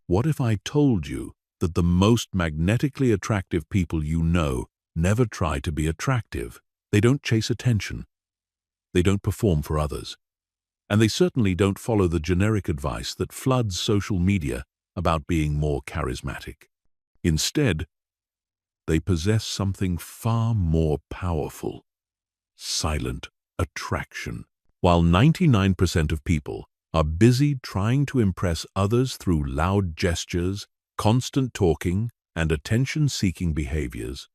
What if I told you that the most magnetically attractive people you know never try to be attractive? They don't chase attention. They don't perform for others. And they certainly don't follow the generic advice that floods social media about being more charismatic. Instead, they possess something far more powerful: silent attraction. While 99% of people are busy trying to impress others through loud gestures, constant talking, and attention-seeking behaviors,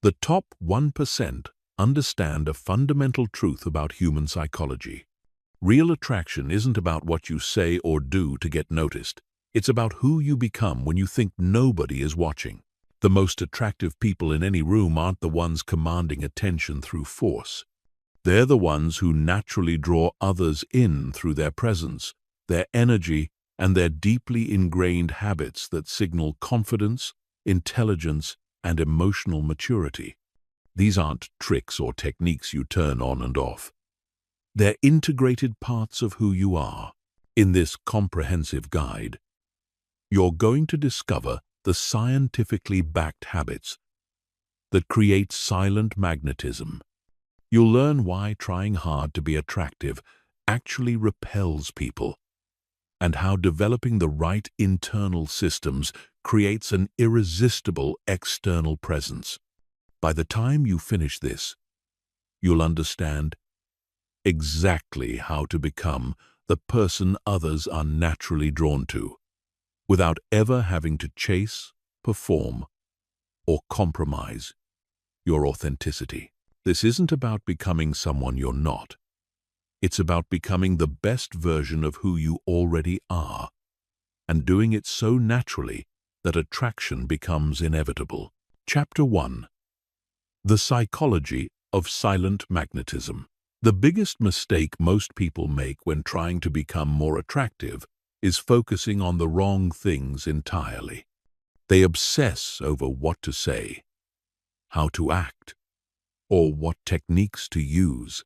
the top 1% understand a fundamental truth about human psychology. Real attraction isn't about what you say or do to get noticed. It's about who you become when you think nobody is watching. The most attractive people in any room aren't the ones commanding attention through force. They're the ones who naturally draw others in through their presence, their energy, and their deeply ingrained habits that signal confidence, intelligence, and emotional maturity. These aren't tricks or techniques you turn on and off. They're integrated parts of who you are. In this comprehensive guide, you're going to discover the scientifically backed habits that create silent magnetism. You'll learn why trying hard to be attractive actually repels people, and how developing the right internal systems creates an irresistible external presence. By the time you finish this, you'll understand exactly how to become the person others are naturally drawn to, without ever having to chase, perform, or compromise your authenticity. This isn't about becoming someone you're not. It's about becoming the best version of who you already are, and doing it so naturally that attraction becomes inevitable. Chapter 1. The Psychology of Silent Magnetism. The biggest mistake most people make when trying to become more attractive is focusing on the wrong things entirely. They obsess over what to say, how to act, or what techniques to use,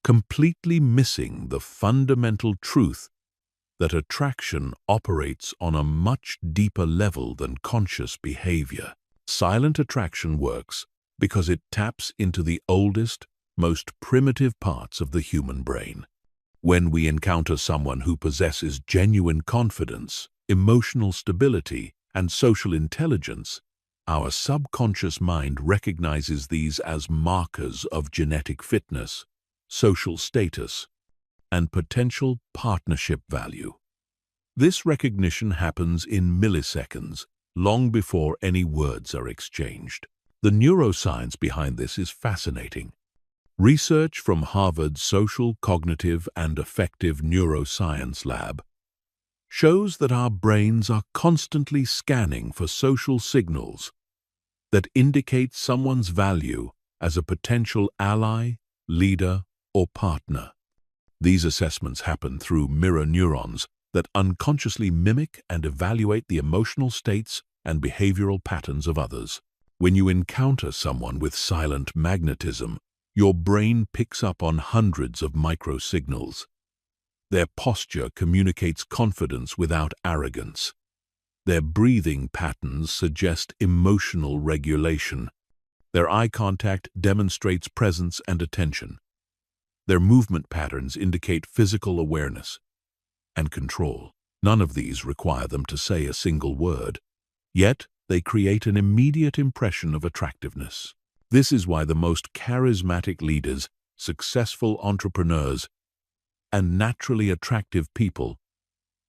completely missing the fundamental truth that attraction operates on a much deeper level than conscious behavior. Silent attraction works because it taps into the oldest, most primitive parts of the human brain. When we encounter someone who possesses genuine confidence, emotional stability, and social intelligence, our subconscious mind recognizes these as markers of genetic fitness, social status, and potential partnership value. This recognition happens in milliseconds, long before any words are exchanged. The neuroscience behind this is fascinating. Research from Harvard's Social, Cognitive, and Affective Neuroscience Lab shows that our brains are constantly scanning for social signals that indicate someone's value as a potential ally, leader, or partner. These assessments happen through mirror neurons that unconsciously mimic and evaluate the emotional states and behavioral patterns of others. When you encounter someone with silent magnetism, your brain picks up on hundreds of microsignals. Their posture communicates confidence without arrogance. Their breathing patterns suggest emotional regulation. Their eye contact demonstrates presence and attention. Their movement patterns indicate physical awareness and control. None of these require them to say a single word, yet they create an immediate impression of attractiveness. This is why the most charismatic leaders, successful entrepreneurs, and naturally attractive people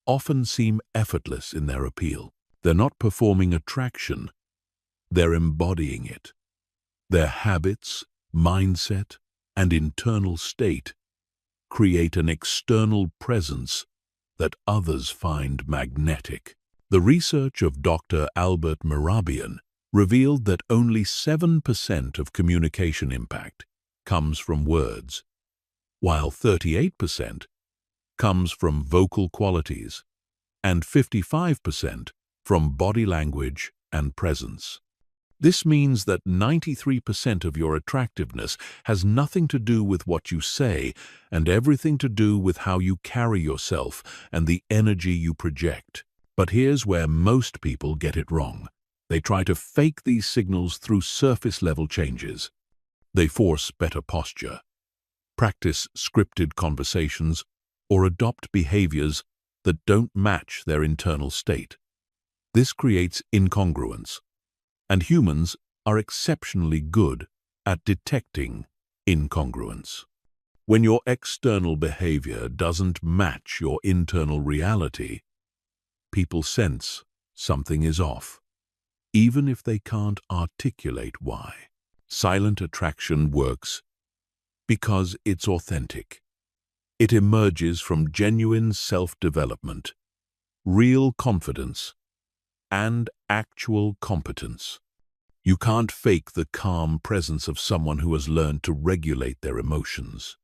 often seem effortless in their appeal. They're not performing attraction, they're embodying it. Their habits, mindset, and internal state create an external presence that others find magnetic. The research of Dr. Albert Mehrabian revealed that only 7% of communication impact comes from words, while 38% comes from vocal qualities and 55% from body language and presence. This means that 93% of your attractiveness has nothing to do with what you say and everything to do with how you carry yourself and the energy you project. But here's where most people get it wrong. They try to fake these signals through surface-level changes. They force better posture, practice scripted conversations, or adopt behaviors that don't match their internal state. This creates incongruence, and humans are exceptionally good at detecting incongruence. When your external behavior doesn't match your internal reality, people sense something is off, even if they can't articulate why. Silent attraction works because it's authentic. It emerges from genuine self-development, real confidence, and actual competence. You can't fake the calm presence of someone who has learned to regulate their emotions.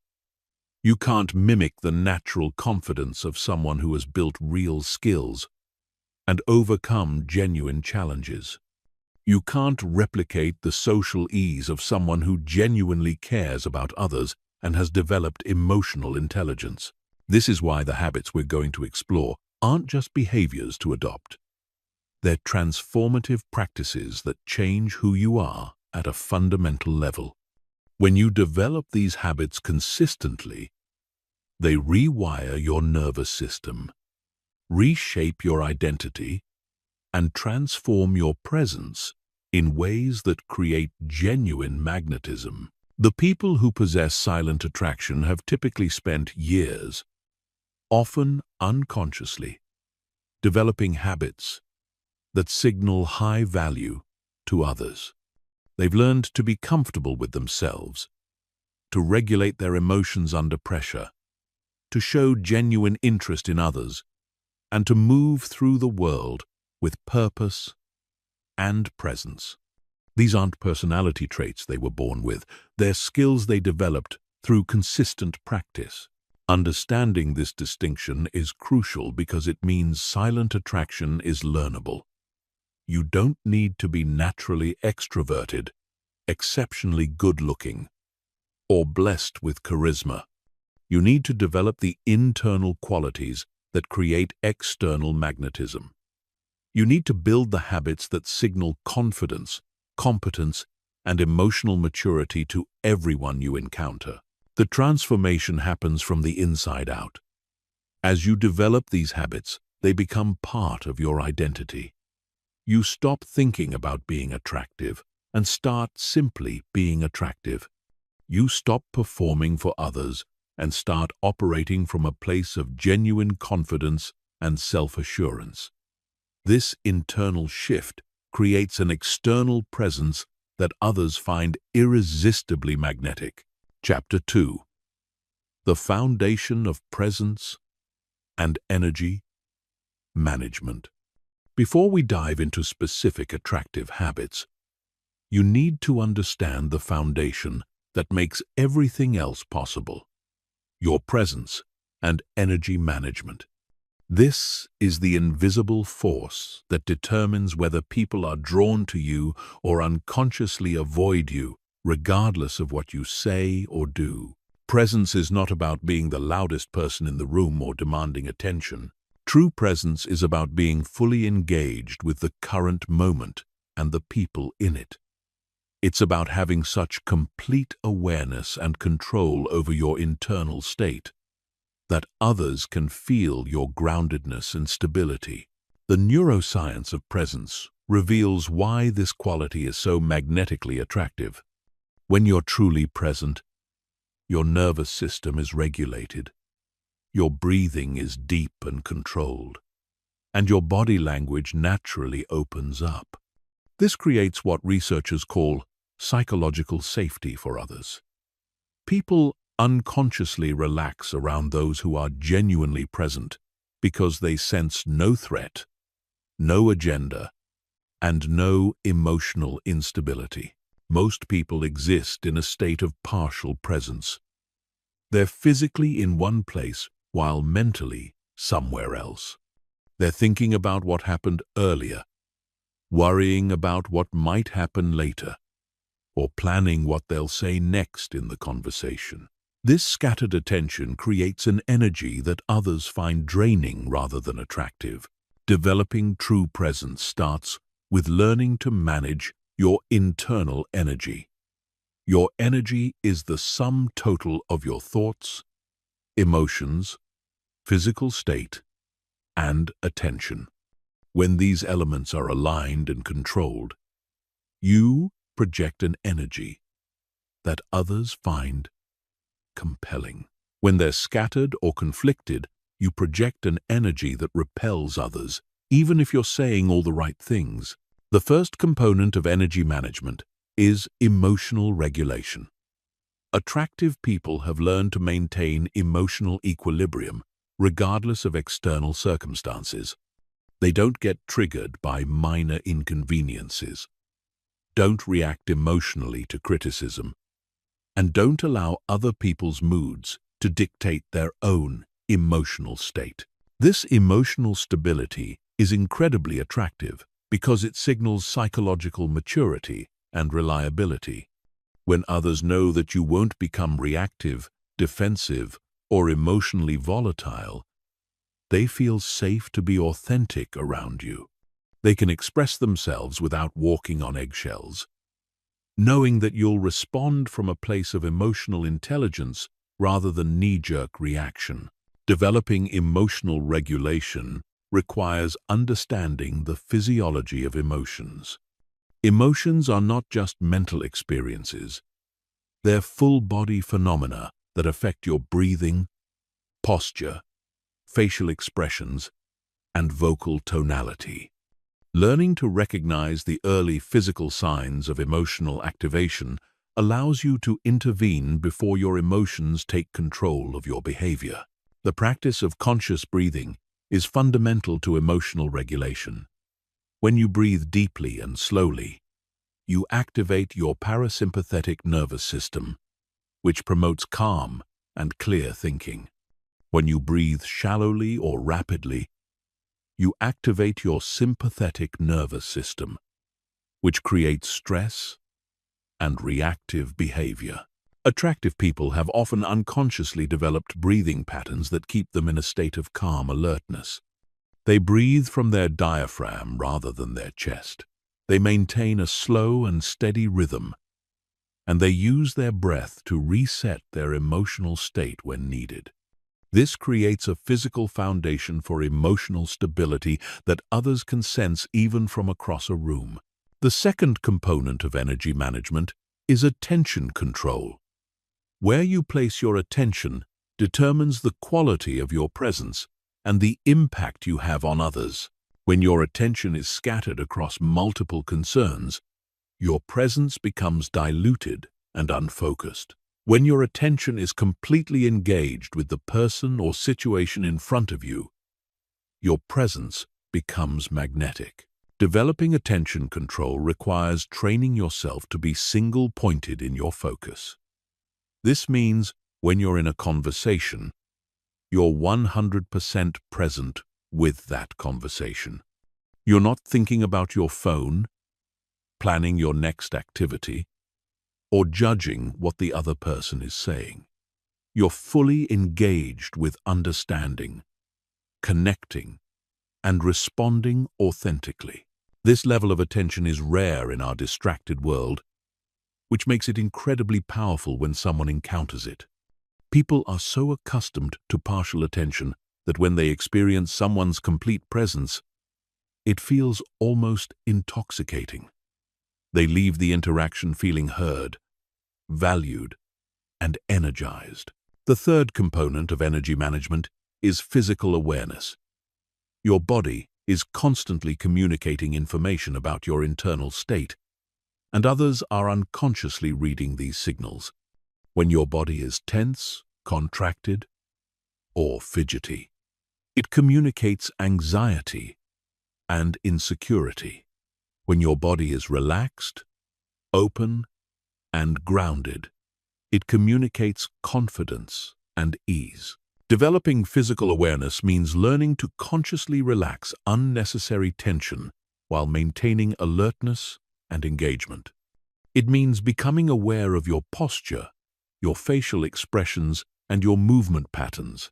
You can't mimic the natural confidence of someone who has built real skills and overcome genuine challenges. You can't replicate the social ease of someone who genuinely cares about others and has developed emotional intelligence. This is why the habits we're going to explore aren't just behaviors to adopt. They're transformative practices that change who you are at a fundamental level. When you develop these habits consistently, they rewire your nervous system, reshape your identity, and transform your presence in ways that create genuine magnetism. The people who possess silent attraction have typically spent years, often unconsciously, developing habits that signal high value to others. They've learned to be comfortable with themselves, to regulate their emotions under pressure, to show genuine interest in others, and to move through the world with purpose and presence. These aren't personality traits they were born with. They're skills they developed through consistent practice. Understanding this distinction is crucial because it means silent attraction is learnable. You don't need to be naturally extroverted, exceptionally good-looking, or blessed with charisma. You need to develop the internal qualities that create external magnetism. You need to build the habits that signal confidence, competence, and emotional maturity to everyone you encounter. The transformation happens from the inside out. As you develop these habits, they become part of your identity. You stop thinking about being attractive and start simply being attractive. You stop performing for others and start operating from a place of genuine confidence and self-assurance. This internal shift creates an external presence that others find irresistibly magnetic. Chapter 2. The Foundation of Presence and Energy Management. Before we dive into specific attractive habits, you need to understand the foundation that makes everything else possible: your presence and energy management. This is the invisible force that determines whether people are drawn to you or unconsciously avoid you, regardless of what you say or do. Presence is not about being the loudest person in the room or demanding attention. True presence is about being fully engaged with the current moment and the people in it. It's about having such complete awareness and control over your internal state that others can feel your groundedness and stability. The neuroscience of presence reveals why this quality is so magnetically attractive. When you're truly present, your nervous system is regulated, your breathing is deep and controlled, and your body language naturally opens up. This creates what researchers call psychological safety for others. People unconsciously relax around those who are genuinely present because they sense no threat, no agenda, and no emotional instability. Most people exist in a state of partial presence. They're physically in one place while mentally somewhere else. They're thinking about what happened earlier, worrying about what might happen later, or planning what they'll say next in the conversation. This scattered attention creates an energy that others find draining rather than attractive. Developing true presence starts with learning to manage your internal energy. Your energy is the sum total of your thoughts, emotions, physical state, and attention. When these elements are aligned and controlled, you project an energy that others find compelling. When they're scattered or conflicted, you project an energy that repels others, even if you're saying all the right things. The first component of energy management is emotional regulation. Attractive people have learned to maintain emotional equilibrium regardless of external circumstances. They don't get triggered by minor inconveniences, don't react emotionally to criticism, and don't allow other people's moods to dictate their own emotional state. This emotional stability is incredibly attractive because it signals psychological maturity and reliability. When others know that you won't become reactive, defensive, or emotionally volatile, they feel safe to be authentic around you. They can express themselves without walking on eggshells, knowing that you'll respond from a place of emotional intelligence rather than knee-jerk reaction. Developing emotional regulation requires understanding the physiology of emotions. Emotions are not just mental experiences. They're full-body phenomena that affect your breathing, posture, facial expressions, and vocal tonality. Learning to recognize the early physical signs of emotional activation allows you to intervene before your emotions take control of your behavior. The practice of conscious breathing is fundamental to emotional regulation. When you breathe deeply and slowly, you activate your parasympathetic nervous system, which promotes calm and clear thinking. When you breathe shallowly or rapidly, you activate your sympathetic nervous system, which creates stress and reactive behavior. Attractive people have often unconsciously developed breathing patterns that keep them in a state of calm alertness. They breathe from their diaphragm rather than their chest. They maintain a slow and steady rhythm, and they use their breath to reset their emotional state when needed. This creates a physical foundation for emotional stability that others can sense even from across a room. The second component of energy management is attention control. Where you place your attention determines the quality of your presence and the impact you have on others. When your attention is scattered across multiple concerns, your presence becomes diluted and unfocused. When your attention is completely engaged with the person or situation in front of you, your presence becomes magnetic. Developing attention control requires training yourself to be single-pointed in your focus. This means when you're in a conversation, you're 100% present with that conversation. You're not thinking about your phone, planning your next activity, or judging what the other person is saying. You're fully engaged with understanding, connecting, and responding authentically. This level of attention is rare in our distracted world, which makes it incredibly powerful when someone encounters it. People are so accustomed to partial attention that when they experience someone's complete presence, it feels almost intoxicating. They leave the interaction feeling heard, valued, and energized. The third component of energy management is physical awareness. Your body is constantly communicating information about your internal state, and others are unconsciously reading these signals. When your body is tense, contracted, or fidgety, it communicates anxiety and insecurity. When your body is relaxed, open, and grounded, it communicates confidence and ease. Developing physical awareness means learning to consciously relax unnecessary tension while maintaining alertness and engagement. It means becoming aware of your posture, your facial expressions, and your movement patterns.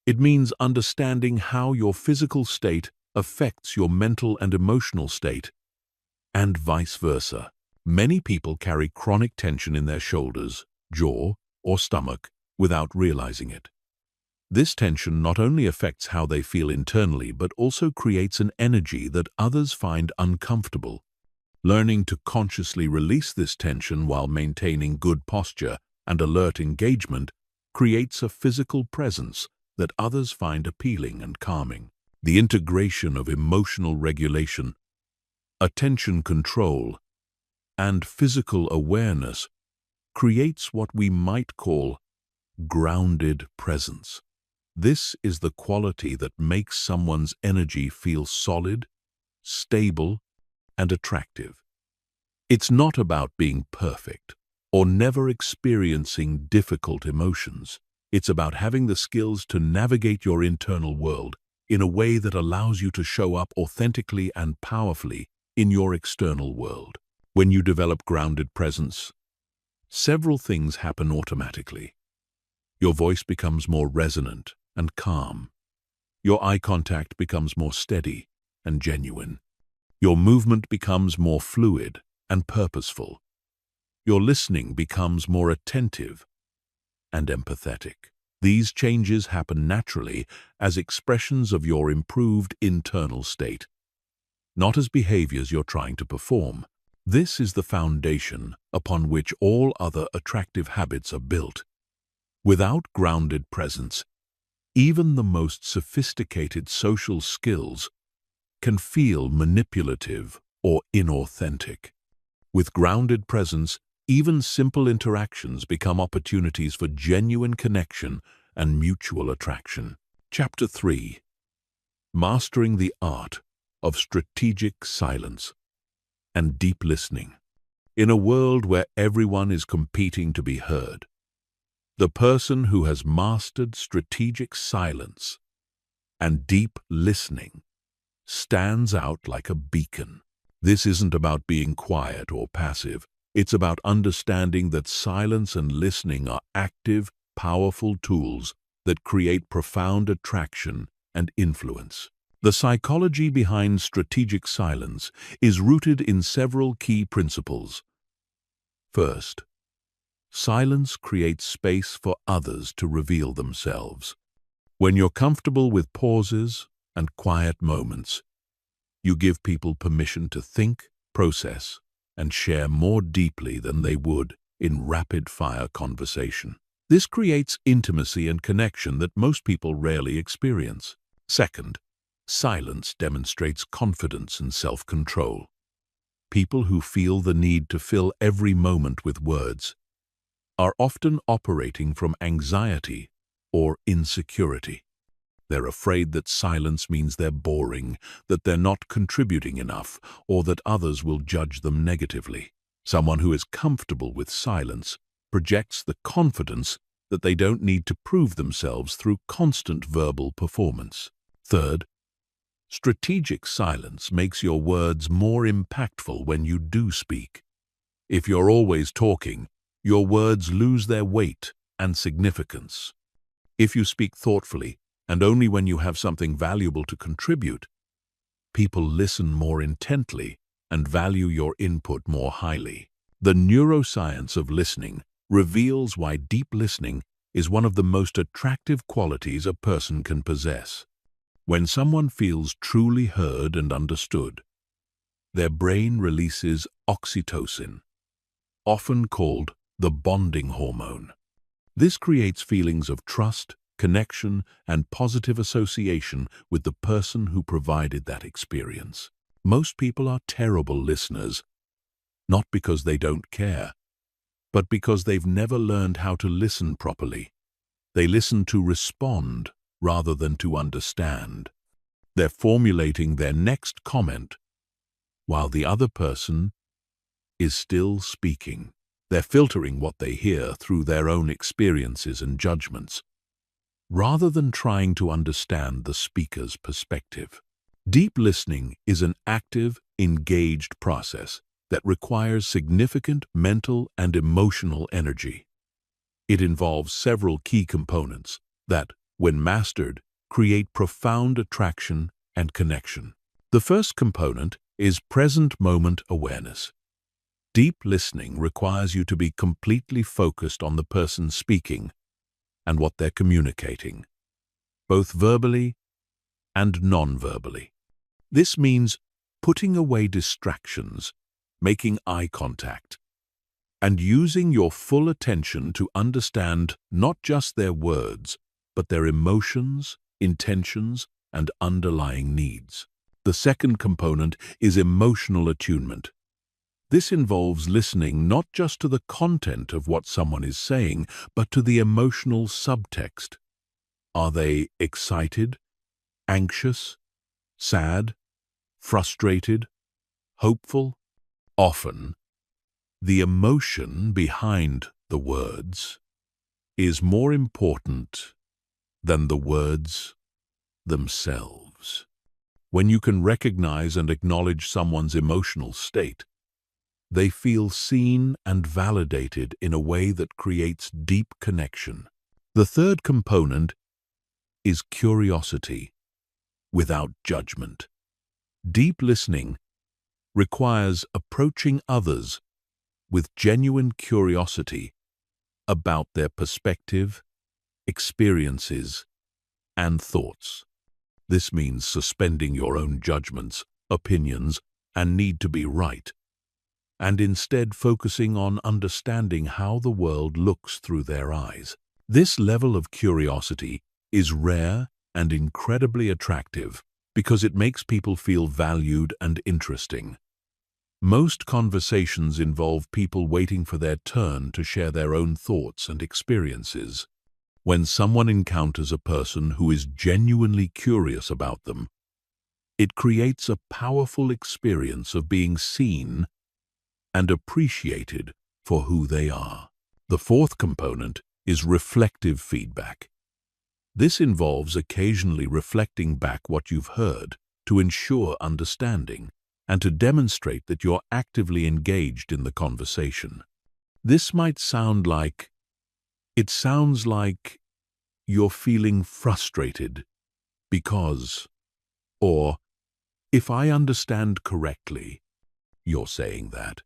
It means understanding how your physical state affects your mental and emotional state, and vice versa. Many people carry chronic tension in their shoulders, jaw, or stomach without realizing it. This tension not only affects how they feel internally, but also creates an energy that others find uncomfortable. Learning to consciously release this tension while maintaining good posture and alert engagement creates a physical presence that others find appealing and calming. The integration of emotional regulation, attention control, and physical awareness creates what we might call grounded presence. This is the quality that makes someone's energy feel solid, stable, and attractive. It's not about being perfect or never experiencing difficult emotions. It's about having the skills to navigate your internal world in a way that allows you to show up authentically and powerfully in your external world. When you develop grounded presence, several things happen automatically. Your voice becomes more resonant and calm. Your eye contact becomes more steady and genuine. Your movement becomes more fluid and purposeful. Your listening becomes more attentive and empathetic. These changes happen naturally as expressions of your improved internal state, not as behaviors you're trying to perform. This is the foundation upon which all other attractive habits are built. Without grounded presence, even the most sophisticated social skills can feel manipulative or inauthentic. With grounded presence, even simple interactions become opportunities for genuine connection and mutual attraction. Chapter 3. Mastering the Art of Strategic Silence and Deep Listening. In a world where everyone is competing to be heard, the person who has mastered strategic silence and deep listening stands out like a beacon. This isn't about being quiet or passive. It's about understanding that silence and listening are active, powerful tools that create profound attraction and influence. The psychology behind strategic silence is rooted in several key principles. First, silence creates space for others to reveal themselves. When you're comfortable with pauses and quiet moments, you give people permission to think, process, and share more deeply than they would in rapid-fire conversation. This creates intimacy and connection that most people rarely experience. Second, silence demonstrates confidence and self-control. People who feel the need to fill every moment with words are often operating from anxiety or insecurity. They're afraid that silence means they're boring, that they're not contributing enough, or that others will judge them negatively. Someone who is comfortable with silence projects the confidence that they don't need to prove themselves through constant verbal performance. Third, strategic silence makes your words more impactful when you do speak. If you're always talking, your words lose their weight and significance. If you speak thoughtfully, and only when you have something valuable to contribute, people listen more intently and value your input more highly. The neuroscience of listening reveals why deep listening is one of the most attractive qualities a person can possess. When someone feels truly heard and understood, their brain releases oxytocin, often called the bonding hormone. This creates feelings of trust, connection, and positive association with the person who provided that experience. Most people are terrible listeners, not because they don't care, but because they've never learned how to listen properly. They listen to respond rather than to understand. They're formulating their next comment while the other person is still speaking. They're filtering what they hear through their own experiences and judgments, rather than trying to understand the speaker's perspective. Deep listening is an active, engaged process that requires significant mental and emotional energy. It involves several key components that, when mastered, create profound attraction and connection. The first component is present moment awareness. Deep listening requires you to be completely focused on the person speaking and what they're communicating, both verbally and non-verbally. This means putting away distractions, making eye contact, and using your full attention to understand not just their words, but their emotions, intentions, and underlying needs. The second component is emotional attunement. This involves listening not just to the content of what someone is saying, but to the emotional subtext. Are they excited, anxious, sad, frustrated, hopeful? Often, the emotion behind the words is more important than the words themselves. When you can recognize and acknowledge someone's emotional state, they feel seen and validated in a way that creates deep connection. The third component is curiosity without judgment. Deep listening requires approaching others with genuine curiosity about their perspective, experiences, and thoughts. This means suspending your own judgments, opinions, and need to be right, and instead focusing on understanding how the world looks through their eyes. This level of curiosity is rare and incredibly attractive because it makes people feel valued and interesting. Most conversations involve people waiting for their turn to share their own thoughts and experiences. When someone encounters a person who is genuinely curious about them, it creates a powerful experience of being seen and appreciated for who they are. The fourth component is reflective feedback. This involves occasionally reflecting back what you've heard to ensure understanding and to demonstrate that you're actively engaged in the conversation. This might sound like, it sounds like you're feeling frustrated because, or if I understand correctly, you're saying that.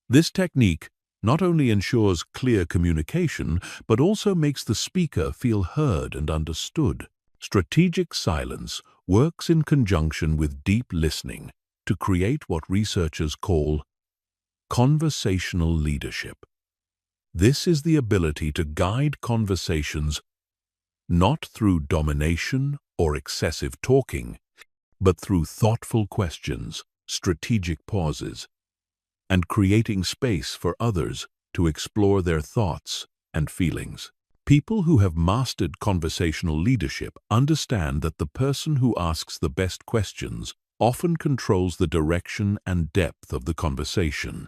This technique not only ensures clear communication, but also makes the speaker feel heard and understood. Strategic silence works in conjunction with deep listening to create what researchers call conversational leadership. This is the ability to guide conversations not through domination or excessive talking, but through thoughtful questions, strategic pauses, and creating space for others to explore their thoughts and feelings. People who have mastered conversational leadership understand that the person who asks the best questions often controls the direction and depth of the conversation.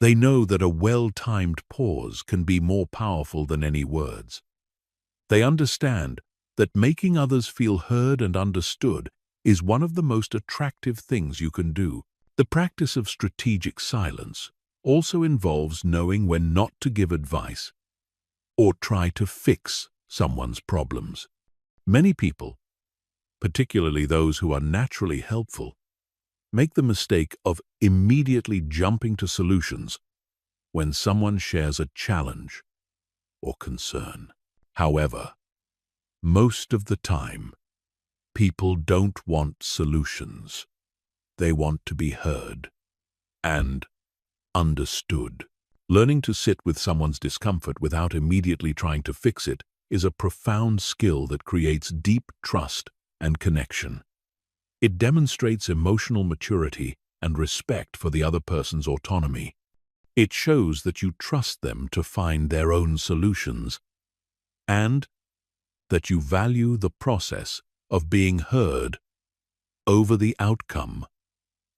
They know that a well-timed pause can be more powerful than any words. They understand that making others feel heard and understood is one of the most attractive things you can do. The practice of strategic silence also involves knowing when not to give advice or try to fix someone's problems. Many people, particularly those who are naturally helpful, make the mistake of immediately jumping to solutions when someone shares a challenge or concern. However, most of the time, people don't want solutions. They want to be heard and understood. Learning to sit with someone's discomfort without immediately trying to fix it is a profound skill that creates deep trust and connection. It demonstrates emotional maturity and respect for the other person's autonomy. It shows that you trust them to find their own solutions and that you value the process of being heard over the outcome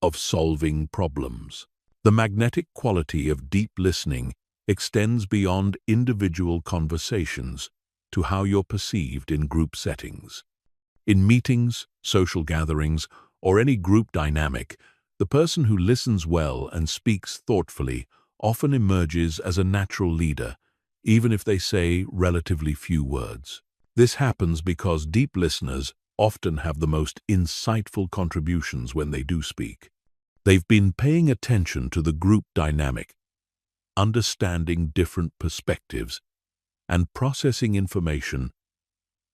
of solving problems. The magnetic quality of deep listening extends beyond individual conversations to how you're perceived in group settings. In meetings, social gatherings, or any group dynamic, the person who listens well and speaks thoughtfully often emerges as a natural leader, even if they say relatively few words. This happens because deep listeners often have the most insightful contributions when they do speak. They've been paying attention to the group dynamic, understanding different perspectives, and processing information,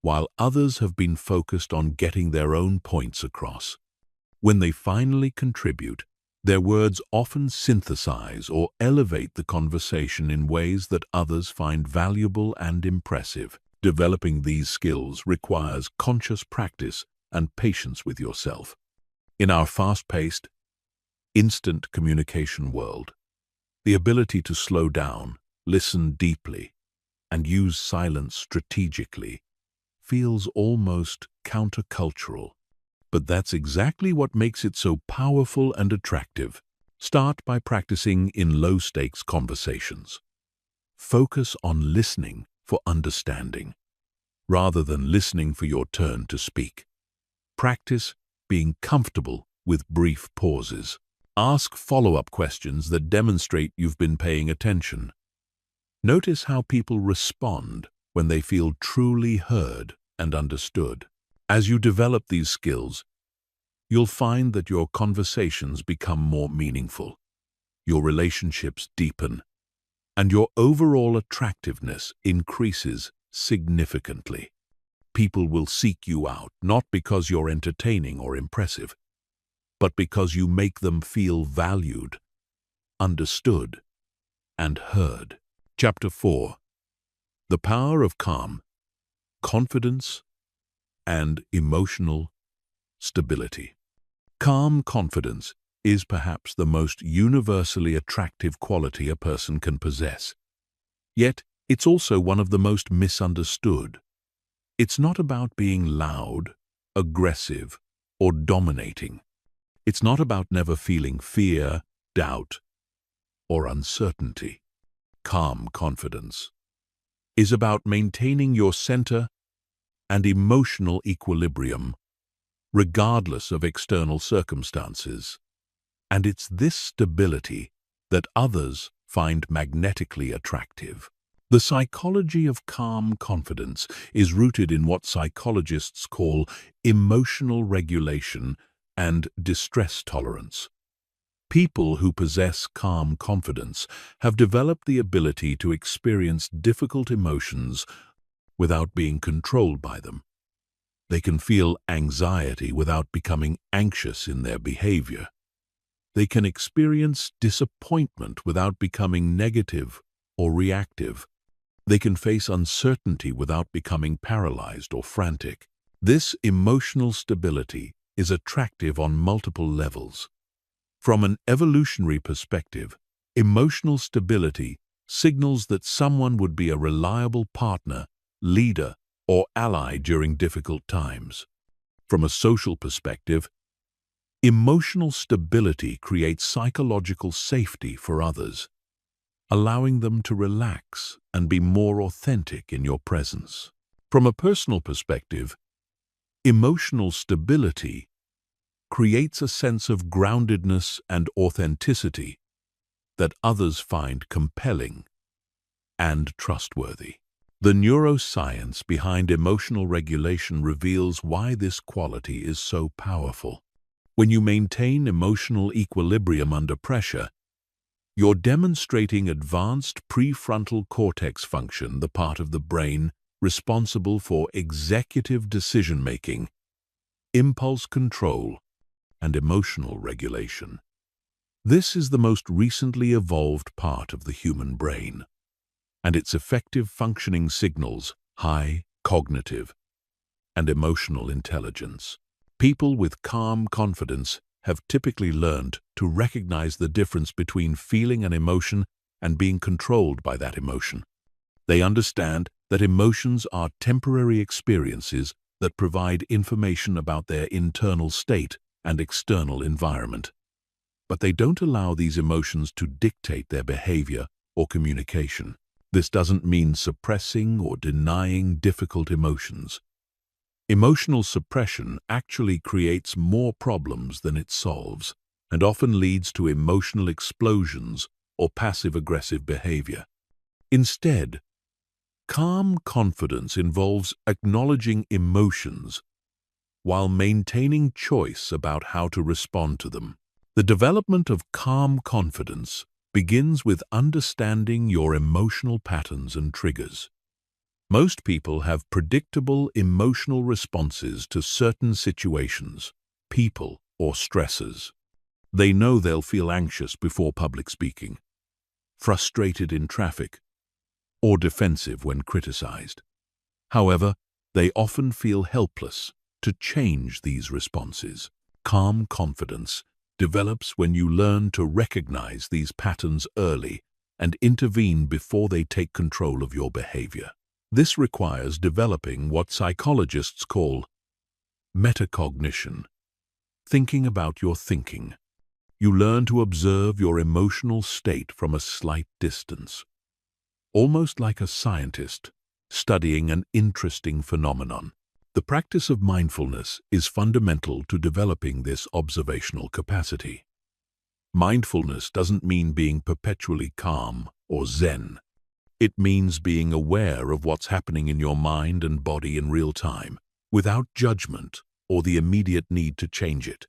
while others have been focused on getting their own points across. When they finally contribute, their words often synthesize or elevate the conversation in ways that others find valuable and impressive. Developing these skills requires conscious practice and patience with yourself. In our fast-paced, instant communication world, the ability to slow down, listen deeply, and use silence strategically feels almost countercultural. But that's exactly what makes it so powerful and attractive. Start by practicing in low-stakes conversations. Focus on listening for understanding, rather than listening for your turn to speak. Practice being comfortable with brief pauses. Ask follow-up questions that demonstrate you've been paying attention. Notice how people respond when they feel truly heard and understood. As you develop these skills, you'll find that your conversations become more meaningful, your relationships deepen, and your overall attractiveness increases significantly. People will seek you out, not because you're entertaining or impressive, but because you make them feel valued, understood, and heard. Chapter 4. The Power of Calm, Confidence, and Emotional Stability. Calm confidence is perhaps the most universally attractive quality a person can possess. Yet, it's also one of the most misunderstood. It's not about being loud, aggressive, or dominating. It's not about never feeling fear, doubt, or uncertainty. Calm confidence is about maintaining your center and emotional equilibrium, regardless of external circumstances. And it's this stability that others find magnetically attractive. The psychology of calm confidence is rooted in what psychologists call emotional regulation and distress tolerance. People who possess calm confidence have developed the ability to experience difficult emotions without being controlled by them. They can feel anxiety without becoming anxious in their behavior. They can experience disappointment without becoming negative or reactive. They can face uncertainty without becoming paralyzed or frantic. This emotional stability is attractive on multiple levels. From an evolutionary perspective, emotional stability signals that someone would be a reliable partner, leader, or ally during difficult times. From a social perspective, emotional stability creates psychological safety for others, allowing them to relax and be more authentic in your presence. From a personal perspective, emotional stability creates a sense of groundedness and authenticity that others find compelling and trustworthy. The neuroscience behind emotional regulation reveals why this quality is so powerful. When you maintain emotional equilibrium under pressure, you're demonstrating advanced prefrontal cortex function, the part of the brain responsible for executive decision-making, impulse control, and emotional regulation. This is the most recently evolved part of the human brain, and its effective functioning signals high cognitive and emotional intelligence. People with calm confidence have typically learned to recognize the difference between feeling an emotion and being controlled by that emotion. They understand that emotions are temporary experiences that provide information about their internal state and external environment. But they don't allow these emotions to dictate their behavior or communication. This doesn't mean suppressing or denying difficult emotions. Emotional suppression actually creates more problems than it solves, and often leads to emotional explosions or passive-aggressive behavior. Instead, calm confidence involves acknowledging emotions while maintaining choice about how to respond to them. The development of calm confidence begins with understanding your emotional patterns and triggers. Most people have predictable emotional responses to certain situations, people, or stressors. They know they'll feel anxious before public speaking, frustrated in traffic, or defensive when criticized. However, they often feel helpless to change these responses. Calm confidence develops when you learn to recognize these patterns early and intervene before they take control of your behavior. This requires developing what psychologists call metacognition, thinking about your thinking. You learn to observe your emotional state from a slight distance, almost like a scientist studying an interesting phenomenon. The practice of mindfulness is fundamental to developing this observational capacity. Mindfulness doesn't mean being perpetually calm or zen. It means being aware of what's happening in your mind and body in real time, without judgment or the immediate need to change it.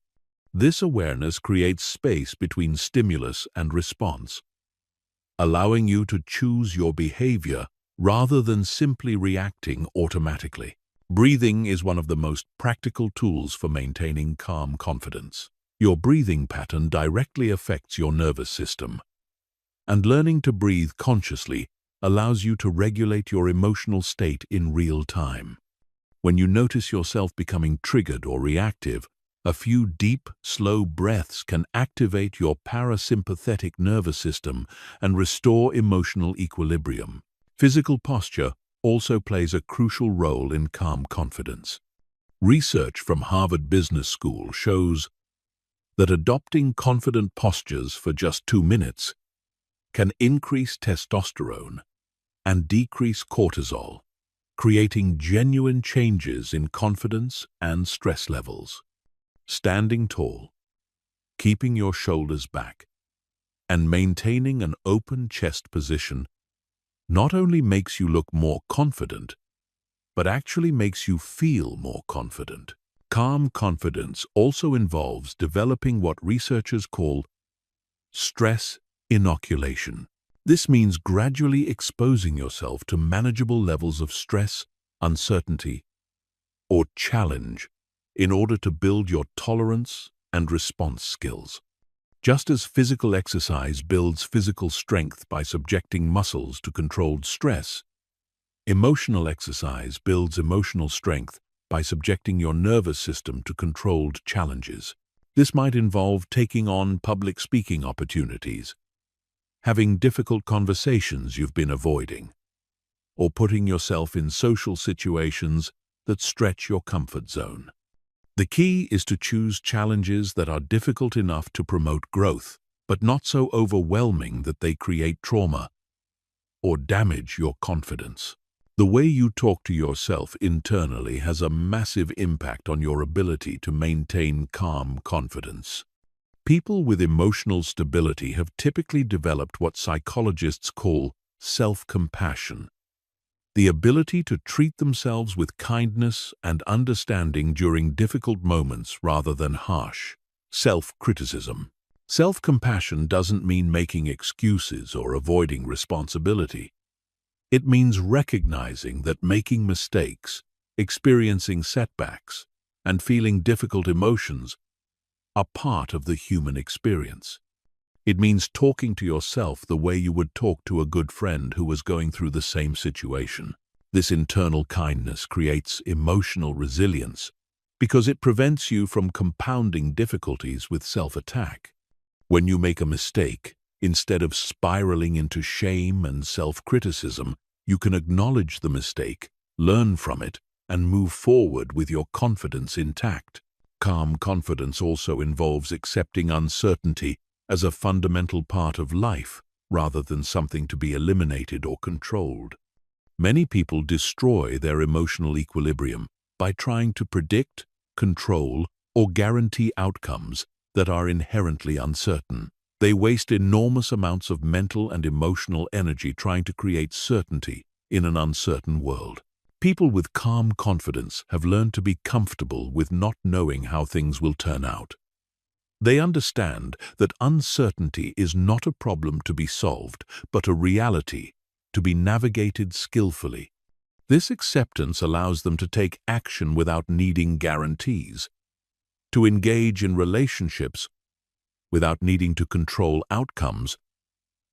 This awareness creates space between stimulus and response, allowing you to choose your behavior rather than simply reacting automatically. Breathing is one of the most practical tools for maintaining calm confidence. Your breathing pattern directly affects your nervous system, and learning to breathe consciously allows you to regulate your emotional state in real time. When you notice yourself becoming triggered or reactive, a few deep, slow breaths can activate your parasympathetic nervous system and restore emotional equilibrium. Physical posture also plays a crucial role in calm confidence. Research from Harvard Business School shows that adopting confident postures for just 2 minutes can increase testosterone and decrease cortisol, creating genuine changes in confidence and stress levels. Standing tall, keeping your shoulders back, and maintaining an open chest position not only makes you look more confident, but actually makes you feel more confident. Calm confidence also involves developing what researchers call stress inoculation. This means gradually exposing yourself to manageable levels of stress, uncertainty, or challenge in order to build your tolerance and response skills. Just as physical exercise builds physical strength by subjecting muscles to controlled stress, emotional exercise builds emotional strength by subjecting your nervous system to controlled challenges. This might involve taking on public speaking opportunities, having difficult conversations you've been avoiding, or putting yourself in social situations that stretch your comfort zone. The key is to choose challenges that are difficult enough to promote growth, but not so overwhelming that they create trauma or damage your confidence. The way you talk to yourself internally has a massive impact on your ability to maintain calm confidence. People with emotional stability have typically developed what psychologists call self-compassion, the ability to treat themselves with kindness and understanding during difficult moments rather than harsh self-criticism. Self-compassion doesn't mean making excuses or avoiding responsibility. It means recognizing that making mistakes, experiencing setbacks, and feeling difficult emotions are part of the human experience. It means talking to yourself the way you would talk to a good friend who was going through the same situation. This internal kindness creates emotional resilience because it prevents you from compounding difficulties with self-attack. When you make a mistake, instead of spiraling into shame and self-criticism, you can acknowledge the mistake, learn from it, and move forward with your confidence intact. Calm confidence also involves accepting uncertainty as a fundamental part of life, rather than something to be eliminated or controlled. Many people destroy their emotional equilibrium by trying to predict, control, or guarantee outcomes that are inherently uncertain. They waste enormous amounts of mental and emotional energy trying to create certainty in an uncertain world. People with calm confidence have learned to be comfortable with not knowing how things will turn out. They understand that uncertainty is not a problem to be solved, but a reality to be navigated skillfully. This acceptance allows them to take action without needing guarantees, to engage in relationships without needing to control outcomes,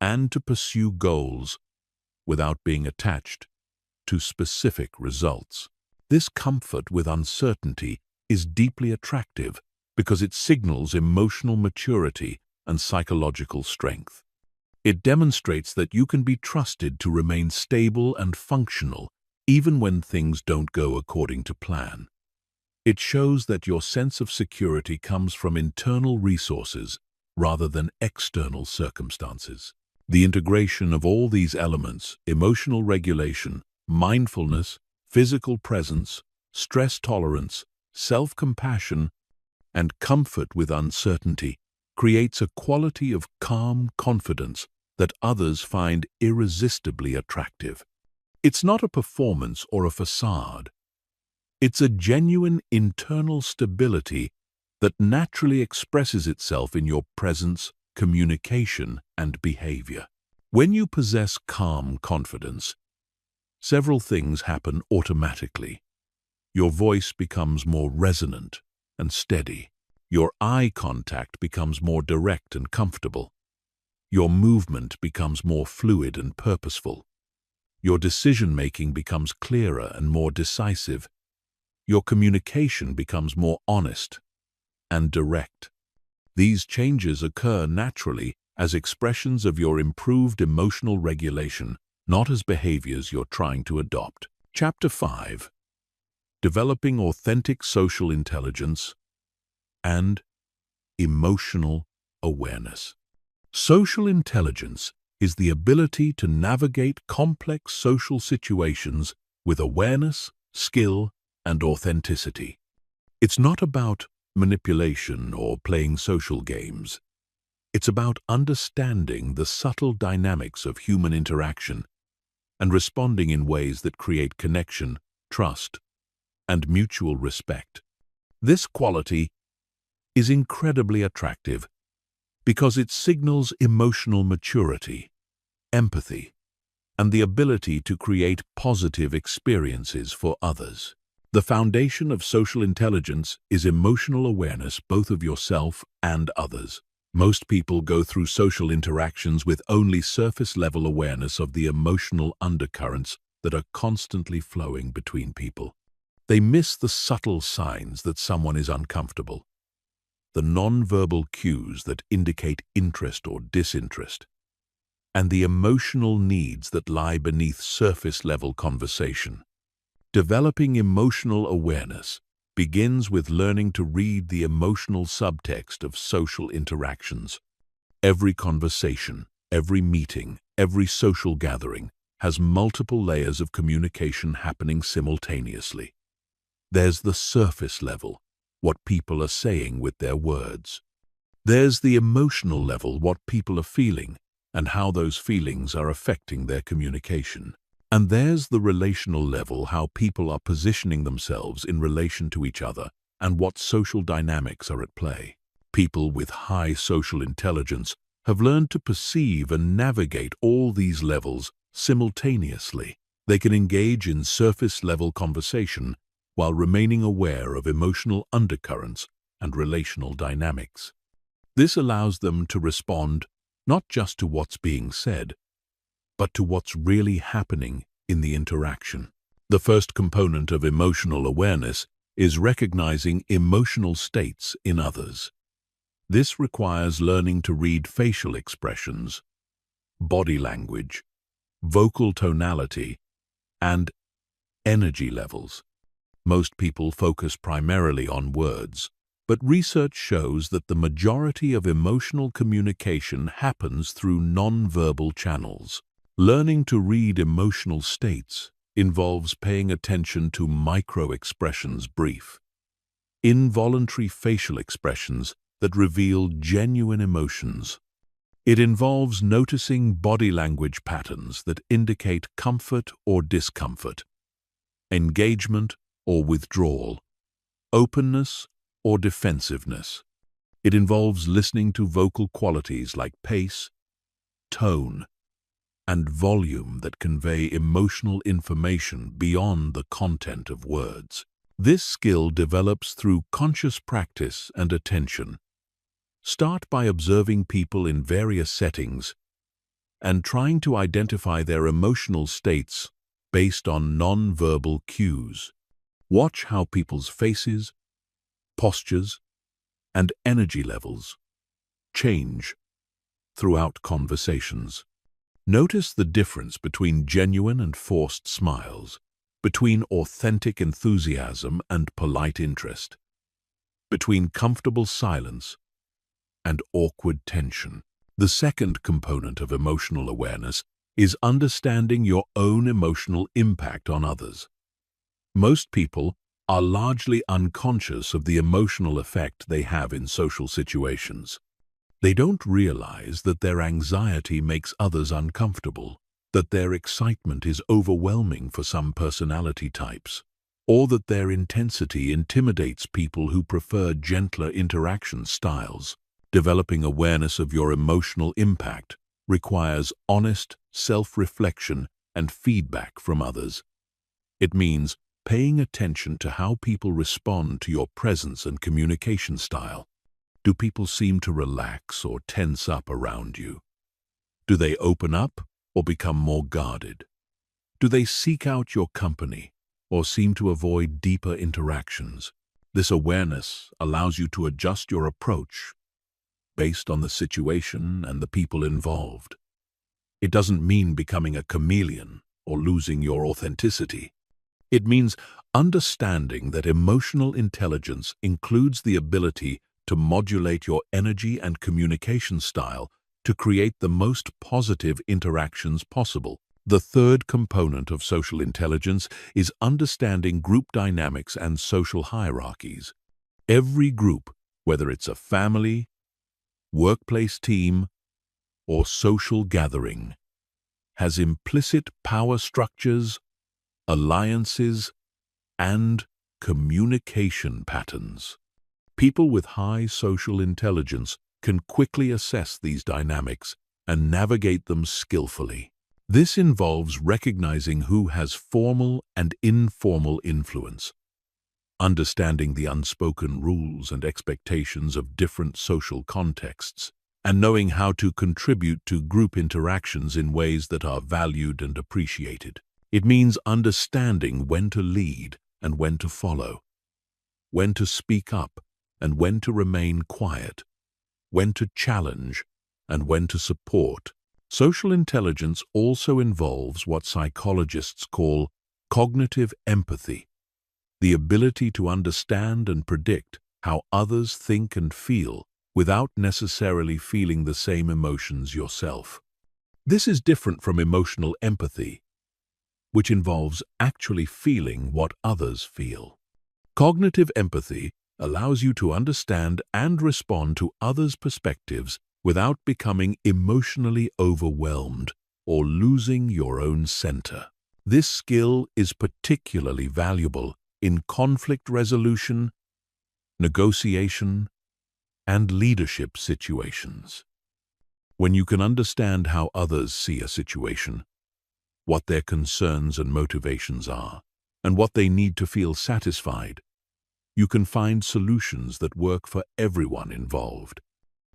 and to pursue goals without being attached to specific results. This comfort with uncertainty is deeply attractive because it signals emotional maturity and psychological strength. It demonstrates that you can be trusted to remain stable and functional even when things don't go according to plan. It shows that your sense of security comes from internal resources rather than external circumstances. The integration of all these elements, emotional regulation, mindfulness, physical presence, stress tolerance, self-compassion, and comfort with uncertainty, creates a quality of calm confidence that others find irresistibly attractive. It's not a performance or a facade. It's a genuine internal stability that naturally expresses itself in your presence, communication, and behavior. When you possess calm confidence, several things happen automatically. Your voice becomes more resonant and steady. Your eye contact becomes more direct and comfortable. Your movement becomes more fluid and purposeful. Your decision-making becomes clearer and more decisive. Your communication becomes more honest and direct. These changes occur naturally as expressions of your improved emotional regulation, not as behaviors you're trying to adopt. Chapter 5. Developing authentic social intelligence and emotional awareness. Social intelligence is the ability to navigate complex social situations with awareness, skill, and authenticity. It's not about manipulation or playing social games. It's about understanding the subtle dynamics of human interaction and responding in ways that create connection, trust, and mutual respect. This quality is incredibly attractive because it signals emotional maturity, empathy, and the ability to create positive experiences for others. The foundation of social intelligence is emotional awareness both of yourself and others. Most people go through social interactions with only surface-level awareness of the emotional undercurrents that are constantly flowing between people. They miss the subtle signs that someone is uncomfortable, the non-verbal cues that indicate interest or disinterest, and the emotional needs that lie beneath surface-level conversation. Developing emotional awareness begins with learning to read the emotional subtext of social interactions. Every conversation, every meeting, every social gathering has multiple layers of communication happening simultaneously. There's the surface level, what people are saying with their words. There's the emotional level, what people are feeling, and how those feelings are affecting their communication. And there's the relational level, how people are positioning themselves in relation to each other and what social dynamics are at play. People with high social intelligence have learned to perceive and navigate all these levels simultaneously. They can engage in surface-level conversation while remaining aware of emotional undercurrents and relational dynamics. This allows them to respond not just to what's being said, but to what's really happening in the interaction. The first component of emotional awareness is recognizing emotional states in others. This requires learning to read facial expressions, body language, vocal tonality, and energy levels. Most people focus primarily on words, but research shows that the majority of emotional communication happens through non-verbal channels. Learning to read emotional states involves paying attention to micro-expressions, brief, involuntary facial expressions that reveal genuine emotions. It involves noticing body language patterns that indicate comfort or discomfort, engagement or withdrawal, openness or defensiveness. It involves listening to vocal qualities like pace, tone, and volume that convey emotional information beyond the content of words. This skill develops through conscious practice and attention. Start by observing people in various settings and trying to identify their emotional states based on non-verbal cues. Watch how people's faces, postures, and energy levels change throughout conversations. Notice the difference between genuine and forced smiles, between authentic enthusiasm and polite interest, between comfortable silence and awkward tension. The second component of emotional awareness is understanding your own emotional impact on others. Most people are largely unconscious of the emotional effect they have in social situations. They don't realize that their anxiety makes others uncomfortable, that their excitement is overwhelming for some personality types, or that their intensity intimidates people who prefer gentler interaction styles. Developing awareness of your emotional impact requires honest self-reflection and feedback from others. It means paying attention to how people respond to your presence and communication style. Do people seem to relax or tense up around you? Do they open up or become more guarded? Do they seek out your company or seem to avoid deeper interactions? This awareness allows you to adjust your approach based on the situation and the people involved. It doesn't mean becoming a chameleon or losing your authenticity. It means understanding that emotional intelligence includes the ability to modulate your energy and communication style to create the most positive interactions possible. The third component of social intelligence is understanding group dynamics and social hierarchies. Every group, whether it's a family, workplace team, or social gathering, has implicit power structures, alliances, and communication patterns. People with high social intelligence can quickly assess these dynamics and navigate them skillfully. This involves recognizing who has formal and informal influence, understanding the unspoken rules and expectations of different social contexts, and knowing how to contribute to group interactions in ways that are valued and appreciated. It means understanding when to lead and when to follow, when to speak up and when to remain quiet, when to challenge and when to support. Social intelligence also involves what psychologists call cognitive empathy, the ability to understand and predict how others think and feel without necessarily feeling the same emotions yourself. This is different from emotional empathy, which involves actually feeling what others feel. Cognitive empathy allows you to understand and respond to others' perspectives without becoming emotionally overwhelmed or losing your own center. This skill is particularly valuable in conflict resolution, negotiation, and leadership situations. When you can understand how others see a situation, what their concerns and motivations are, and what they need to feel satisfied, you can find solutions that work for everyone involved.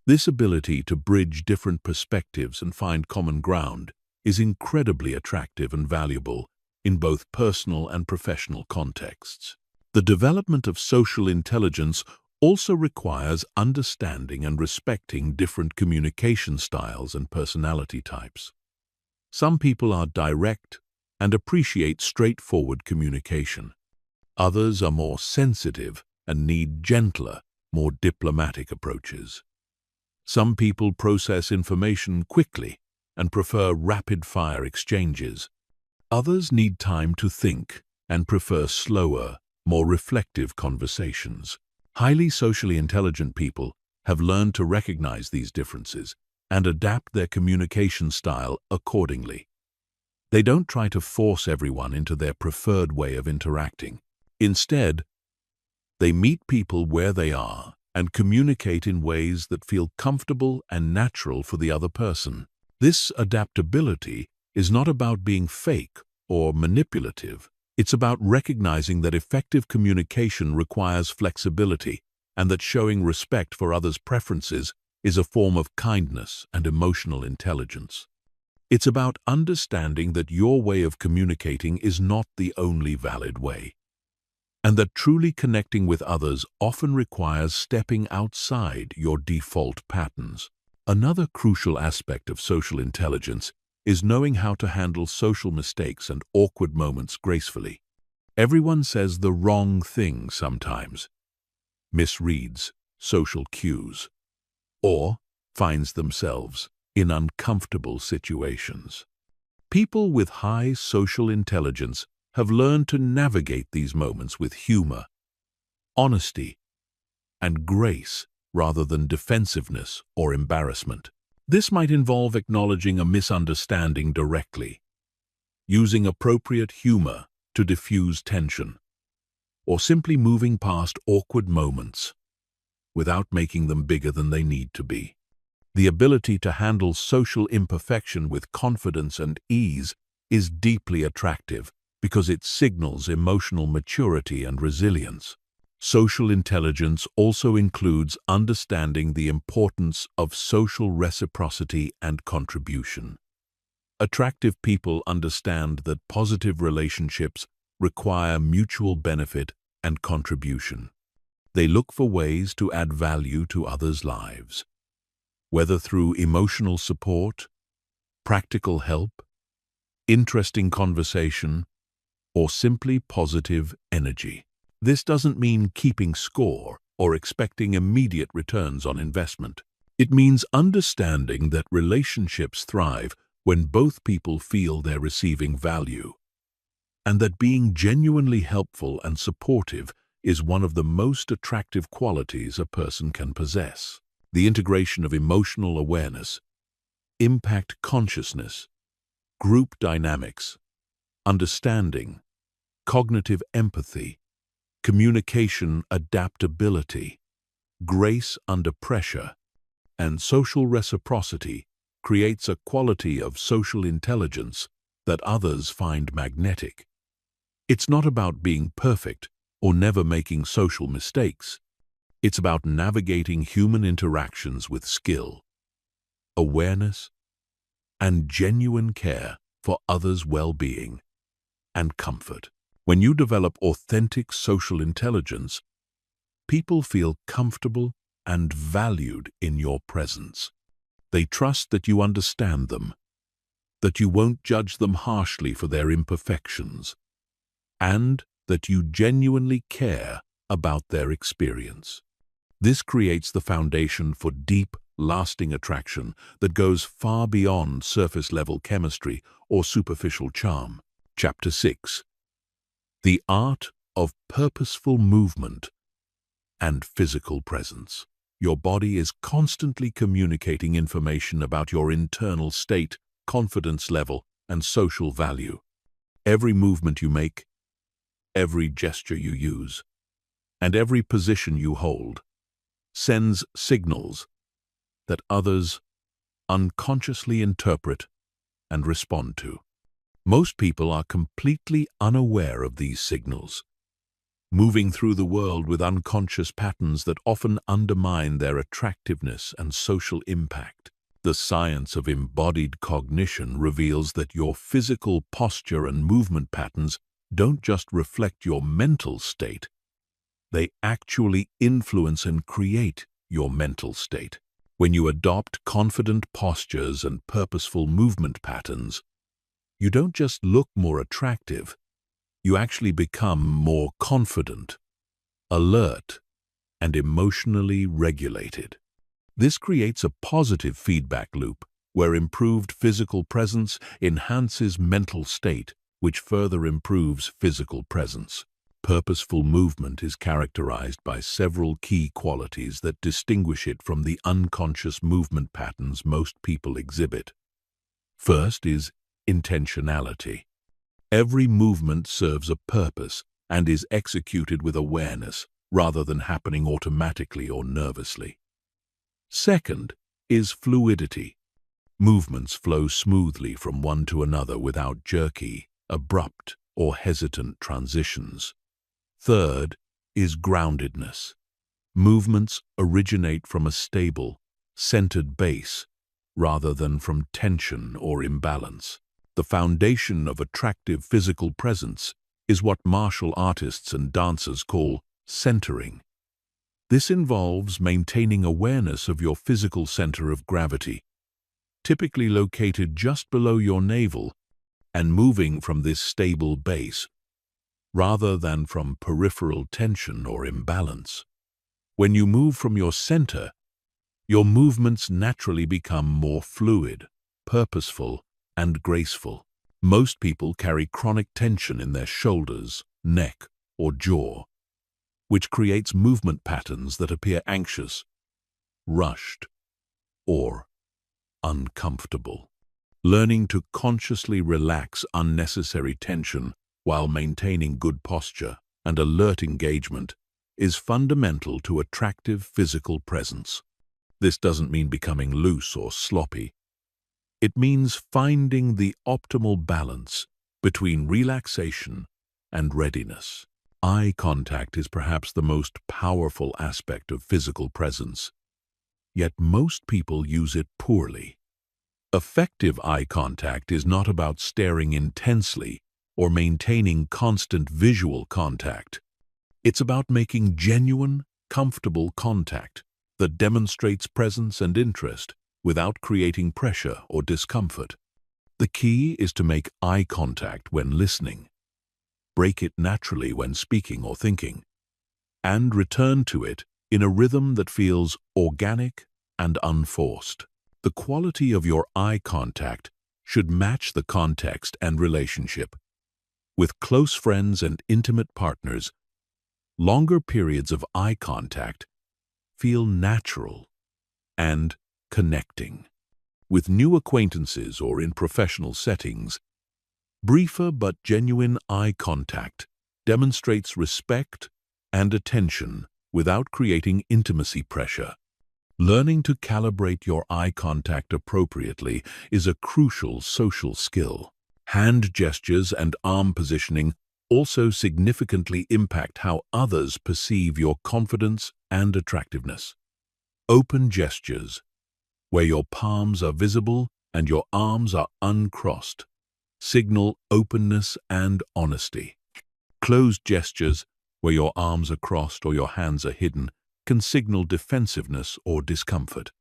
This ability to bridge different perspectives and find common ground is incredibly attractive and valuable in both personal and professional contexts. The development of social intelligence also requires understanding and respecting different communication styles and personality types. Some people are direct and appreciate straightforward communication. Others are more sensitive and need gentler, more diplomatic approaches. Some people process information quickly and prefer rapid-fire exchanges. Others need time to think and prefer slower, more reflective conversations. Highly socially intelligent people have learned to recognize these differences and adapt their communication style accordingly. They don't try to force everyone into their preferred way of interacting. Instead, they meet people where they are and communicate in ways that feel comfortable and natural for the other person. This adaptability is not about being fake or manipulative. It's about recognizing that effective communication requires flexibility and that showing respect for others' preferences is a form of kindness and emotional intelligence. It's about understanding that your way of communicating is not the only valid way, and that truly connecting with others often requires stepping outside your default patterns. Another crucial aspect of social intelligence is knowing how to handle social mistakes and awkward moments gracefully. Everyone says the wrong thing sometimes, misreads social cues, or finds themselves in uncomfortable situations. People with high social intelligence have learned to navigate these moments with humor, honesty, and grace rather than defensiveness or embarrassment. This might involve acknowledging a misunderstanding directly, using appropriate humor to diffuse tension, or simply moving past awkward moments without making them bigger than they need to be. The ability to handle social imperfection with confidence and ease is deeply attractive because it signals emotional maturity and resilience. Social intelligence also includes understanding the importance of social reciprocity and contribution. Attractive people understand that positive relationships require mutual benefit and contribution. They look for ways to add value to others' lives, whether through emotional support, practical help, interesting conversation, or simply positive energy. This doesn't mean keeping score or expecting immediate returns on investment. It means understanding that relationships thrive when both people feel they're receiving value, and that being genuinely helpful and supportive is one of the most attractive qualities a person can possess. The integration of emotional awareness, impact consciousness, group dynamics, understanding, cognitive empathy, communication adaptability, grace under pressure, and social reciprocity creates a quality of social intelligence that others find magnetic. It's not about being perfect or never making social mistakes. It's about navigating human interactions with skill, awareness, and genuine care for others' well-being and comfort. When you develop authentic social intelligence, people feel comfortable and valued in your presence. They trust that you understand them, that you won't judge them harshly for their imperfections, and that you genuinely care about their experience. This creates the foundation for deep, lasting attraction that goes far beyond surface-level chemistry or superficial charm. Chapter 6. The Art of Purposeful Movement and Physical Presence. Your body is constantly communicating information about your internal state, confidence level, and social value. Every movement you make, every gesture you use, and every position you hold sends signals that others unconsciously interpret and respond to. Most people are completely unaware of these signals, moving through the world with unconscious patterns that often undermine their attractiveness and social impact. The science of embodied cognition reveals that your physical posture and movement patterns don't just reflect your mental state, they actually influence and create your mental state. When you adopt confident postures and purposeful movement patterns, you don't just look more attractive, you actually become more confident, alert, and emotionally regulated. This creates a positive feedback loop where improved physical presence enhances mental state, which further improves physical presence. Purposeful movement is characterized by several key qualities that distinguish it from the unconscious movement patterns most people exhibit. First is Intentionality. Every movement serves a purpose and is executed with awareness rather than happening automatically or nervously. Second is fluidity. Movements flow smoothly from one to another without jerky, abrupt, or hesitant transitions. Third is groundedness. Movements originate from a stable, centered base rather than from tension or imbalance. The foundation of attractive physical presence is what martial artists and dancers call centering. This involves maintaining awareness of your physical center of gravity, typically located just below your navel, and moving from this stable base, rather than from peripheral tension or imbalance. When you move from your center, your movements naturally become more fluid, purposeful, and graceful. Most people carry chronic tension in their shoulders, neck, or jaw, which creates movement patterns that appear anxious, rushed, or uncomfortable. Learning to consciously relax unnecessary tension while maintaining good posture and alert engagement is fundamental to attractive physical presence. This doesn't mean becoming loose or sloppy. It means finding the optimal balance between relaxation and readiness. Eye contact is perhaps the most powerful aspect of physical presence, yet most people use it poorly. Effective eye contact is not about staring intensely or maintaining constant visual contact. It's about making genuine, comfortable contact that demonstrates presence and interest without creating pressure or discomfort. The key is to make eye contact when listening, break it naturally when speaking or thinking, and return to it in a rhythm that feels organic and unforced. The quality of your eye contact should match the context and relationship. With close friends and intimate partners, longer periods of eye contact feel natural and connecting. With new acquaintances or in professional settings, briefer but genuine eye contact demonstrates respect and attention without creating intimacy pressure. Learning to calibrate your eye contact appropriately is a crucial social skill. Hand gestures and arm positioning also significantly impact how others perceive your confidence and attractiveness. Open gestures, where your palms are visible and your arms are uncrossed, signal openness and honesty. Closed gestures, where your arms are crossed or your hands are hidden, can signal defensiveness or discomfort.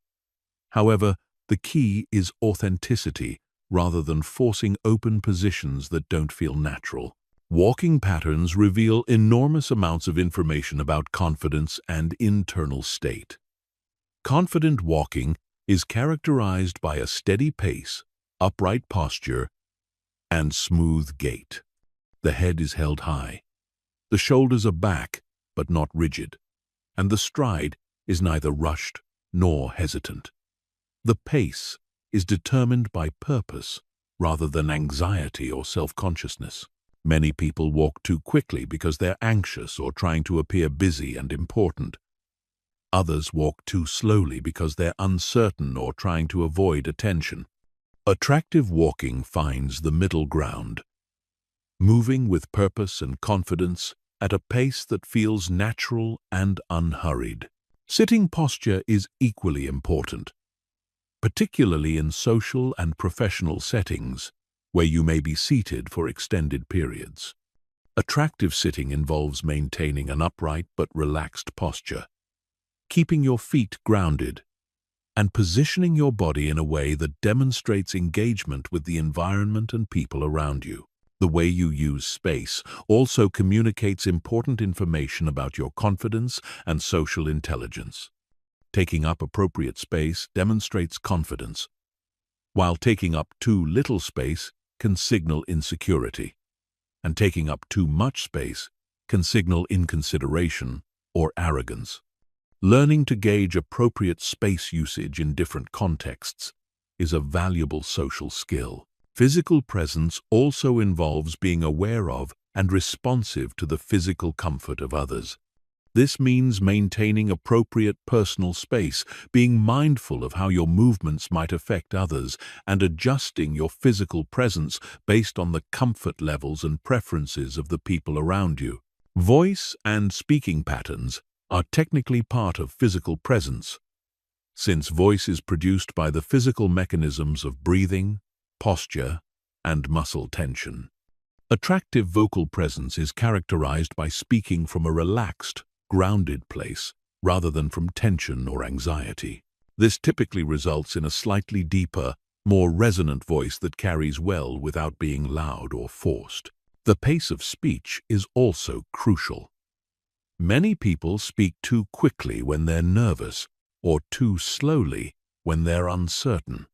However, the key is authenticity rather than forcing open positions that don't feel natural. Walking patterns reveal enormous amounts of information about confidence and internal state. Confident walking is characterized by a steady pace, upright posture, and smooth gait. The head is held high. The shoulders are back, but not rigid, and the stride is neither rushed nor hesitant. The pace is determined by purpose rather than anxiety or self-consciousness. Many people walk too quickly because they're anxious or trying to appear busy and important. Others walk too slowly because they're uncertain or trying to avoid attention. Attractive walking finds the middle ground, moving with purpose and confidence at a pace that feels natural and unhurried. Sitting posture is equally important, particularly in social and professional settings where you may be seated for extended periods. Attractive sitting involves maintaining an upright but relaxed posture, keeping your feet grounded, and positioning your body in a way that demonstrates engagement with the environment and people around you. The way you use space also communicates important information about your confidence and social intelligence. Taking up appropriate space demonstrates confidence, while taking up too little space can signal insecurity, and taking up too much space can signal inconsideration or arrogance. Learning to gauge appropriate space usage in different contexts is a valuable social skill. Physical presence also involves being aware of and responsive to the physical comfort of others. This means maintaining appropriate personal space, being mindful of how your movements might affect others, and adjusting your physical presence based on the comfort levels and preferences of the people around you. Voice and speaking patterns are technically part of physical presence, since voice is produced by the physical mechanisms of breathing, posture, and muscle tension. Attractive vocal presence is characterized by speaking from a relaxed, grounded place rather than from tension or anxiety. This typically results in a slightly deeper, more resonant voice that carries well without being loud or forced. The pace of speech is also crucial. Many people speak too quickly when they're nervous or too slowly when they're uncertain.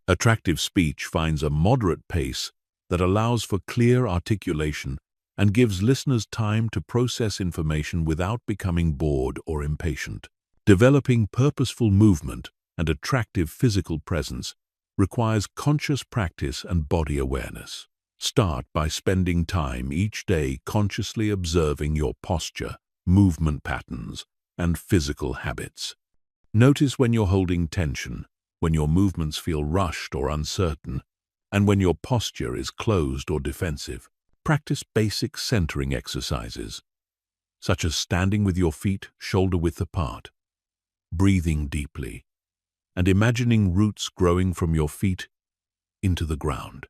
Attractive speech finds a moderate pace that allows for clear articulation and gives listeners time to process information without becoming bored or impatient. Developing purposeful movement and attractive physical presence requires conscious practice and body awareness. Start by spending time each day consciously observing your posture, movement patterns, and physical habits. Notice when you're holding tension, when your movements feel rushed or uncertain, and when your posture is closed or defensive. Practice basic centering exercises, such as standing with your feet shoulder-width apart, breathing deeply, and imagining roots growing from your feet into the ground.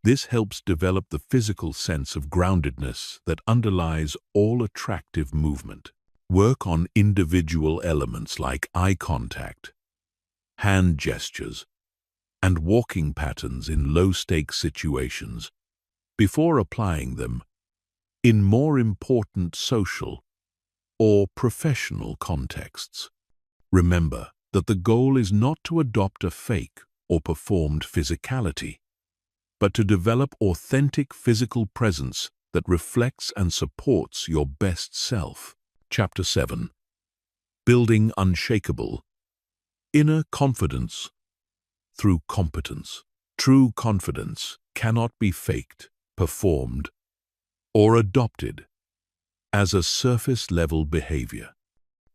This helps develop the physical sense of groundedness that underlies all attractive movement. Work on individual elements like eye contact, hand gestures, and walking patterns in low-stakes situations before applying them in more important social or professional contexts. Remember that the goal is not to adopt a fake or performed physicality, but to develop authentic physical presence that reflects and supports your best self. Chapter 7. Building Unshakable Inner Confidence Through Competence. True confidence cannot be faked, performed, or adopted as a surface-level behavior.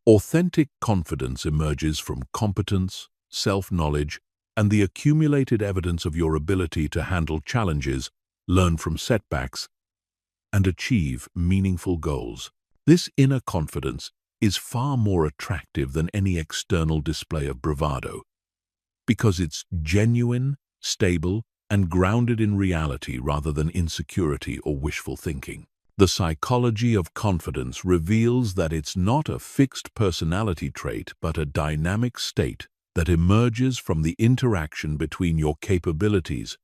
Authentic confidence emerges from competence, self-knowledge, and the accumulated evidence of your ability to handle challenges, learn from setbacks, and achieve meaningful goals. This inner confidence is far more attractive than any external display of bravado, because it's genuine, stable, and grounded in reality rather than insecurity or wishful thinking. The psychology of confidence reveals that it's not a fixed personality trait but a dynamic state that emerges from the interaction between your capabilities,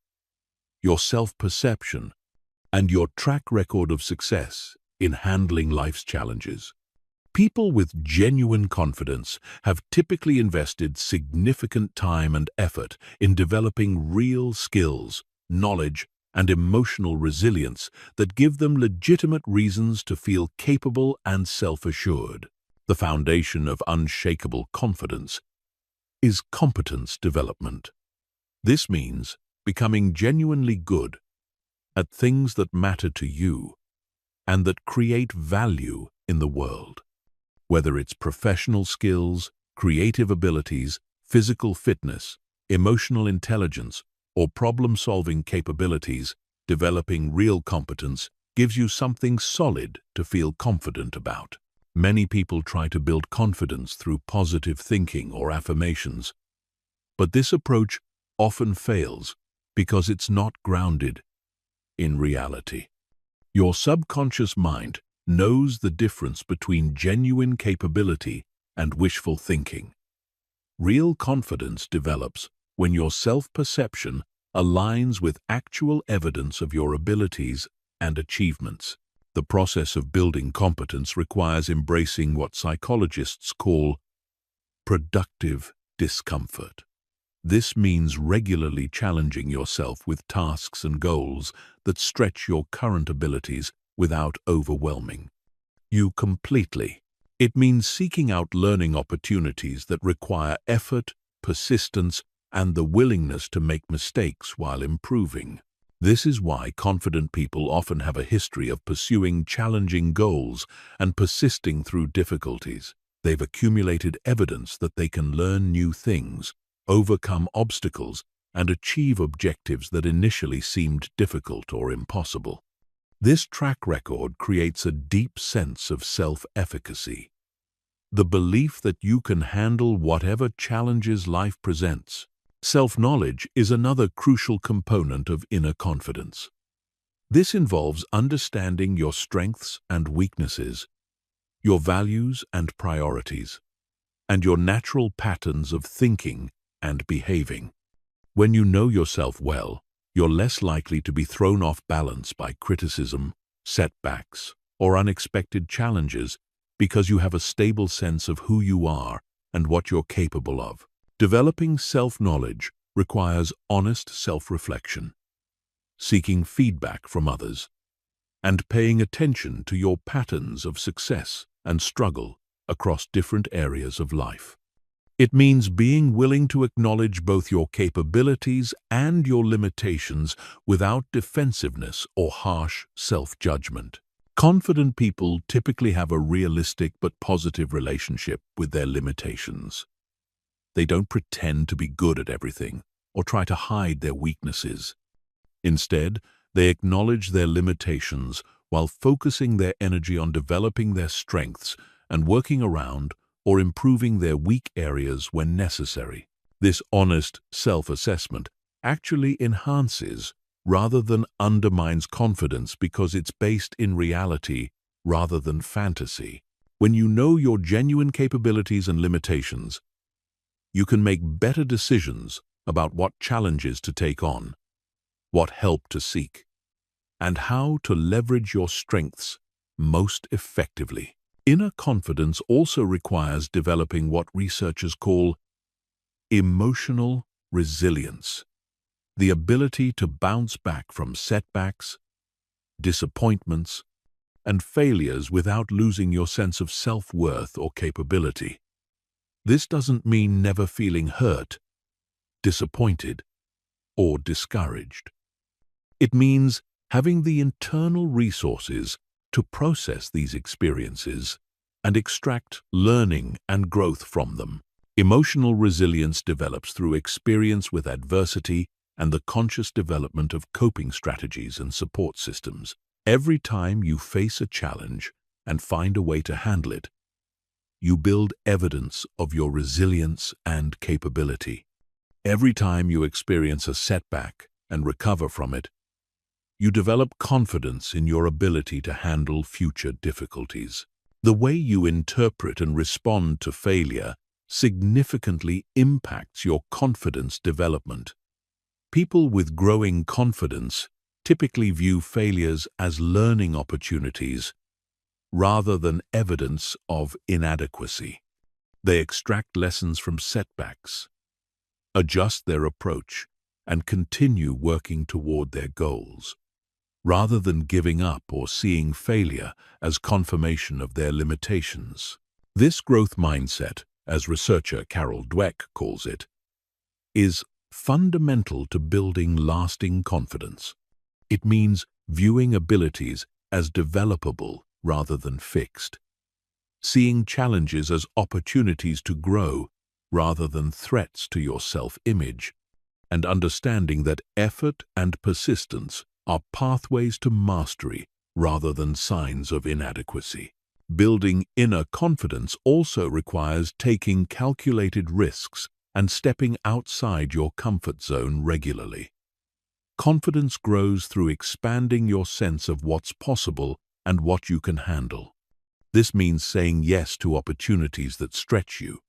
your self-perception, and your track record of success in handling life's challenges. People with genuine confidence have typically invested significant time and effort in developing real skills, knowledge, and emotional resilience that give them legitimate reasons to feel capable and self-assured. The foundation of unshakable confidence is competence development. This means becoming genuinely good at things that matter to you and that create value in the world. Whether it's professional skills, creative abilities, physical fitness, emotional intelligence, or problem-solving capabilities, developing real competence gives you something solid to feel confident about. Many people try to build confidence through positive thinking or affirmations, but this approach often fails because it's not grounded in reality. Your subconscious mind knows the difference between genuine capability and wishful thinking. Real confidence develops when your self-perception aligns with actual evidence of your abilities and achievements. The process of building competence requires embracing what psychologists call productive discomfort. This means regularly challenging yourself with tasks and goals that stretch your current abilities without overwhelming you completely. It means seeking out learning opportunities that require effort, persistence, and the willingness to make mistakes while improving. This is why confident people often have a history of pursuing challenging goals and persisting through difficulties. They've accumulated evidence that they can learn new things, overcome obstacles, and achieve objectives that initially seemed difficult or impossible. This track record creates a deep sense of self-efficacy, the belief that you can handle whatever challenges life presents. Self-knowledge is another crucial component of inner confidence. This involves understanding your strengths and weaknesses, your values and priorities, and your natural patterns of thinking and behaving. When you know yourself well, you're less likely to be thrown off balance by criticism, setbacks, or unexpected challenges because you have a stable sense of who you are and what you're capable of. Developing self-knowledge requires honest self-reflection, seeking feedback from others, and paying attention to your patterns of success and struggle across different areas of life. It means being willing to acknowledge both your capabilities and your limitations without defensiveness or harsh self-judgment. Confident people typically have a realistic but positive relationship with their limitations. They don't pretend to be good at everything or try to hide their weaknesses. Instead, they acknowledge their limitations while focusing their energy on developing their strengths and working around or improving their weak areas when necessary. This honest self-assessment actually enhances rather than undermines confidence because it's based in reality rather than fantasy. When you know your genuine capabilities and limitations, you can make better decisions about what challenges to take on, what help to seek, and how to leverage your strengths most effectively. Inner confidence also requires developing what researchers call emotional resilience, the ability to bounce back from setbacks, disappointments, and failures without losing your sense of self-worth or capability. This doesn't mean never feeling hurt, disappointed, or discouraged. It means having the internal resources to process these experiences and extract learning and growth from them. Emotional resilience develops through experience with adversity and the conscious development of coping strategies and support systems. Every time you face a challenge and find a way to handle it, you build evidence of your resilience and capability. Every time you experience a setback and recover from it, you develop confidence in your ability to handle future difficulties. The way you interpret and respond to failure significantly impacts your confidence development. People with growing confidence typically view failures as learning opportunities rather than evidence of inadequacy. They extract lessons from setbacks, adjust their approach, and continue working toward their goals, rather than giving up or seeing failure as confirmation of their limitations. This growth mindset, as researcher Carol Dweck calls it, is fundamental to building lasting confidence. It means viewing abilities as developable rather than fixed, seeing challenges as opportunities to grow rather than threats to your self-image, and understanding that effort and persistence are pathways to mastery rather than signs of inadequacy. Building inner confidence also requires taking calculated risks and stepping outside your comfort zone regularly. Confidence grows through expanding your sense of what's possible and what you can handle. This means saying yes to opportunities that stretch you,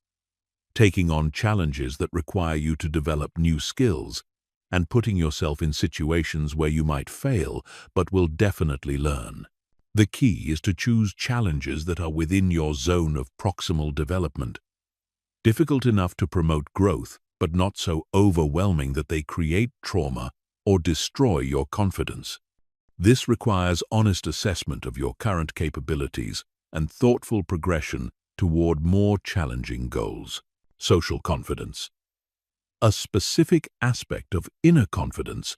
taking on challenges that require you to develop new skills, and putting yourself in situations where you might fail but will definitely learn. The key is to choose challenges that are within your zone of proximal development, difficult enough to promote growth but not so overwhelming that they create trauma or destroy your confidence. This requires honest assessment of your current capabilities and thoughtful progression toward more challenging goals. Social confidence. A specific aspect of inner confidence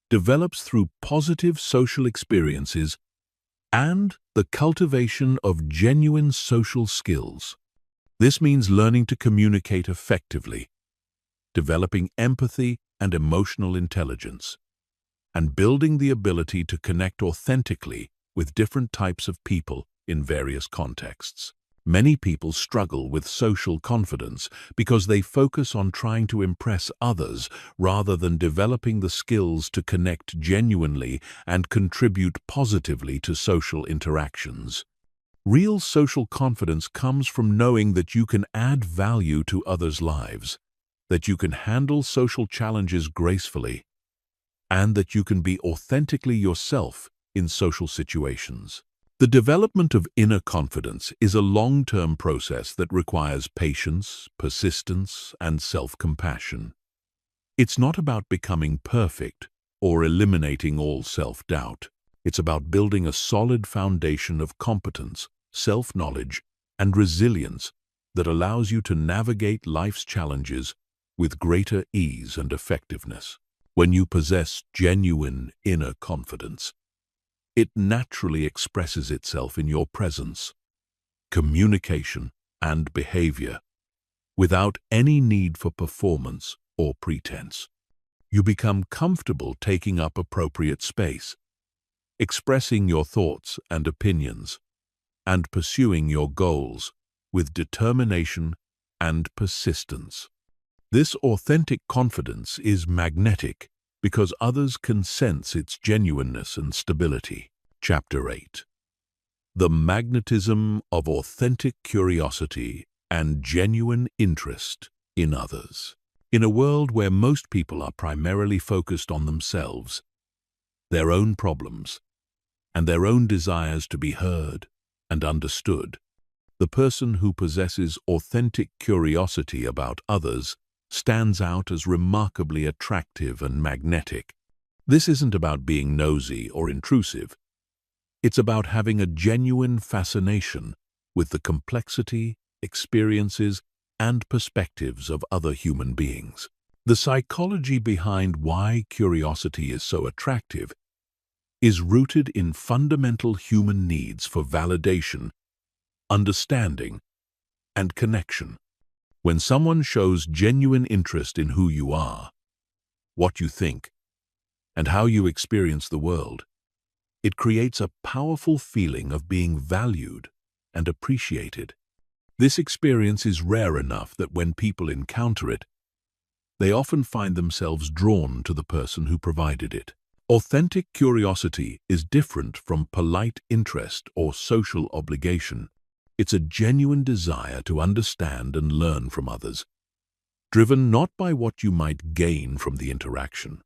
develops through positive social experiences and the cultivation of genuine social skills. This means learning to communicate effectively, developing empathy and emotional intelligence, and building the ability to connect authentically with different types of people in various contexts. Many people struggle with social confidence because they focus on trying to impress others rather than developing the skills to connect genuinely and contribute positively to social interactions. Real social confidence comes from knowing that you can add value to others' lives, that you can handle social challenges gracefully, and that you can be authentically yourself in social situations. The development of inner confidence is a long-term process that requires patience, persistence, and self-compassion. It's not about becoming perfect or eliminating all self-doubt. It's about building a solid foundation of competence, self-knowledge, and resilience that allows you to navigate life's challenges with greater ease and effectiveness. When you possess genuine inner confidence, it naturally expresses itself in your presence, communication, and behavior, without any need for performance or pretense. You become comfortable taking up appropriate space, expressing your thoughts and opinions, and pursuing your goals with determination and persistence. This authentic confidence is magnetic because others can sense its genuineness and stability. Chapter 8. The magnetism of authentic curiosity and genuine interest in others. In a world where most people are primarily focused on themselves, their own problems, and their own desires to be heard and understood, the person who possesses authentic curiosity about others stands out as remarkably attractive and magnetic. This isn't about being nosy or intrusive. It's about having a genuine fascination with the complexity, experiences, and perspectives of other human beings. The psychology behind why curiosity is so attractive is rooted in fundamental human needs for validation, understanding, and connection. When someone shows genuine interest in who you are, what you think, and how you experience the world, it creates a powerful feeling of being valued and appreciated. This experience is rare enough that when people encounter it, they often find themselves drawn to the person who provided it. Authentic curiosity is different from polite interest or social obligation. It's a genuine desire to understand and learn from others, driven not by what you might gain from the interaction,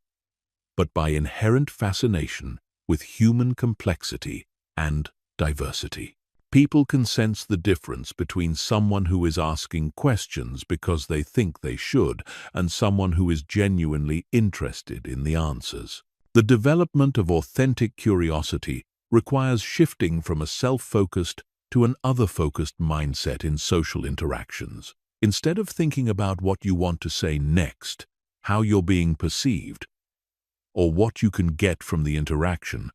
but by inherent fascination with human complexity and diversity. People can sense the difference between someone who is asking questions because they think they should and someone who is genuinely interested in the answers. The development of authentic curiosity requires shifting from a self-focused to an other-focused mindset in social interactions. Instead of thinking about what you want to say next, how you're being perceived, or what you can get from the interaction,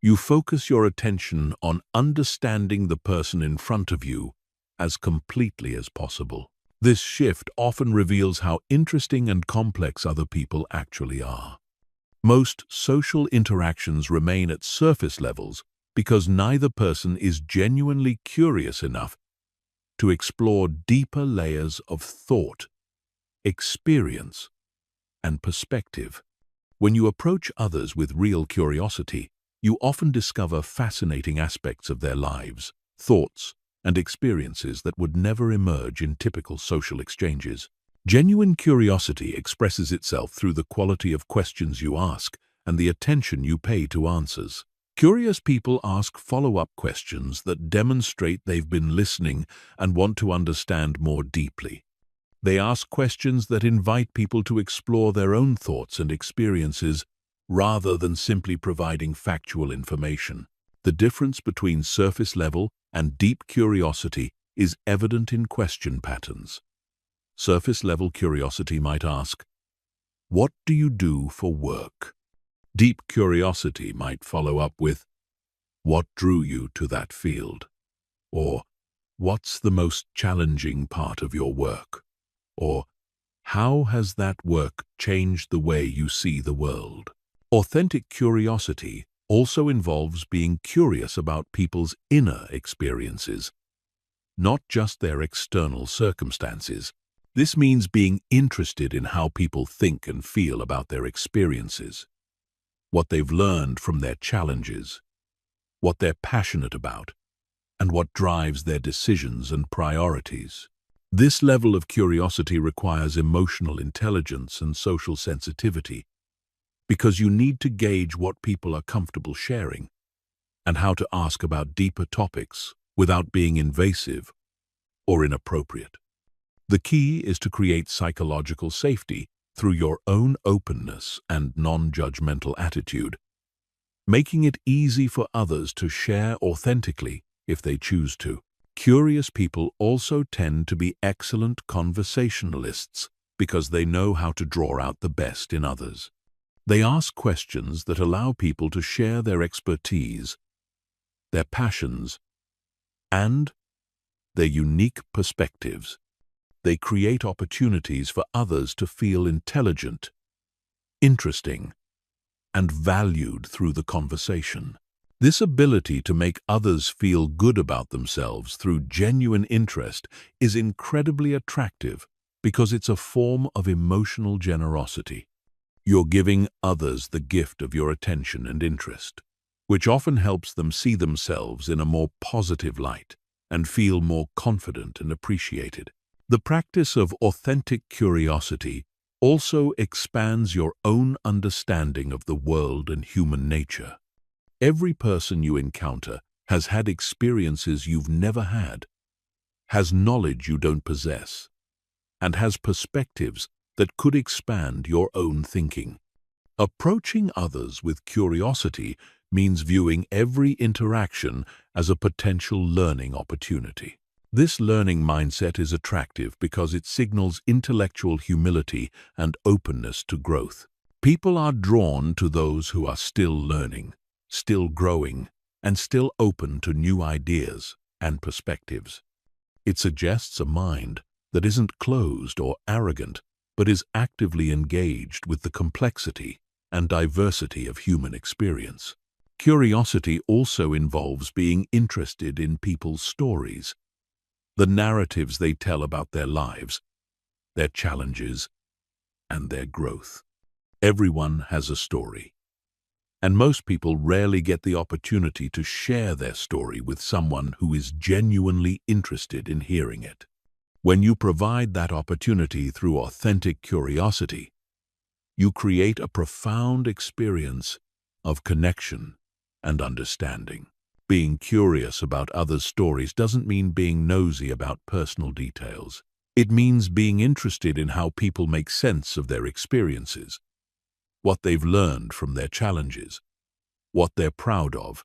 you focus your attention on understanding the person in front of you as completely as possible. This shift often reveals how interesting and complex other people actually are. Most social interactions remain at surface levels because neither person is genuinely curious enough to explore deeper layers of thought, experience, and perspective. When you approach others with real curiosity, you often discover fascinating aspects of their lives, thoughts, and experiences that would never emerge in typical social exchanges. Genuine curiosity expresses itself through the quality of questions you ask and the attention you pay to answers. Curious people ask follow-up questions that demonstrate they've been listening and want to understand more deeply. They ask questions that invite people to explore their own thoughts and experiences rather than simply providing factual information. The difference between surface level and deep curiosity is evident in question patterns. Surface-level curiosity might ask, "What do you do for work?" Deep curiosity might follow up with, "What drew you to that field?" Or, "What's the most challenging part of your work?" Or, "How has that work changed the way you see the world?" Authentic curiosity also involves being curious about people's inner experiences, not just their external circumstances. This means being interested in how people think and feel about their experiences, what they've learned from their challenges, what they're passionate about, and what drives their decisions and priorities. This level of curiosity requires emotional intelligence and social sensitivity, because you need to gauge what people are comfortable sharing and how to ask about deeper topics without being invasive or inappropriate. The key is to create psychological safety through your own openness and non-judgmental attitude, making it easy for others to share authentically if they choose to. Curious people also tend to be excellent conversationalists because they know how to draw out the best in others. They ask questions that allow people to share their expertise, their passions, and their unique perspectives. They create opportunities for others to feel intelligent, interesting, and valued through the conversation. This ability to make others feel good about themselves through genuine interest is incredibly attractive because it's a form of emotional generosity. You're giving others the gift of your attention and interest, which often helps them see themselves in a more positive light and feel more confident and appreciated. The practice of authentic curiosity also expands your own understanding of the world and human nature. Every person you encounter has had experiences you've never had, has knowledge you don't possess, and has perspectives that could expand your own thinking. Approaching others with curiosity means viewing every interaction as a potential learning opportunity. This learning mindset is attractive because it signals intellectual humility and openness to growth. People are drawn to those who are still learning, still growing, and still open to new ideas and perspectives. It suggests a mind that isn't closed or arrogant, but is actively engaged with the complexity and diversity of human experience. Curiosity also involves being interested in people's stories, the narratives they tell about their lives, their challenges, and their growth. Everyone has a story, and most people rarely get the opportunity to share their story with someone who is genuinely interested in hearing it. When you provide that opportunity through authentic curiosity, you create a profound experience of connection and understanding. Being curious about others' stories doesn't mean being nosy about personal details. It means being interested in how people make sense of their experiences, what they've learned from their challenges, what they're proud of,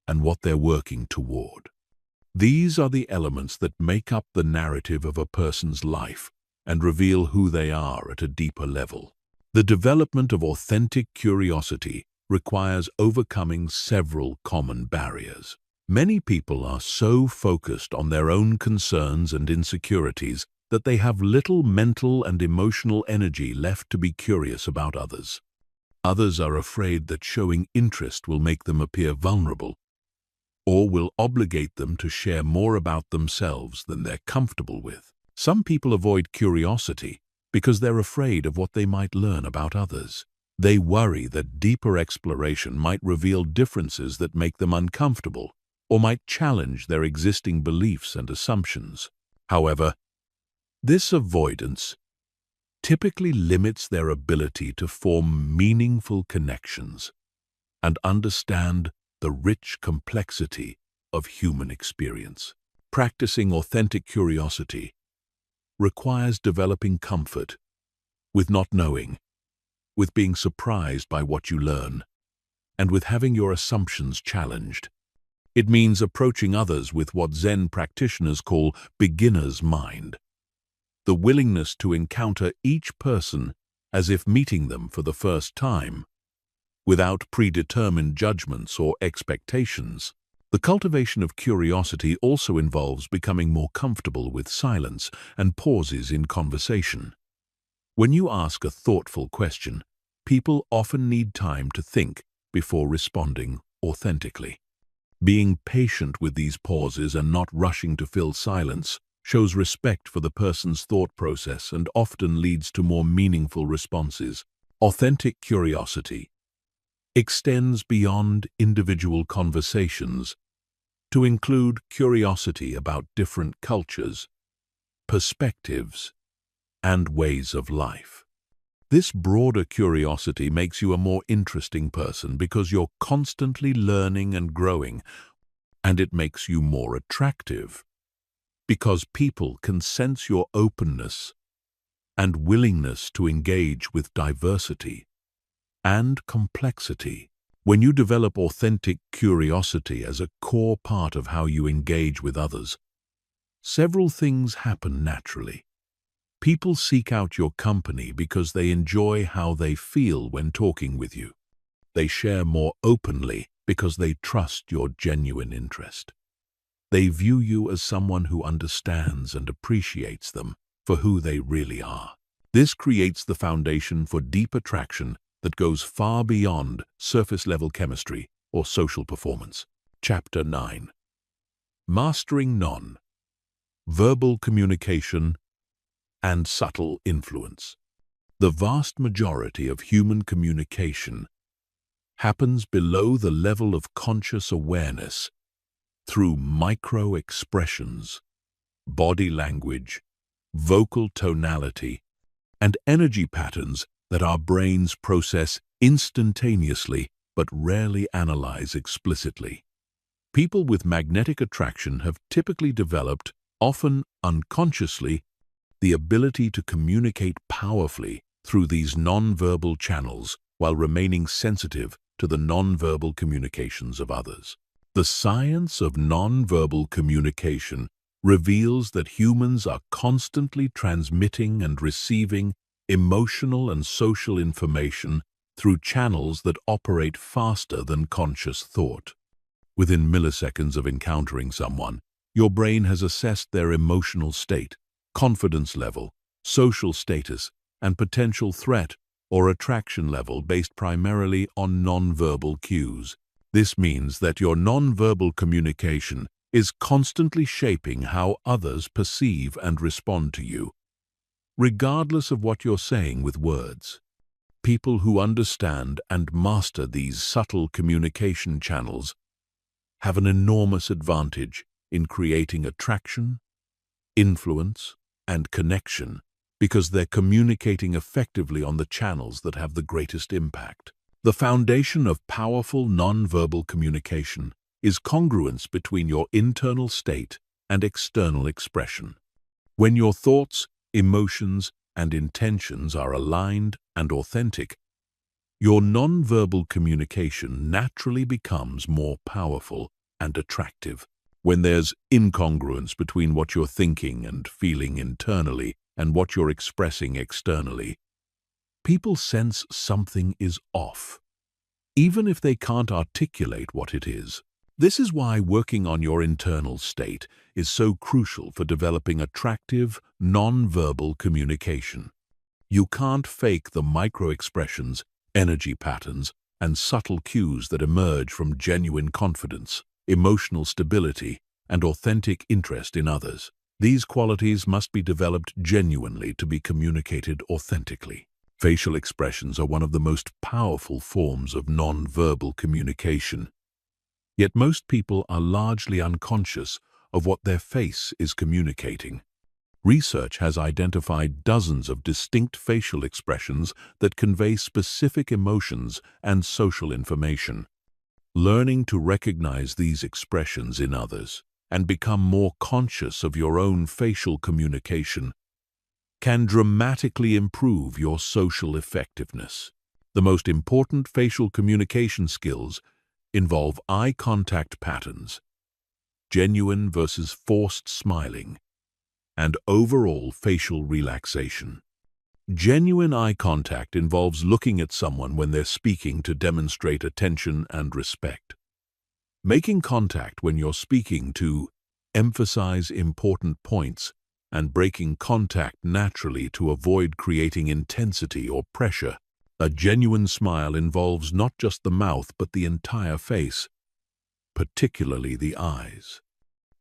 and what they're working toward. These are the elements that make up the narrative of a person's life and reveal who they are at a deeper level. The development of authentic curiosity requires overcoming several common barriers. Many people are so focused on their own concerns and insecurities that they have little mental and emotional energy left to be curious about others. Others are afraid that showing interest will make them appear vulnerable, or will obligate them to share more about themselves than they're comfortable with. Some people avoid curiosity because they're afraid of what they might learn about others. They worry that deeper exploration might reveal differences that make them uncomfortable or might challenge their existing beliefs and assumptions. However, this avoidance typically limits their ability to form meaningful connections and understand the rich complexity of human experience. Practicing authentic curiosity requires developing comfort with not knowing, with being surprised by what you learn, and with having your assumptions challenged. It means approaching others with what Zen practitioners call beginner's mind, the willingness to encounter each person as if meeting them for the first time, without predetermined judgments or expectations. The cultivation of curiosity also involves becoming more comfortable with silence and pauses in conversation. When you ask a thoughtful question, people often need time to think before responding authentically. Being patient with these pauses and not rushing to fill silence shows respect for the person's thought process and often leads to more meaningful responses. Authentic curiosity extends beyond individual conversations to include curiosity about different cultures, perspectives, and ways of life. This broader curiosity makes you a more interesting person because you're constantly learning and growing, and it makes you more attractive because people can sense your openness and willingness to engage with diversity and complexity. When you develop authentic curiosity as a core part of how you engage with others, several things happen naturally. People seek out your company because they enjoy how they feel when talking with you. They share more openly because they trust your genuine interest. They view you as someone who understands and appreciates them for who they really are. This creates the foundation for deep attraction that goes far beyond surface-level chemistry or social performance. Chapter 9. Mastering Non-Verbal Communication and Subtle Influence. The vast majority of human communication happens below the level of conscious awareness through micro-expressions, body language, vocal tonality, and energy patterns that our brains process instantaneously but rarely analyze explicitly. People with magnetic attraction have typically developed, often unconsciously, the ability to communicate powerfully through these non-verbal channels while remaining sensitive to the non-verbal communications of others. The science of non-verbal communication reveals that humans are constantly transmitting and receiving emotional and social information through channels that operate faster than conscious thought. Within milliseconds of encountering someone, your brain has assessed their emotional state, confidence level, social status, and potential threat or attraction level based primarily on non-verbal cues. This means that your non-verbal communication is constantly shaping how others perceive and respond to you, regardless of what you're saying with words. People who understand and master these subtle communication channels have an enormous advantage in creating attraction, influence, and connection because they're communicating effectively on the channels that have the greatest impact. The foundation of powerful non-verbal communication is congruence between your internal state and external expression. When your thoughts, emotions, and intentions are aligned and authentic, your non-verbal communication naturally becomes more powerful and attractive. When there's incongruence between what you're thinking and feeling internally and what you're expressing externally, people sense something is off, even if they can't articulate what it is. This is why working on your internal state is so crucial for developing attractive, non-verbal communication. You can't fake the micro-expressions, energy patterns, and subtle cues that emerge from genuine confidence, emotional stability, and authentic interest in others. These qualities must be developed genuinely to be communicated authentically. Facial expressions are one of the most powerful forms of non-verbal communication. Yet most people are largely unconscious of what their face is communicating. Research has identified dozens of distinct facial expressions that convey specific emotions and social information. Learning to recognize these expressions in others and become more conscious of your own facial communication can dramatically improve your social effectiveness. The most important facial communication skills involve eye contact patterns, genuine versus forced smiling, and overall facial relaxation. Genuine eye contact involves looking at someone when they're speaking to demonstrate attention and respect. Making contact when you're speaking to emphasize important points and breaking contact naturally to avoid creating intensity or pressure. A genuine smile involves not just the mouth but the entire face, particularly the eyes.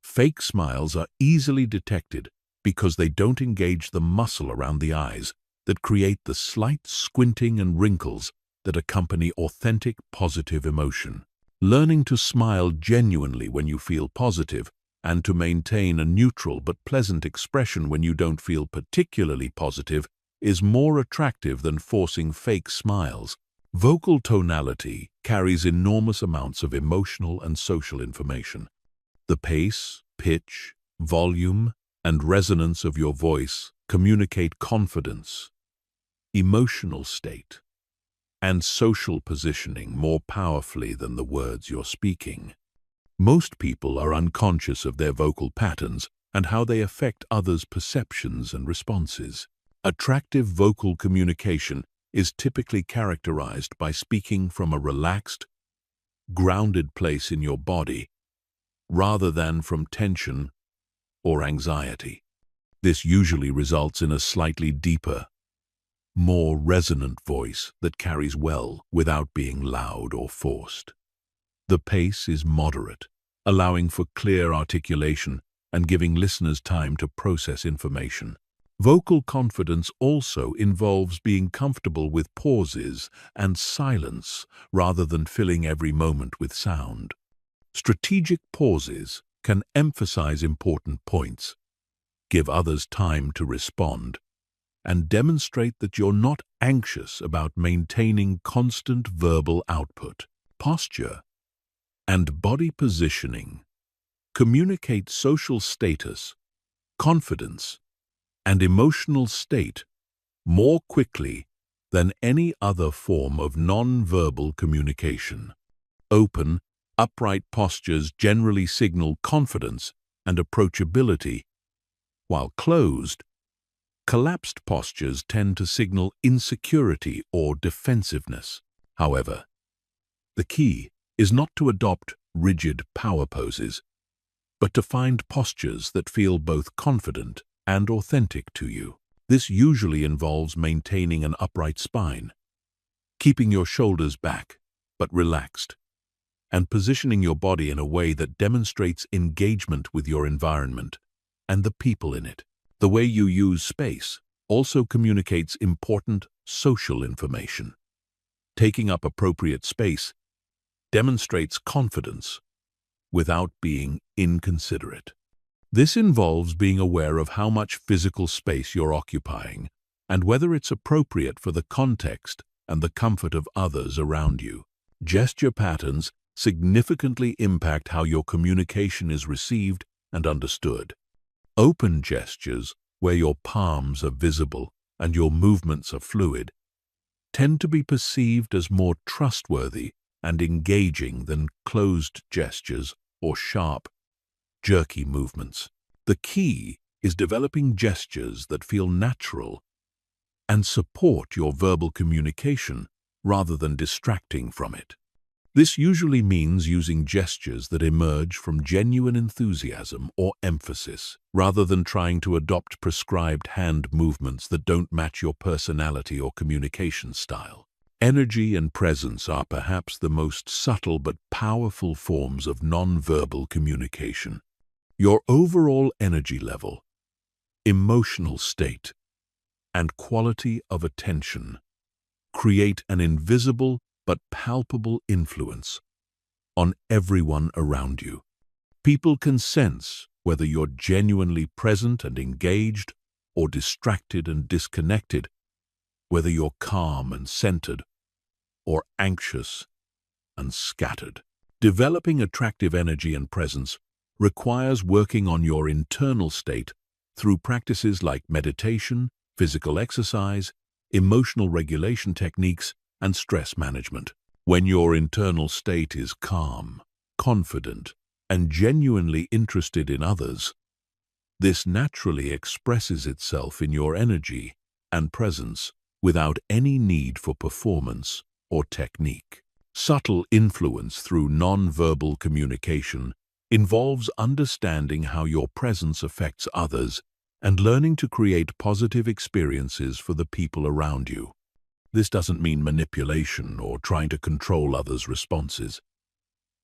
Fake smiles are easily detected because they don't engage the muscle around the eyes that create the slight squinting and wrinkles that accompany authentic positive emotion. Learning to smile genuinely when you feel positive and to maintain a neutral but pleasant expression when you don't feel particularly positive is more attractive than forcing fake smiles. Vocal tonality carries enormous amounts of emotional and social information. The pace, pitch, volume, and resonance of your voice communicate confidence, emotional state, and social positioning more powerfully than the words you're speaking. Most people are unconscious of their vocal patterns and how they affect others' perceptions and responses. Attractive vocal communication is typically characterized by speaking from a relaxed, grounded place in your body rather than from tension or anxiety. This usually results in a slightly deeper, more resonant voice that carries well without being loud or forced. The pace is moderate, allowing for clear articulation and giving listeners time to process information. Vocal confidence also involves being comfortable with pauses and silence rather than filling every moment with sound. Strategic pauses can emphasize important points, give others time to respond, and demonstrate that you're not anxious about maintaining constant verbal output. Posture and body positioning communicate social status, confidence, and emotional state more quickly than any other form of non-verbal communication. Open, upright postures generally signal confidence and approachability, while closed, collapsed postures tend to signal insecurity or defensiveness. However, the key is not to adopt rigid power poses, but to find postures that feel both confident and authentic to you. This usually involves maintaining an upright spine, keeping your shoulders back but relaxed, and positioning your body in a way that demonstrates engagement with your environment and the people in it. The way you use space also communicates important social information. Taking up appropriate space demonstrates confidence without being inconsiderate. This involves being aware of how much physical space you're occupying and whether it's appropriate for the context and the comfort of others around you. Gesture patterns significantly impact how your communication is received and understood. Open gestures, where your palms are visible and your movements are fluid, tend to be perceived as more trustworthy and engaging than closed gestures or sharp, jerky movements. The key is developing gestures that feel natural and support your verbal communication rather than distracting from it. This usually means using gestures that emerge from genuine enthusiasm or emphasis, rather than trying to adopt prescribed hand movements that don't match your personality or communication style. Energy and presence are perhaps the most subtle but powerful forms of nonverbal communication. Your overall energy level, emotional state, and quality of attention create an invisible but palpable influence on everyone around you. People can sense whether you're genuinely present and engaged or distracted and disconnected, whether you're calm and centered or anxious and scattered. Developing attractive energy and presence requires working on your internal state through practices like meditation, physical exercise, emotional regulation techniques, and stress management. When your internal state is calm, confident, and genuinely interested in others, This naturally expresses itself in your energy and presence without any need for performance or technique. Subtle influence through non-verbal communication involves understanding how your presence affects others and learning to create positive experiences for the people around you. This doesn't mean manipulation or trying to control others' responses.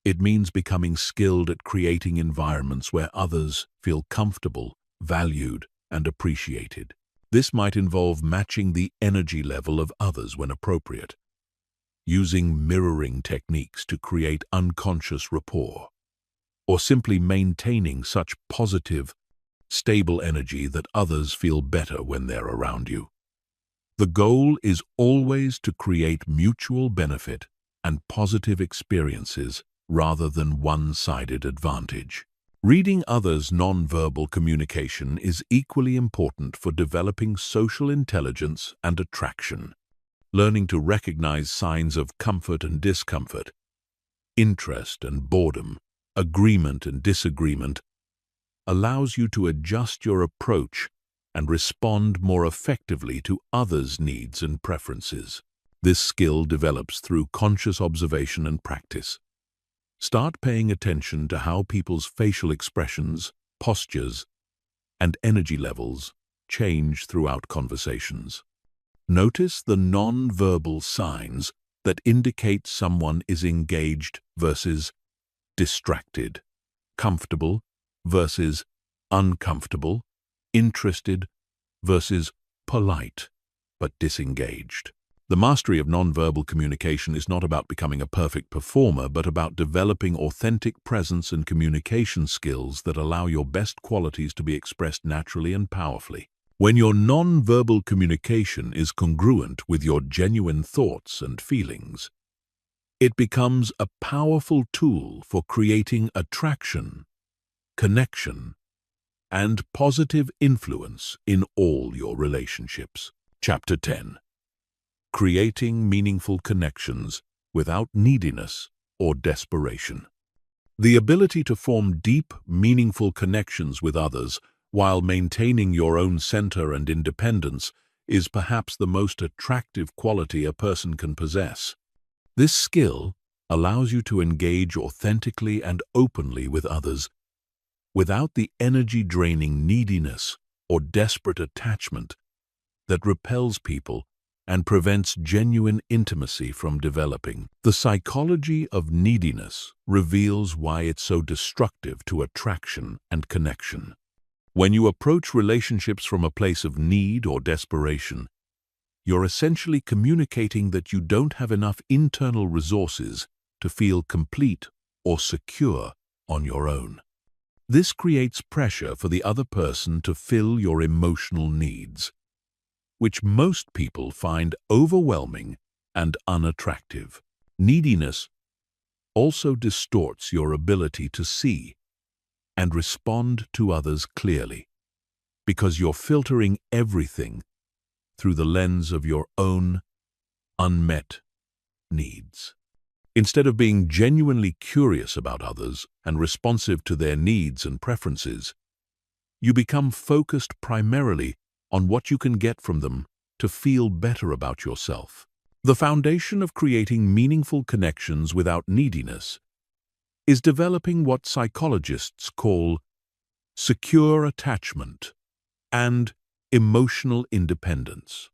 It means becoming skilled at creating environments where others feel comfortable, valued, and appreciated. This might involve matching the energy level of others when appropriate, using mirroring techniques to create unconscious rapport, or simply maintaining such positive, stable energy that others feel better when they're around you. The goal is always to create mutual benefit and positive experiences rather than one-sided advantage. Reading others' non-verbal communication is equally important for developing social intelligence and attraction. Learning to recognize signs of comfort and discomfort, interest and boredom, agreement and disagreement, allows you to adjust your approach and respond more effectively to others' needs and preferences. This skill develops through conscious observation and practice. Start paying attention to how people's facial expressions, postures, and energy levels change throughout conversations. Notice the non-verbal signs that indicate someone is engaged versus distracted, comfortable versus uncomfortable, interested versus polite but disengaged. The mastery of nonverbal communication is not about becoming a perfect performer, but about developing authentic presence and communication skills that allow your best qualities to be expressed naturally and powerfully. When your nonverbal communication is congruent with your genuine thoughts and feelings, it becomes a powerful tool for creating attraction, connection, and positive influence in all your relationships. Chapter 10. Creating meaningful connections without neediness or desperation. The ability to form deep, meaningful connections with others while maintaining your own center and independence is perhaps the most attractive quality a person can possess. This skill allows you to engage authentically and openly with others without the energy-draining neediness or desperate attachment that repels people and prevents genuine intimacy from developing. The psychology of neediness reveals why it's so destructive to attraction and connection. When you approach relationships from a place of need or desperation, you're essentially communicating that you don't have enough internal resources to feel complete or secure on your own. This creates pressure for the other person to fill your emotional needs, which most people find overwhelming and unattractive. Neediness also distorts your ability to see and respond to others clearly, because you're filtering everything through the lens of your own unmet needs. Instead of being genuinely curious about others and responsive to their needs and preferences, you become focused primarily on what you can get from them to feel better about yourself. The foundation of creating meaningful connections without neediness is developing what psychologists call secure attachment and emotional independence.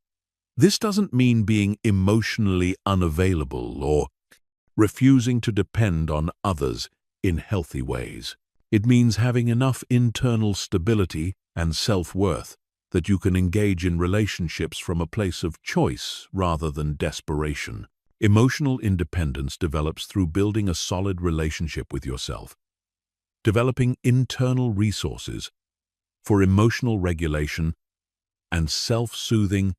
This doesn't mean being emotionally unavailable or refusing to depend on others in healthy ways. It means having enough internal stability and self-worth that you can engage in relationships from a place of choice rather than desperation. Emotional independence develops through building a solid relationship with yourself, developing internal resources for emotional regulation and self-soothing,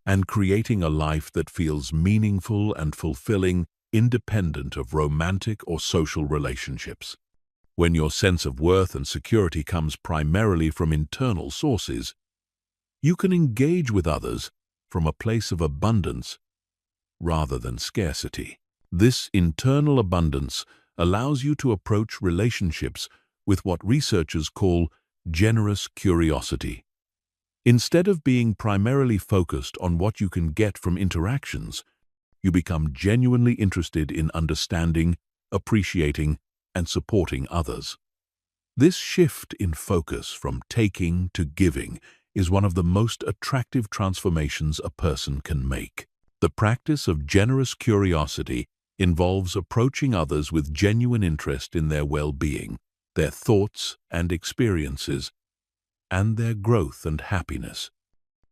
and creating a life that feels meaningful and fulfilling independent of romantic or social relationships. When your sense of worth and security comes primarily from internal sources, you can engage with others from a place of abundance rather than scarcity. This internal abundance allows you to approach relationships with what researchers call generous curiosity. Instead of being primarily focused on what you can get from interactions, you become genuinely interested in understanding, appreciating, and supporting others. This shift in focus from taking to giving is one of the most attractive transformations a person can make. The practice of generous curiosity involves approaching others with genuine interest in their well-being, their thoughts and experiences, and their growth and happiness.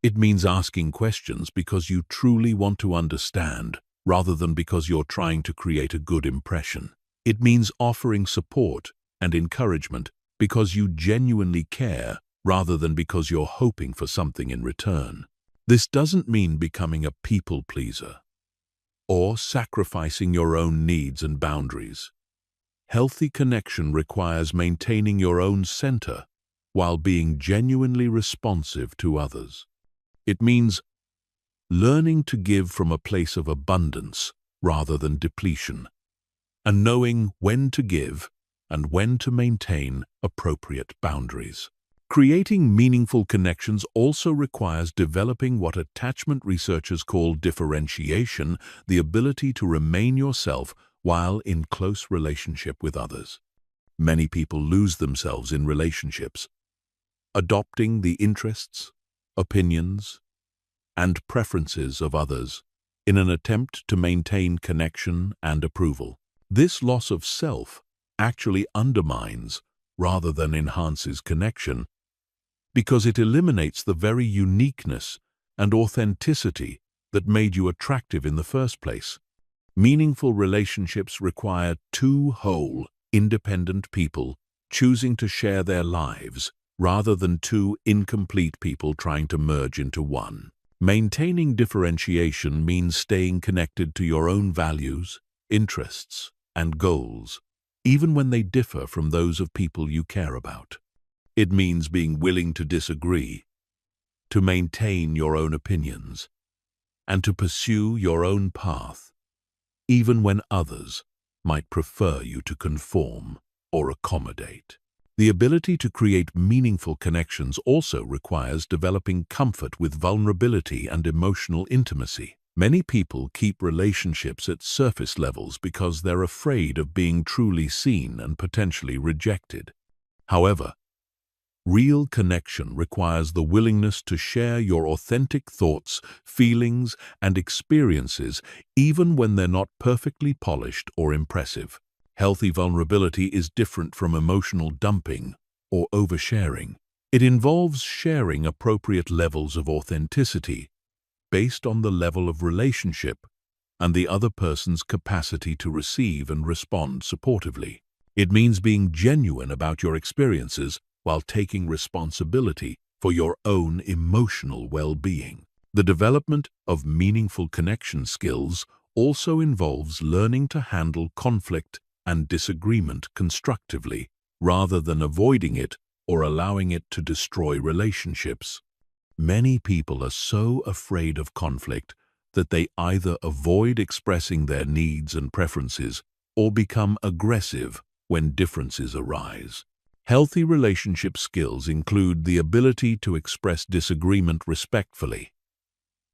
It means asking questions because you truly want to understand, rather than because you're trying to create a good impression. It means offering support and encouragement because you genuinely care, rather than because you're hoping for something in return. This doesn't mean becoming a people pleaser or sacrificing your own needs and boundaries. Healthy connection requires maintaining your own center while being genuinely responsive to others. It means learning to give from a place of abundance rather than depletion, and knowing when to give and when to maintain appropriate boundaries. Creating meaningful connections also requires developing what attachment researchers call differentiation, the ability to remain yourself while in close relationship with others. Many people lose themselves in relationships, adopting the interests, opinions, and preferences of others in an attempt to maintain connection and approval. This loss of self actually undermines rather than enhances connection, because it eliminates the very uniqueness and authenticity that made you attractive in the first place. Meaningful relationships require two whole, independent people choosing to share their lives, rather than two incomplete people trying to merge into one. Maintaining differentiation means staying connected to your own values, interests, and goals, even when they differ from those of people you care about. It means being willing to disagree, to maintain your own opinions, and to pursue your own path, even when others might prefer you to conform or accommodate. The ability to create meaningful connections also requires developing comfort with vulnerability and emotional intimacy. Many people keep relationships at surface levels because they're afraid of being truly seen and potentially rejected. However, real connection requires the willingness to share your authentic thoughts, feelings, and experiences, even when they're not perfectly polished or impressive. Healthy vulnerability is different from emotional dumping or oversharing. It involves sharing appropriate levels of authenticity based on the level of relationship and the other person's capacity to receive and respond supportively. It means being genuine about your experiences while taking responsibility for your own emotional well-being. The development of meaningful connection skills also involves learning to handle conflict and disagreement constructively, rather than avoiding it or allowing it to destroy relationships. Many people are so afraid of conflict that they either avoid expressing their needs and preferences or become aggressive when differences arise. Healthy relationship skills include the ability to express disagreement respectfully,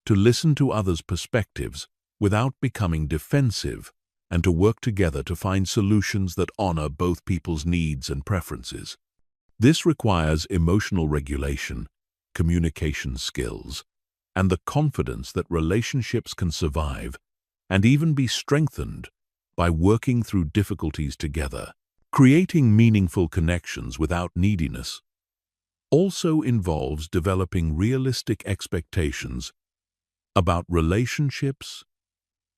to listen to others' perspectives without becoming defensive, and to work together to find solutions that honor both people's needs and preferences. This requires emotional regulation, communication skills, and the confidence that relationships can survive and even be strengthened by working through difficulties together. Creating meaningful connections without neediness also involves developing realistic expectations about relationships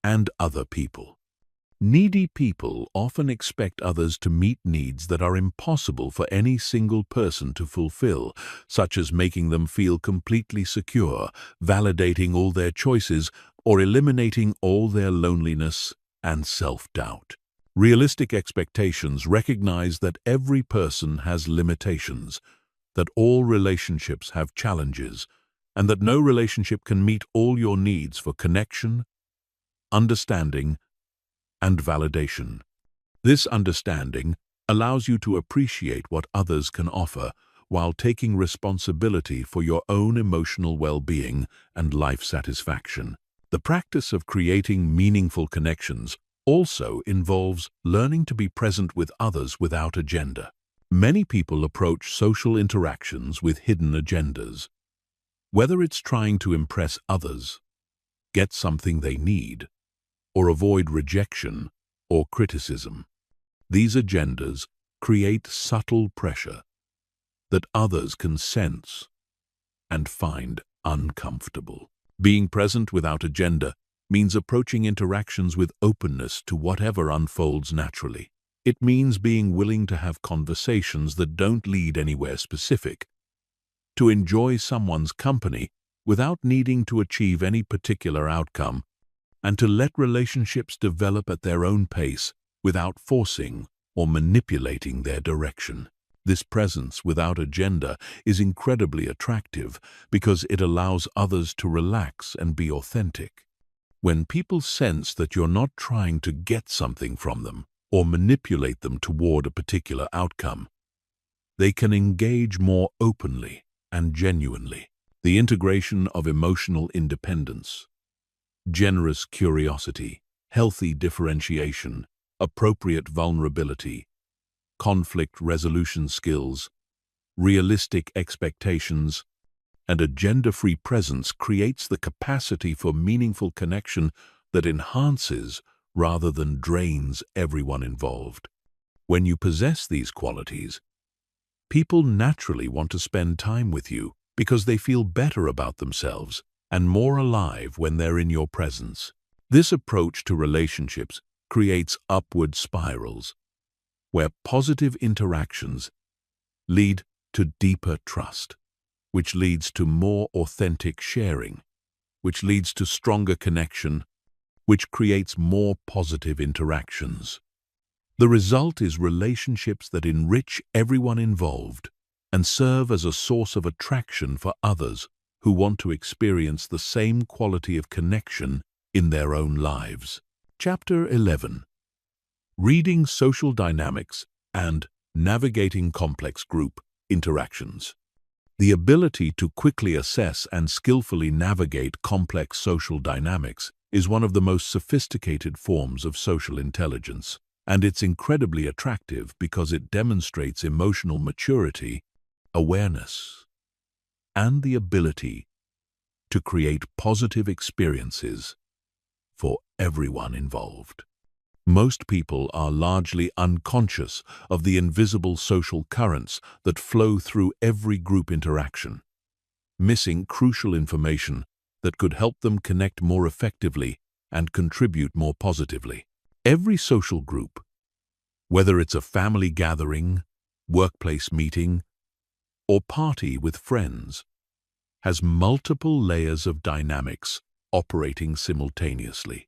and other people. Needy people often expect others to meet needs that are impossible for any single person to fulfill, such as making them feel completely secure, validating all their choices, or eliminating all their loneliness and self-doubt. Realistic expectations recognize that every person has limitations, that all relationships have challenges, and that no relationship can meet all your needs for connection, understanding, and validation. This understanding allows you to appreciate what others can offer while taking responsibility for your own emotional well-being and life satisfaction. The practice of creating meaningful connections also involves learning to be present with others without agenda. Many people approach social interactions with hidden agendas. Whether it's trying to impress others, get something they need, or avoid rejection or criticism, these agendas create subtle pressure that others can sense and find uncomfortable. Being present without agenda means approaching interactions with openness to whatever unfolds naturally. It means being willing to have conversations that don't lead anywhere specific, to enjoy someone's company without needing to achieve any particular outcome, and to let relationships develop at their own pace without forcing or manipulating their direction. This presence without agenda is incredibly attractive because it allows others to relax and be authentic. When people sense that you're not trying to get something from them or manipulate them toward a particular outcome, they can engage more openly and genuinely. The integration of emotional independence, generous curiosity, healthy differentiation, appropriate vulnerability, conflict resolution skills, realistic expectations, and agenda-free presence creates the capacity for meaningful connection that enhances rather than drains everyone involved. When you possess these qualities, people naturally want to spend time with you because they feel better about themselves and more alive when they're in your presence. This approach to relationships creates upward spirals, where positive interactions lead to deeper trust, which leads to more authentic sharing, which leads to stronger connection, which creates more positive interactions. The result is relationships that enrich everyone involved and serve as a source of attraction for others who want to experience the same quality of connection in their own lives. Chapter 11. Reading Social Dynamics and Navigating Complex Group Interactions. The ability to quickly assess and skillfully navigate complex social dynamics is one of the most sophisticated forms of social intelligence, and it's incredibly attractive because it demonstrates emotional maturity, awareness, and the ability to create positive experiences for everyone involved. Most people are largely unconscious of the invisible social currents that flow through every group interaction, missing crucial information that could help them connect more effectively and contribute more positively. Every social group, whether it's a family gathering, workplace meeting, or party with friends, has multiple layers of dynamics operating simultaneously.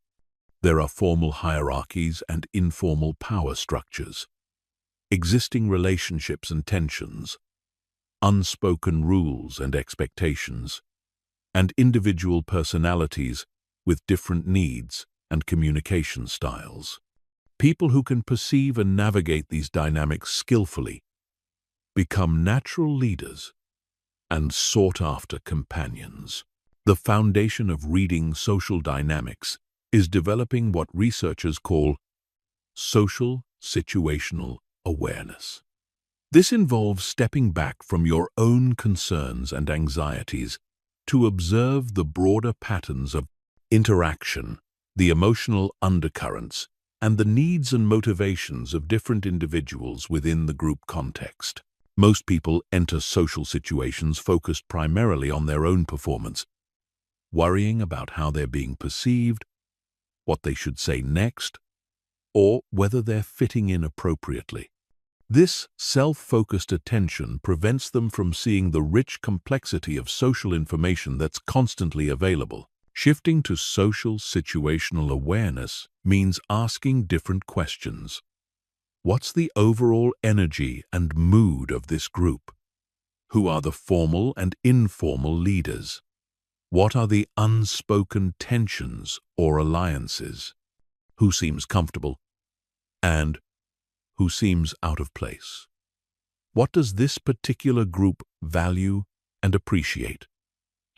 There are formal hierarchies and informal power structures, existing relationships and tensions, unspoken rules and expectations, and individual personalities with different needs and communication styles. People who can perceive and navigate these dynamics skillfully become natural leaders and sought-after companions. The foundation of reading social dynamics is developing what researchers call social situational awareness. This involves stepping back from your own concerns and anxieties to observe the broader patterns of interaction, the emotional undercurrents, and the needs and motivations of different individuals within the group context. Most people enter social situations focused primarily on their own performance, worrying about how they're being perceived, what they should say next, or whether they're fitting in appropriately. This self-focused attention prevents them from seeing the rich complexity of social information that's constantly available. Shifting to social situational awareness means asking different questions. What's the overall energy and mood of this group? Who are the formal and informal leaders? What are the unspoken tensions or alliances? Who seems comfortable and who seems out of place? What does this particular group value and appreciate?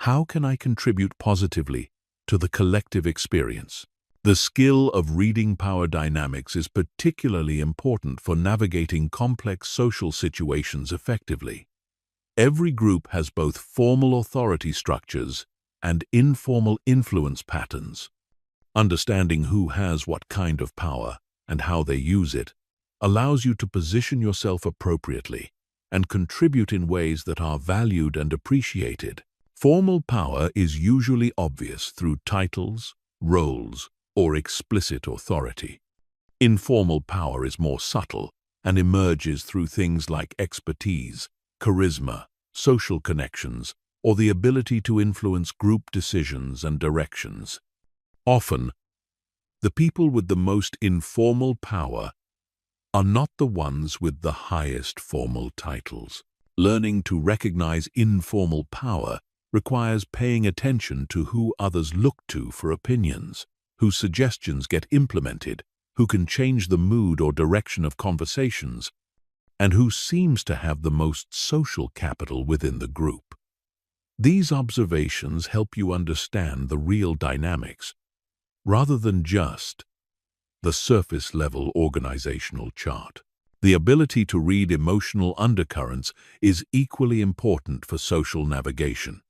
How can I contribute positively to the collective experience? The skill of reading power dynamics is particularly important for navigating complex social situations effectively. Every group has both formal authority structures and informal influence patterns. Understanding who has what kind of power and how they use it allows you to position yourself appropriately and contribute in ways that are valued and appreciated. Formal power is usually obvious through titles, roles, or explicit authority. Informal power is more subtle and emerges through things like expertise, charisma, social connections, or the ability to influence group decisions and directions. Often, the people with the most informal power are not the ones with the highest formal titles. Learning to recognize informal power requires paying attention to who others look to for opinions, whose suggestions get implemented, who can change the mood or direction of conversations, and who seems to have the most social capital within the group. These observations help you understand the real dynamics, rather than just the surface-level organizational chart. The ability to read emotional undercurrents is equally important for social navigation.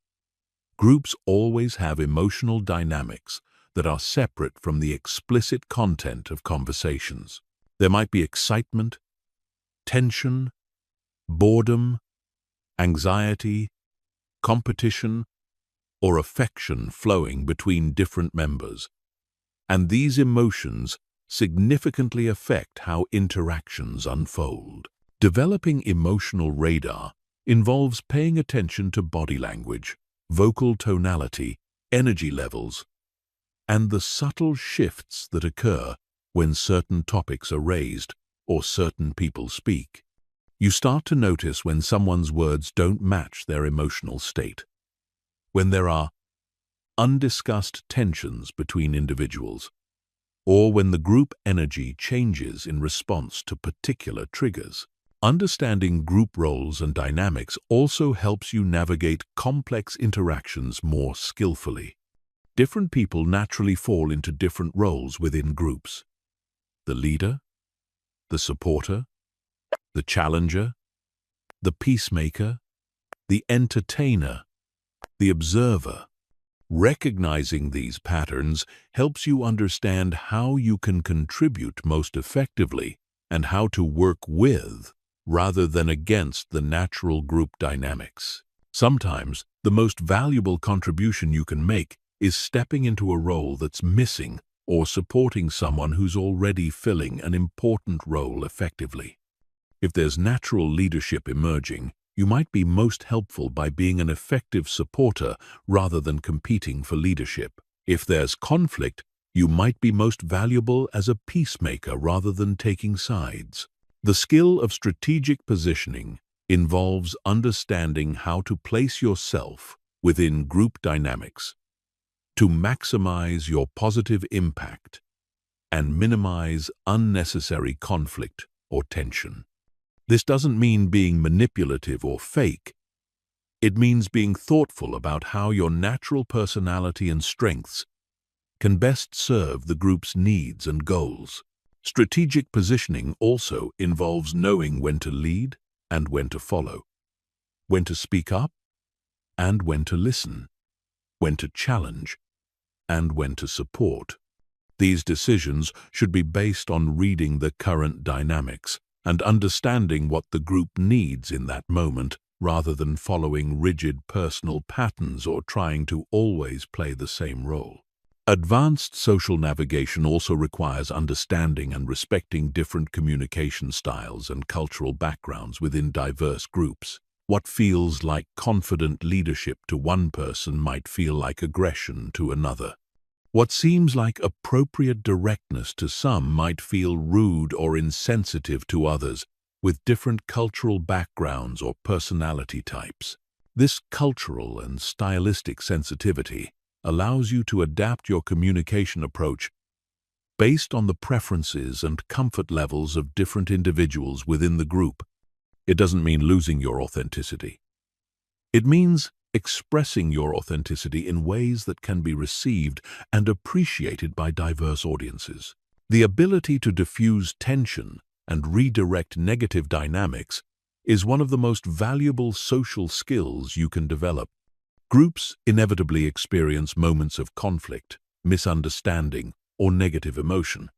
Groups always have emotional dynamics that are separate from the explicit content of conversations. There might be excitement, tension, boredom, anxiety, competition, or affection flowing between different members, and these emotions significantly affect how interactions unfold. Developing emotional radar involves paying attention to body language, vocal tonality, energy levels, and the subtle shifts that occur when certain topics are raised or certain people speak. You start to notice when someone's words don't match their emotional state, when there are undiscussed tensions between individuals, or when the group energy changes in response to particular triggers. Understanding group roles and dynamics also helps you navigate complex interactions more skillfully. Different people naturally fall into different roles within groups. The leader, the supporter, the challenger, the peacemaker, the entertainer, the observer. Recognizing these patterns helps you understand how you can contribute most effectively and how to work with, rather than against, the natural group dynamics. Sometimes, the most valuable contribution you can make is stepping into a role that's missing or supporting someone who's already filling an important role effectively. If there's natural leadership emerging, you might be most helpful by being an effective supporter rather than competing for leadership. If there's conflict, you might be most valuable as a peacemaker rather than taking sides. The skill of strategic positioning involves understanding how to place yourself within group dynamics to maximize your positive impact and minimize unnecessary conflict or tension. This doesn't mean being manipulative or fake. It means being thoughtful about how your natural personality and strengths can best serve the group's needs and goals. Strategic positioning also involves knowing when to lead and when to follow, when to speak up and when to listen, when to challenge and when to support. These decisions should be based on reading the current dynamics and understanding what the group needs in that moment, rather than following rigid personal patterns or trying to always play the same role. Advanced social navigation also requires understanding and respecting different communication styles and cultural backgrounds within diverse groups. What feels like confident leadership to one person might feel like aggression to another. What seems like appropriate directness to some might feel rude or insensitive to others, with different cultural backgrounds or personality types. This cultural and stylistic sensitivity allows you to adapt your communication approach based on the preferences and comfort levels of different individuals within the group. It doesn't mean losing your authenticity. It means expressing your authenticity in ways that can be received and appreciated by diverse audiences. The ability to diffuse tension and redirect negative dynamics is one of the most valuable social skills you can develop. Groups inevitably experience moments of conflict, misunderstanding, or negative emotion.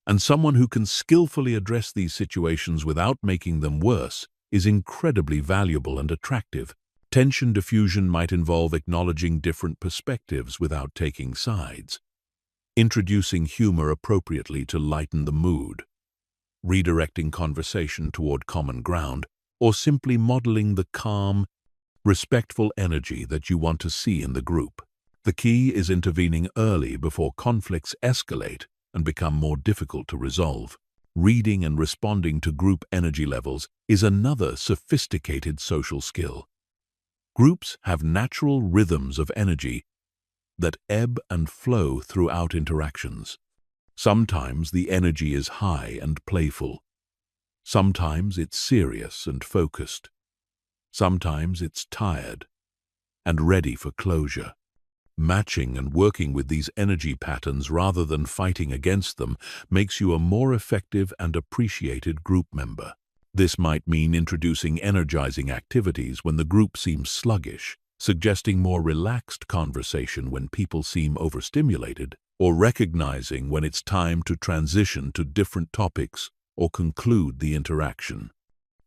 And someone who can skillfully address these situations without making them worse is incredibly valuable and attractive. Tension diffusion might involve acknowledging different perspectives without taking sides, introducing humor appropriately to lighten the mood, redirecting conversation toward common ground, or simply modeling the calm, respectful energy that you want to see in the group. The key is intervening early before conflicts escalate and become more difficult to resolve. Reading and responding to group energy levels is another sophisticated social skill. Groups have natural rhythms of energy that ebb and flow throughout interactions. Sometimes the energy is high and playful. Sometimes it's serious and focused. Sometimes it's tired and ready for closure. Matching and working with these energy patterns rather than fighting against them makes you a more effective and appreciated group member. This might mean introducing energizing activities when the group seems sluggish, suggesting more relaxed conversation when people seem overstimulated, or recognizing when it's time to transition to different topics or conclude the interaction.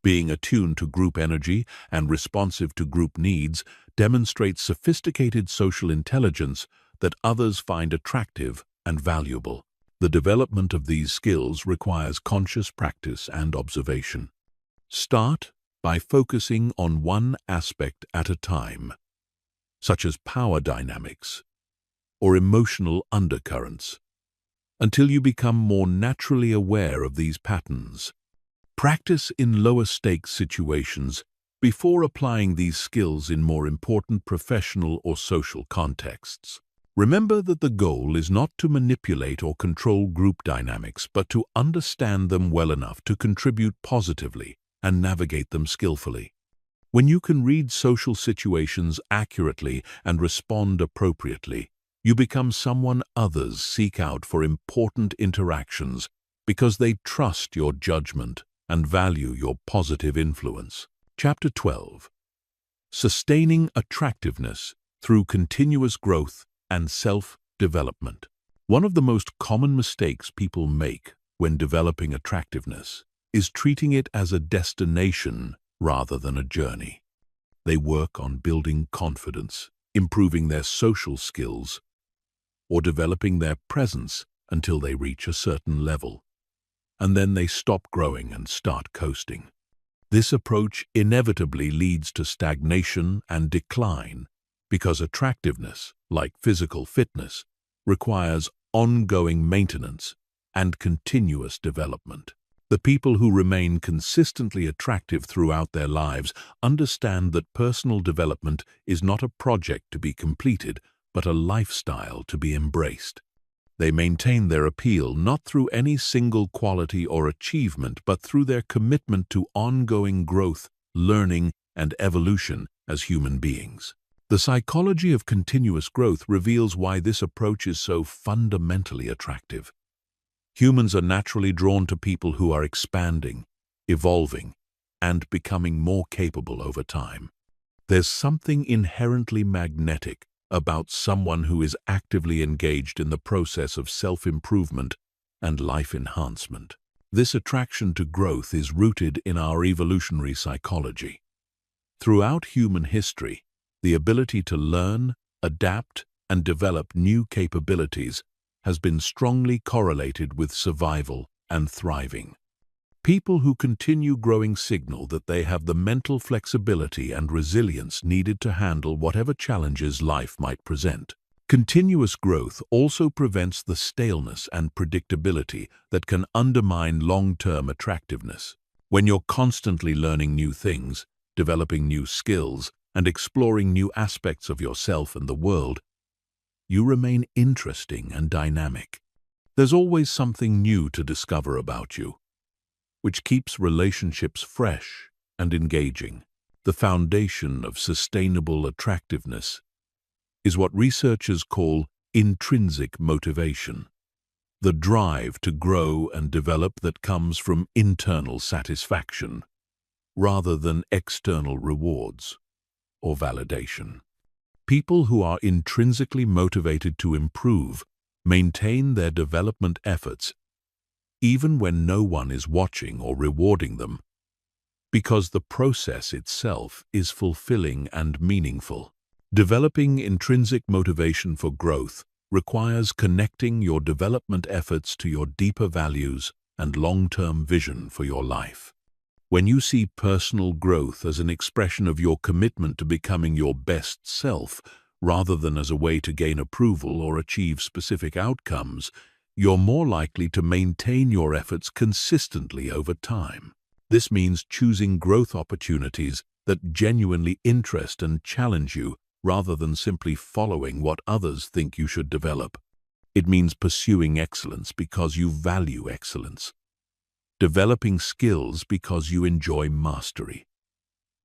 Being attuned to group energy and responsive to group needs demonstrates sophisticated social intelligence that others find attractive and valuable. The development of these skills requires conscious practice and observation. Start by focusing on one aspect at a time, such as power dynamics or emotional undercurrents, until you become more naturally aware of these patterns. Practice in lower-stakes situations before applying these skills in more important professional or social contexts. Remember that the goal is not to manipulate or control group dynamics, but to understand them well enough to contribute positively and navigate them skillfully. When you can read social situations accurately and respond appropriately, you become someone others seek out for important interactions because they trust your judgment and value your positive influence. Chapter 12. Sustaining attractiveness through continuous growth and self-development. One of the most common mistakes people make when developing attractiveness is treating it as a destination rather than a journey. They work on building confidence, improving their social skills, or developing their presence until they reach a certain level, and then they stop growing and start coasting. This approach inevitably leads to stagnation and decline because attractiveness, like physical fitness, requires ongoing maintenance and continuous development. The people who remain consistently attractive throughout their lives understand that personal development is not a project to be completed, but a lifestyle to be embraced. They maintain their appeal not through any single quality or achievement, but through their commitment to ongoing growth, learning, and evolution as human beings. The psychology of continuous growth reveals why this approach is so fundamentally attractive. Humans are naturally drawn to people who are expanding, evolving, and becoming more capable over time. There's something inherently magnetic about someone who is actively engaged in the process of self-improvement and life enhancement. This attraction to growth is rooted in our evolutionary psychology. Throughout human history, the ability to learn, adapt, and develop new capabilities has been strongly correlated with survival and thriving. People who continue growing signal that they have the mental flexibility and resilience needed to handle whatever challenges life might present. Continuous growth also prevents the staleness and predictability that can undermine long-term attractiveness. When you're constantly learning new things, developing new skills, and exploring new aspects of yourself and the world, you remain interesting and dynamic. There's always something new to discover about you, which keeps relationships fresh and engaging. The foundation of sustainable attractiveness is what researchers call intrinsic motivation, the drive to grow and develop that comes from internal satisfaction, rather than external rewards or validation. People who are intrinsically motivated to improve maintain their development efforts even when no one is watching or rewarding them, because the process itself is fulfilling and meaningful. Developing intrinsic motivation for growth requires connecting your development efforts to your deeper values and long-term vision for your life. When you see personal growth as an expression of your commitment to becoming your best self, rather than as a way to gain approval or achieve specific outcomes, you're more likely to maintain your efforts consistently over time. This means choosing growth opportunities that genuinely interest and challenge you, rather than simply following what others think you should develop. It means pursuing excellence because you value excellence, developing skills because you enjoy mastery,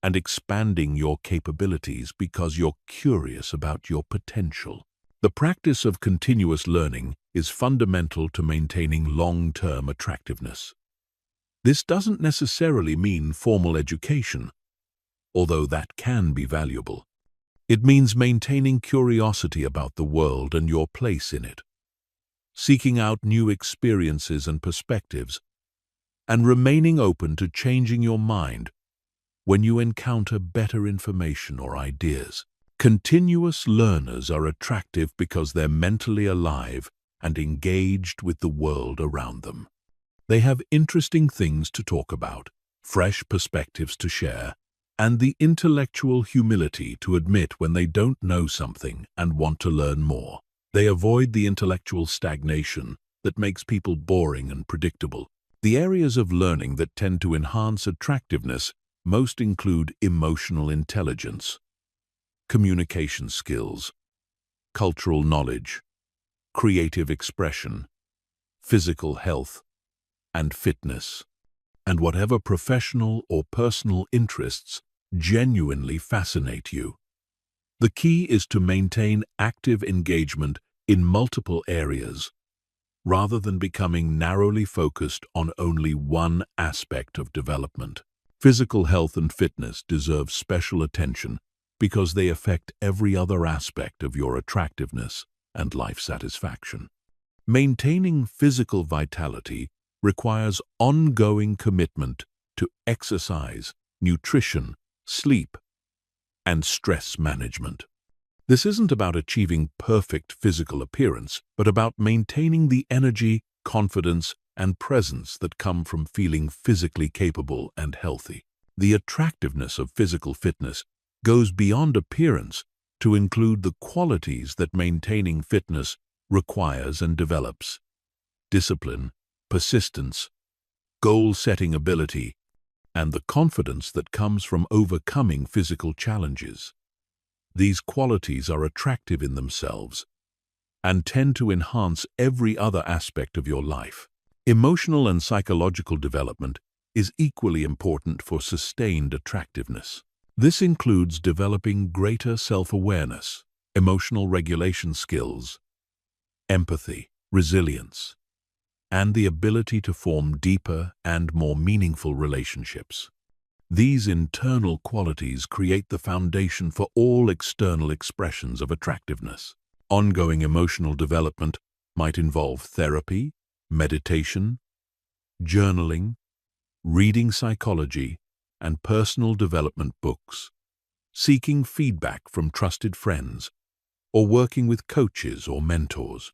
and expanding your capabilities because you're curious about your potential. The practice of continuous learning is fundamental to maintaining long-term attractiveness. This doesn't necessarily mean formal education, although that can be valuable. It means maintaining curiosity about the world and your place in it, seeking out new experiences and perspectives, and remaining open to changing your mind when you encounter better information or ideas. Continuous learners are attractive because they're mentally alive and engaged with the world around them. They have interesting things to talk about, fresh perspectives to share, and the intellectual humility to admit when they don't know something and want to learn more. They avoid the intellectual stagnation that makes people boring and predictable. The areas of learning that tend to enhance attractiveness most include emotional intelligence, communication skills, cultural knowledge, creative expression, physical health, and fitness, and whatever professional or personal interests genuinely fascinate you. The key is to maintain active engagement in multiple areas, rather than becoming narrowly focused on only one aspect of development. Physical health and fitness deserve special attention because they affect every other aspect of your attractiveness and life satisfaction. Maintaining physical vitality requires ongoing commitment to exercise, nutrition, sleep, and stress management. This isn't about achieving perfect physical appearance, but about maintaining the energy, confidence, and presence that come from feeling physically capable and healthy. The attractiveness of physical fitness goes beyond appearance to include the qualities that maintaining fitness requires and develops: discipline, persistence, goal-setting ability, and the confidence that comes from overcoming physical challenges. These qualities are attractive in themselves and tend to enhance every other aspect of your life. Emotional and psychological development is equally important for sustained attractiveness. This includes developing greater self-awareness, emotional regulation skills, empathy, resilience, and the ability to form deeper and more meaningful relationships. These internal qualities create the foundation for all external expressions of attractiveness. Ongoing emotional development might involve therapy, meditation, journaling, reading psychology, and personal development books, seeking feedback from trusted friends, or working with coaches or mentors.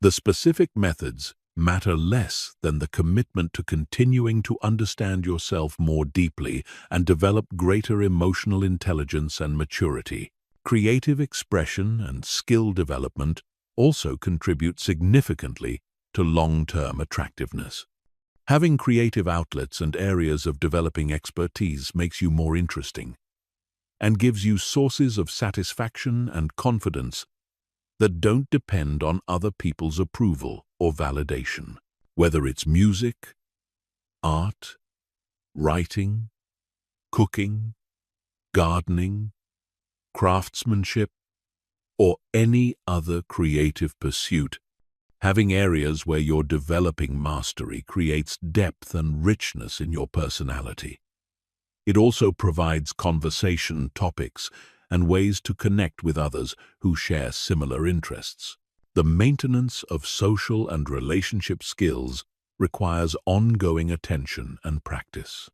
The specific methods matter less than the commitment to continuing to understand yourself more deeply and develop greater emotional intelligence and maturity. Creative expression and skill development also contribute significantly to long-term attractiveness. Having creative outlets and areas of developing expertise makes you more interesting and gives you sources of satisfaction and confidence that don't depend on other people's approval or validation. Whether it's music, art, writing, cooking, gardening, craftsmanship, or any other creative pursuit, having areas where you're developing mastery creates depth and richness in your personality. It also provides conversation topics and ways to connect with others who share similar interests. The maintenance of social and relationship skills requires ongoing attention and practice.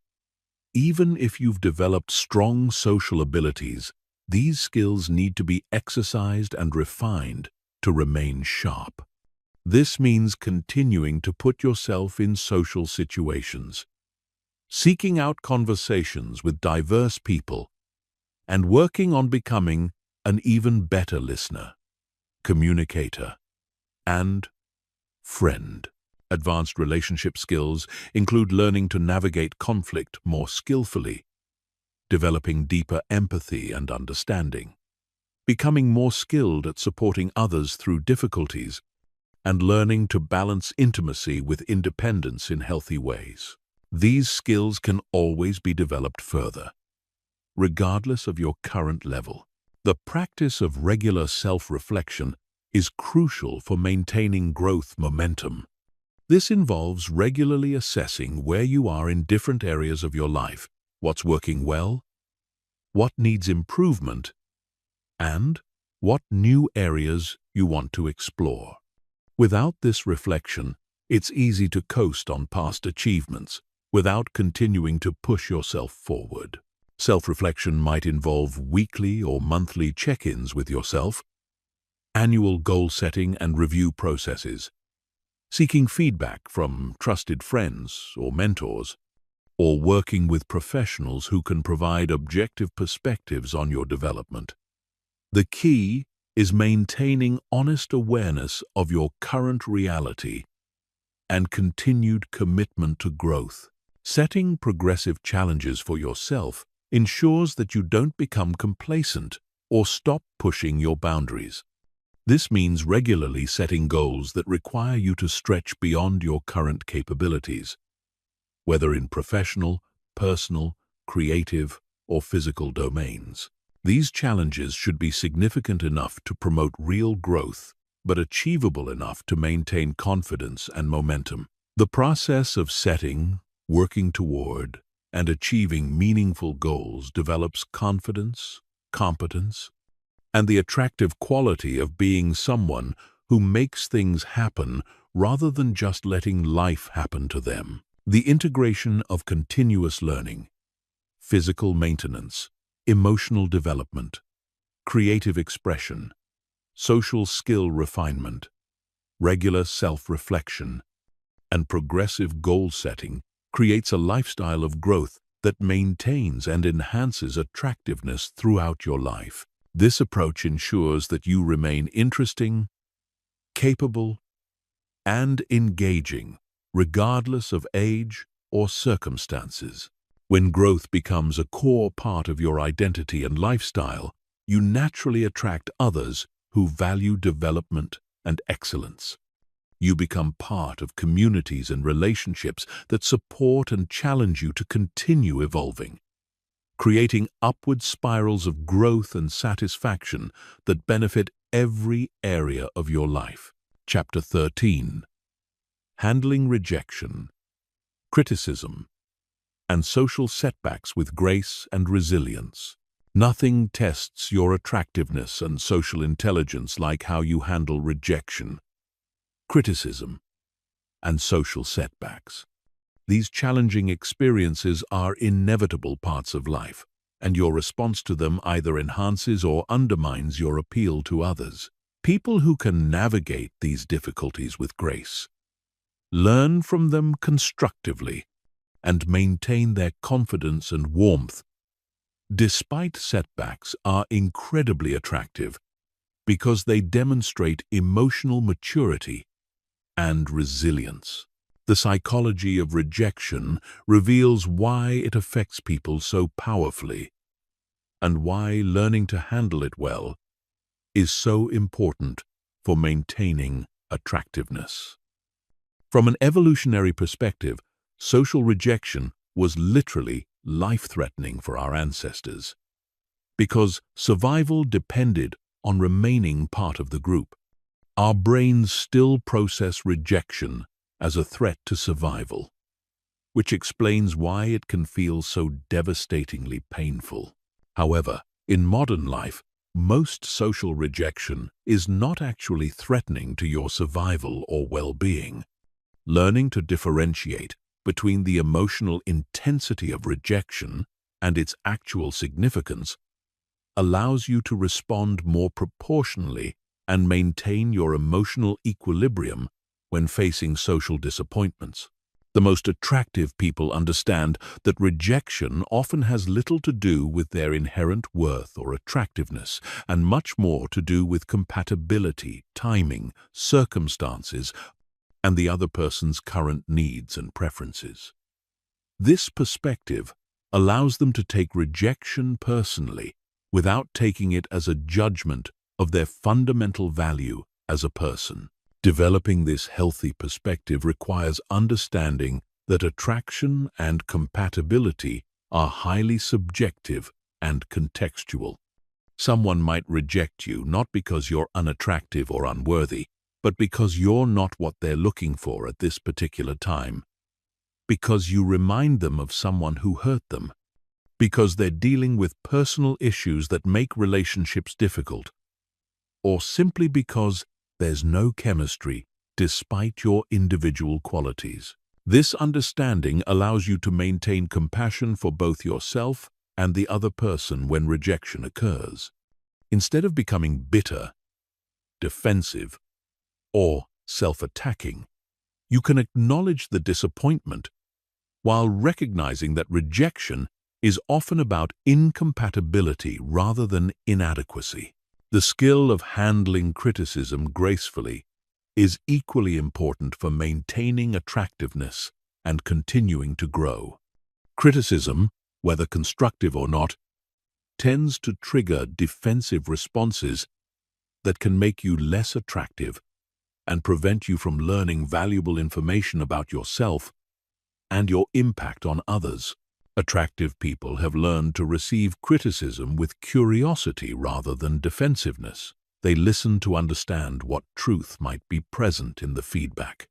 Even if you've developed strong social abilities, these skills need to be exercised and refined to remain sharp. This means continuing to put yourself in social situations, seeking out conversations with diverse people, and working on becoming an even better listener, communicator, and friend. Advanced relationship skills include learning to navigate conflict more skillfully, developing deeper empathy and understanding, becoming more skilled at supporting others through difficulties, and learning to balance intimacy with independence in healthy ways. These skills can always be developed further, regardless of your current level. The practice of regular self-reflection is crucial for maintaining growth momentum. This involves regularly assessing where you are in different areas of your life, what's working well, what needs improvement, and what new areas you want to explore. Without this reflection, it's easy to coast on past achievements without continuing to push yourself forward. Self-reflection might involve weekly or monthly check-ins with yourself, annual goal setting and review processes, seeking feedback from trusted friends or mentors, or working with professionals who can provide objective perspectives on your development. The key is maintaining honest awareness of your current reality and continued commitment to growth. Setting progressive challenges for yourself ensures that you don't become complacent or stop pushing your boundaries. This means regularly setting goals that require you to stretch beyond your current capabilities, whether in professional, personal, creative, or physical domains. These challenges should be significant enough to promote real growth, but achievable enough to maintain confidence and momentum. The process of setting, working toward, and achieving meaningful goals develops confidence, competence, and the attractive quality of being someone who makes things happen rather than just letting life happen to them. The integration of continuous learning, physical maintenance, emotional development, creative expression, social skill refinement, regular self-reflection, and progressive goal setting creates a lifestyle of growth that maintains and enhances attractiveness throughout your life. This approach ensures that you remain interesting, capable, and engaging, regardless of age or circumstances. When growth becomes a core part of your identity and lifestyle, you naturally attract others who value development and excellence. You become part of communities and relationships that support and challenge you to continue evolving, creating upward spirals of growth and satisfaction that benefit every area of your life. Chapter 13. Handling rejection, criticism, and social setbacks with grace and resilience. Nothing tests your attractiveness and social intelligence like how you handle rejection, criticism, and social setbacks. These challenging experiences are inevitable parts of life, and your response to them either enhances or undermines your appeal to others. People who can navigate these difficulties with grace, learn from them constructively, and maintain their confidence and warmth despite setbacks are incredibly attractive because they demonstrate emotional maturity and resilience. The psychology of rejection reveals why it affects people so powerfully and why learning to handle it well is so important for maintaining attractiveness. From an evolutionary perspective, social rejection was literally life-threatening for our ancestors, because survival depended on remaining part of the group. Our brains still process rejection as a threat to survival, which explains why it can feel so devastatingly painful. However, in modern life, most social rejection is not actually threatening to your survival or well-being. Learning to differentiate between the emotional intensity of rejection and its actual significance allows you to respond more proportionally and maintain your emotional equilibrium when facing social disappointments. The most attractive people understand that rejection often has little to do with their inherent worth or attractiveness, and much more to do with compatibility, timing, circumstances, and the other person's current needs and preferences. This perspective allows them to take rejection personally without taking it as a judgment of their fundamental value as a person. Developing this healthy perspective requires understanding that attraction and compatibility are highly subjective and contextual. Someone might reject you not because you're unattractive or unworthy, but because you're not what they're looking for at this particular time, because you remind them of someone who hurt them, because they're dealing with personal issues that make relationships difficult, or simply because there's no chemistry despite your individual qualities. This understanding allows you to maintain compassion for both yourself and the other person when rejection occurs. Instead of becoming bitter, defensive, or self-attacking, you can acknowledge the disappointment while recognizing that rejection is often about incompatibility rather than inadequacy. The skill of handling criticism gracefully is equally important for maintaining attractiveness and continuing to grow. Criticism, whether constructive or not, tends to trigger defensive responses that can make you less attractive and prevent you from learning valuable information about yourself and your impact on others. Attractive people have learned to receive criticism with curiosity rather than defensiveness. They listen to understand what truth might be present in the feedback,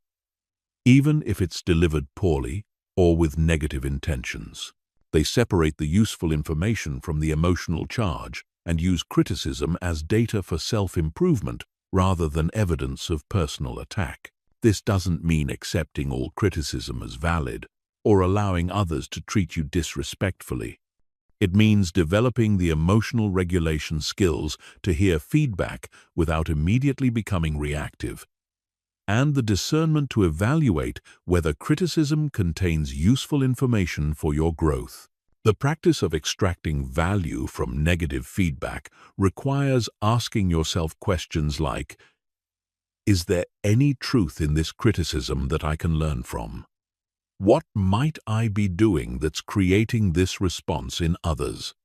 even if it's delivered poorly or with negative intentions. They separate the useful information from the emotional charge and use criticism as data for self-improvement rather than evidence of personal attack. This doesn't mean accepting all criticism as valid or allowing others to treat you disrespectfully. It means developing the emotional regulation skills to hear feedback without immediately becoming reactive, and the discernment to evaluate whether criticism contains useful information for your growth. The practice of extracting value from negative feedback requires asking yourself questions like, is there any truth in this criticism that I can learn from? What might I be doing that's creating this response in others?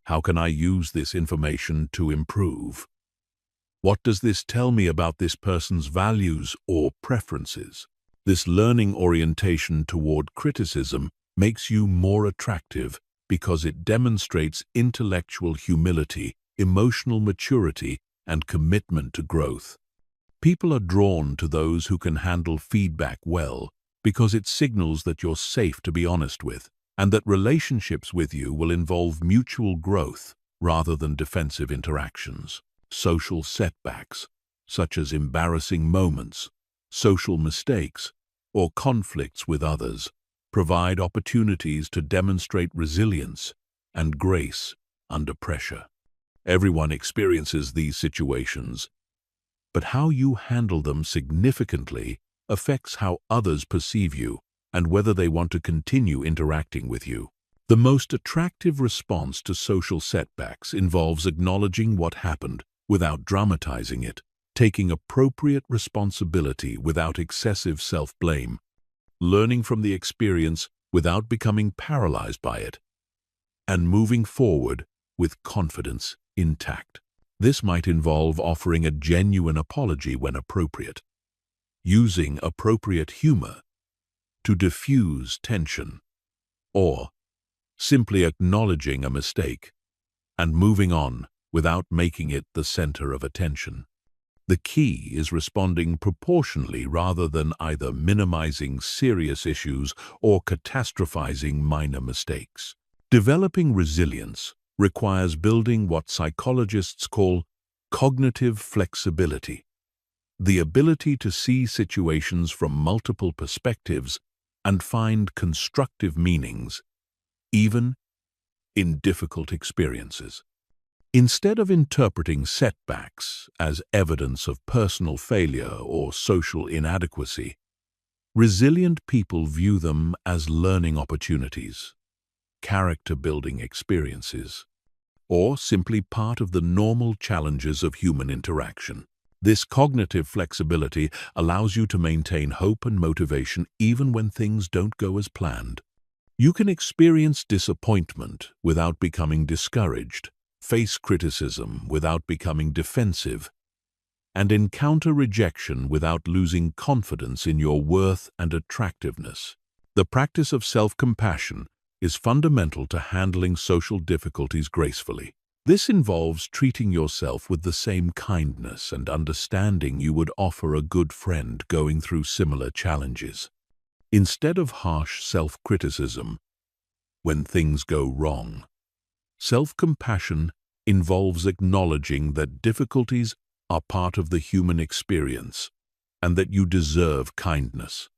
How can I use this information to improve? What does this tell me about this person's values or preferences? This learning orientation toward criticism makes you more attractive because it demonstrates intellectual humility, emotional maturity, and commitment to growth. People are drawn to those who can handle feedback well because it signals that you're safe to be honest with, and that relationships with you will involve mutual growth rather than defensive interactions. Social setbacks, such as embarrassing moments, social mistakes, or conflicts with others, provide opportunities to demonstrate resilience and grace under pressure. Everyone experiences these situations, but how you handle them significantly affects how others perceive you and whether they want to continue interacting with you. The most attractive response to social setbacks involves acknowledging what happened without dramatizing it, taking appropriate responsibility without excessive self-blame, learning from the experience without becoming paralyzed by it, and moving forward with confidence intact. This might involve offering a genuine apology when appropriate, using appropriate humor to diffuse tension, or simply acknowledging a mistake and moving on without making it the center of attention. The key is responding proportionally rather than either minimizing serious issues or catastrophizing minor mistakes. Developing resilience requires building what psychologists call cognitive flexibility, the ability to see situations from multiple perspectives and find constructive meanings, even in difficult experiences. Instead of interpreting setbacks as evidence of personal failure or social inadequacy, resilient people view them as learning opportunities, character-building experiences, or simply part of the normal challenges of human interaction. This cognitive flexibility allows you to maintain hope and motivation even when things don't go as planned. You can experience disappointment without becoming discouraged, face criticism without becoming defensive, and encounter rejection without losing confidence in your worth and attractiveness. The practice of self-compassion is fundamental to handling social difficulties gracefully. This involves treating yourself with the same kindness and understanding you would offer a good friend going through similar challenges. Instead of harsh self-criticism when things go wrong, self-compassion involves acknowledging that difficulties are part of the human experience and that you deserve kindness,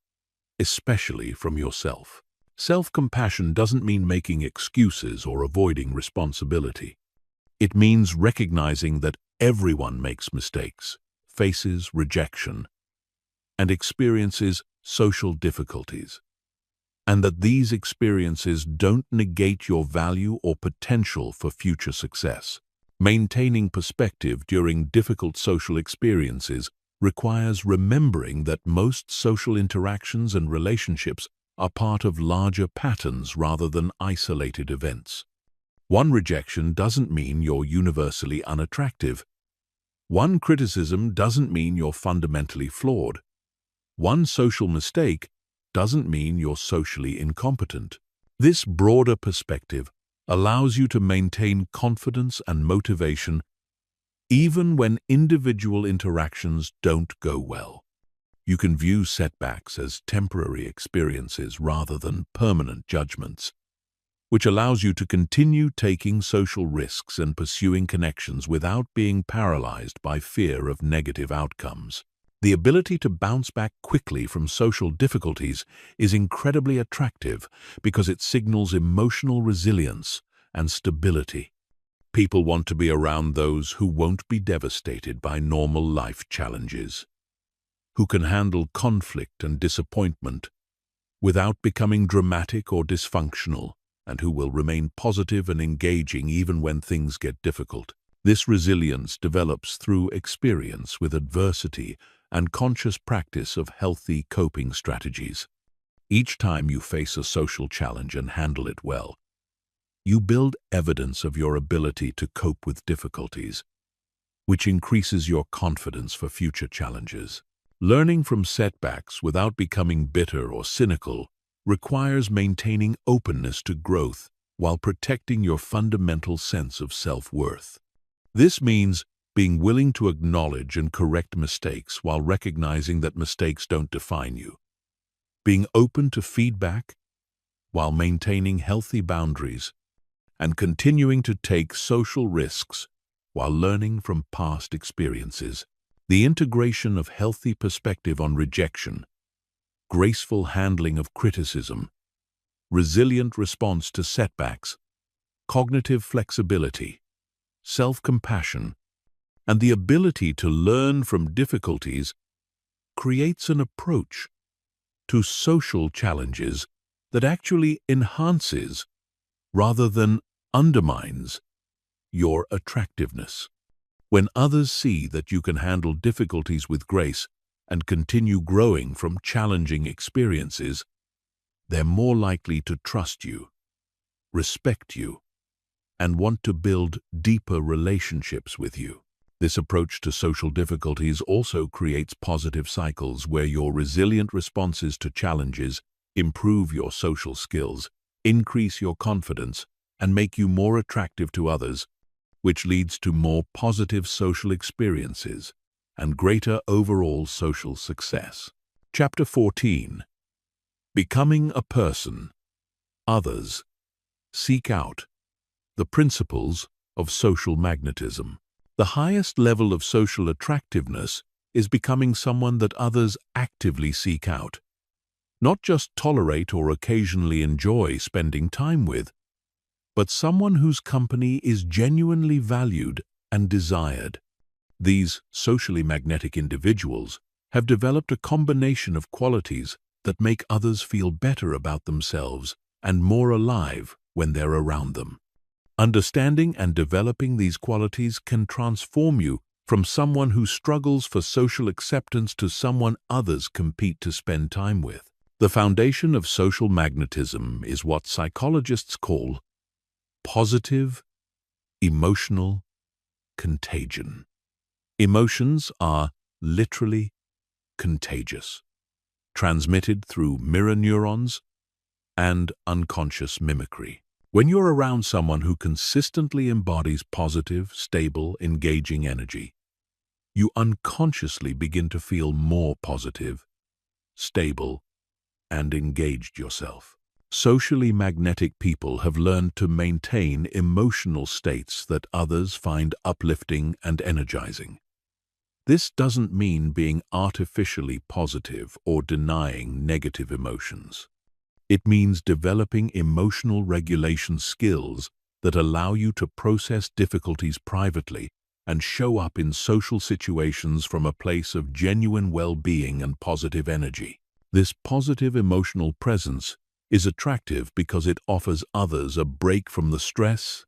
especially from yourself. Self-compassion doesn't mean making excuses or avoiding responsibility. It means recognizing that everyone makes mistakes, faces rejection, and experiences social difficulties, and that these experiences don't negate your value or potential for future success. Maintaining perspective during difficult social experiences requires remembering that most social interactions and relationships are part of larger patterns rather than isolated events. One rejection doesn't mean you're universally unattractive. One criticism doesn't mean you're fundamentally flawed. One social mistake doesn't mean you're socially incompetent. This broader perspective allows you to maintain confidence and motivation even when individual interactions don't go well. You can view setbacks as temporary experiences rather than permanent judgments, which allows you to continue taking social risks and pursuing connections without being paralyzed by fear of negative outcomes. The ability to bounce back quickly from social difficulties is incredibly attractive because it signals emotional resilience and stability. People want to be around those who won't be devastated by normal life challenges, who can handle conflict and disappointment without becoming dramatic or dysfunctional, and who will remain positive and engaging even when things get difficult. This resilience develops through experience with adversity and conscious practice of healthy coping strategies. Each time you face a social challenge and handle it well, you build evidence of your ability to cope with difficulties, which increases your confidence for future challenges. Learning from setbacks without becoming bitter or cynical requires maintaining openness to growth while protecting your fundamental sense of self-worth. This means being willing to acknowledge and correct mistakes while recognizing that mistakes don't define you. Being open to feedback while maintaining healthy boundaries, and continuing to take social risks while learning from past experiences. The integration of healthy perspective on rejection, graceful handling of criticism, resilient response to setbacks, cognitive flexibility, self-compassion, and the ability to learn from difficulties creates an approach to social challenges that actually enhances rather than undermines your attractiveness. When others see that you can handle difficulties with grace and continue growing from challenging experiences, they're more likely to trust you, respect you, and want to build deeper relationships with you. This approach to social difficulties also creates positive cycles where your resilient responses to challenges improve your social skills, increase your confidence, and make you more attractive to others, which leads to more positive social experiences and greater overall social success. Chapter 14. Becoming a person. Others. Seek out. The principles of social magnetism. The highest level of social attractiveness is becoming someone that others actively seek out. Not just tolerate or occasionally enjoy spending time with, but someone whose company is genuinely valued and desired. These socially magnetic individuals have developed a combination of qualities that make others feel better about themselves and more alive when they're around them. Understanding and developing these qualities can transform you from someone who struggles for social acceptance to someone others compete to spend time with. The foundation of social magnetism is what psychologists call positive emotional contagion. Emotions are literally contagious, transmitted through mirror neurons and unconscious mimicry. When you're around someone who consistently embodies positive, stable, engaging energy, you unconsciously begin to feel more positive, stable, and engaged yourself. Socially magnetic people have learned to maintain emotional states that others find uplifting and energizing. This doesn't mean being artificially positive or denying negative emotions. It means developing emotional regulation skills that allow you to process difficulties privately and show up in social situations from a place of genuine well-being and positive energy. This positive emotional presence is attractive because it offers others a break from the stress,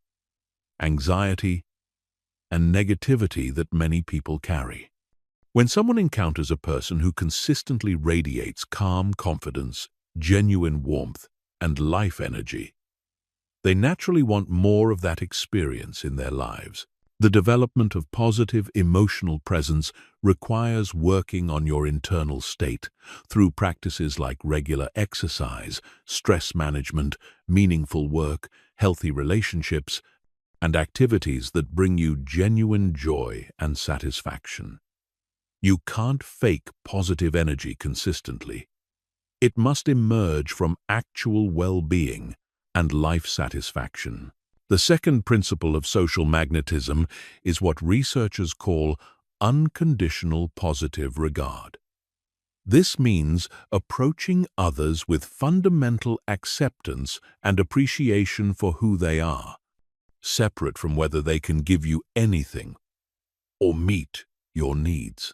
anxiety, and negativity that many people carry. When someone encounters a person who consistently radiates calm confidence, genuine warmth, and life energy, they naturally want more of that experience in their lives. The development of positive emotional presence requires working on your internal state through practices like regular exercise, stress management, meaningful work, healthy relationships, and activities that bring you genuine joy and satisfaction. You can't fake positive energy consistently. It must emerge from actual well-being and life satisfaction. The second principle of social magnetism is what researchers call unconditional positive regard. This means approaching others with fundamental acceptance and appreciation for who they are, separate from whether they can give you anything or meet your needs.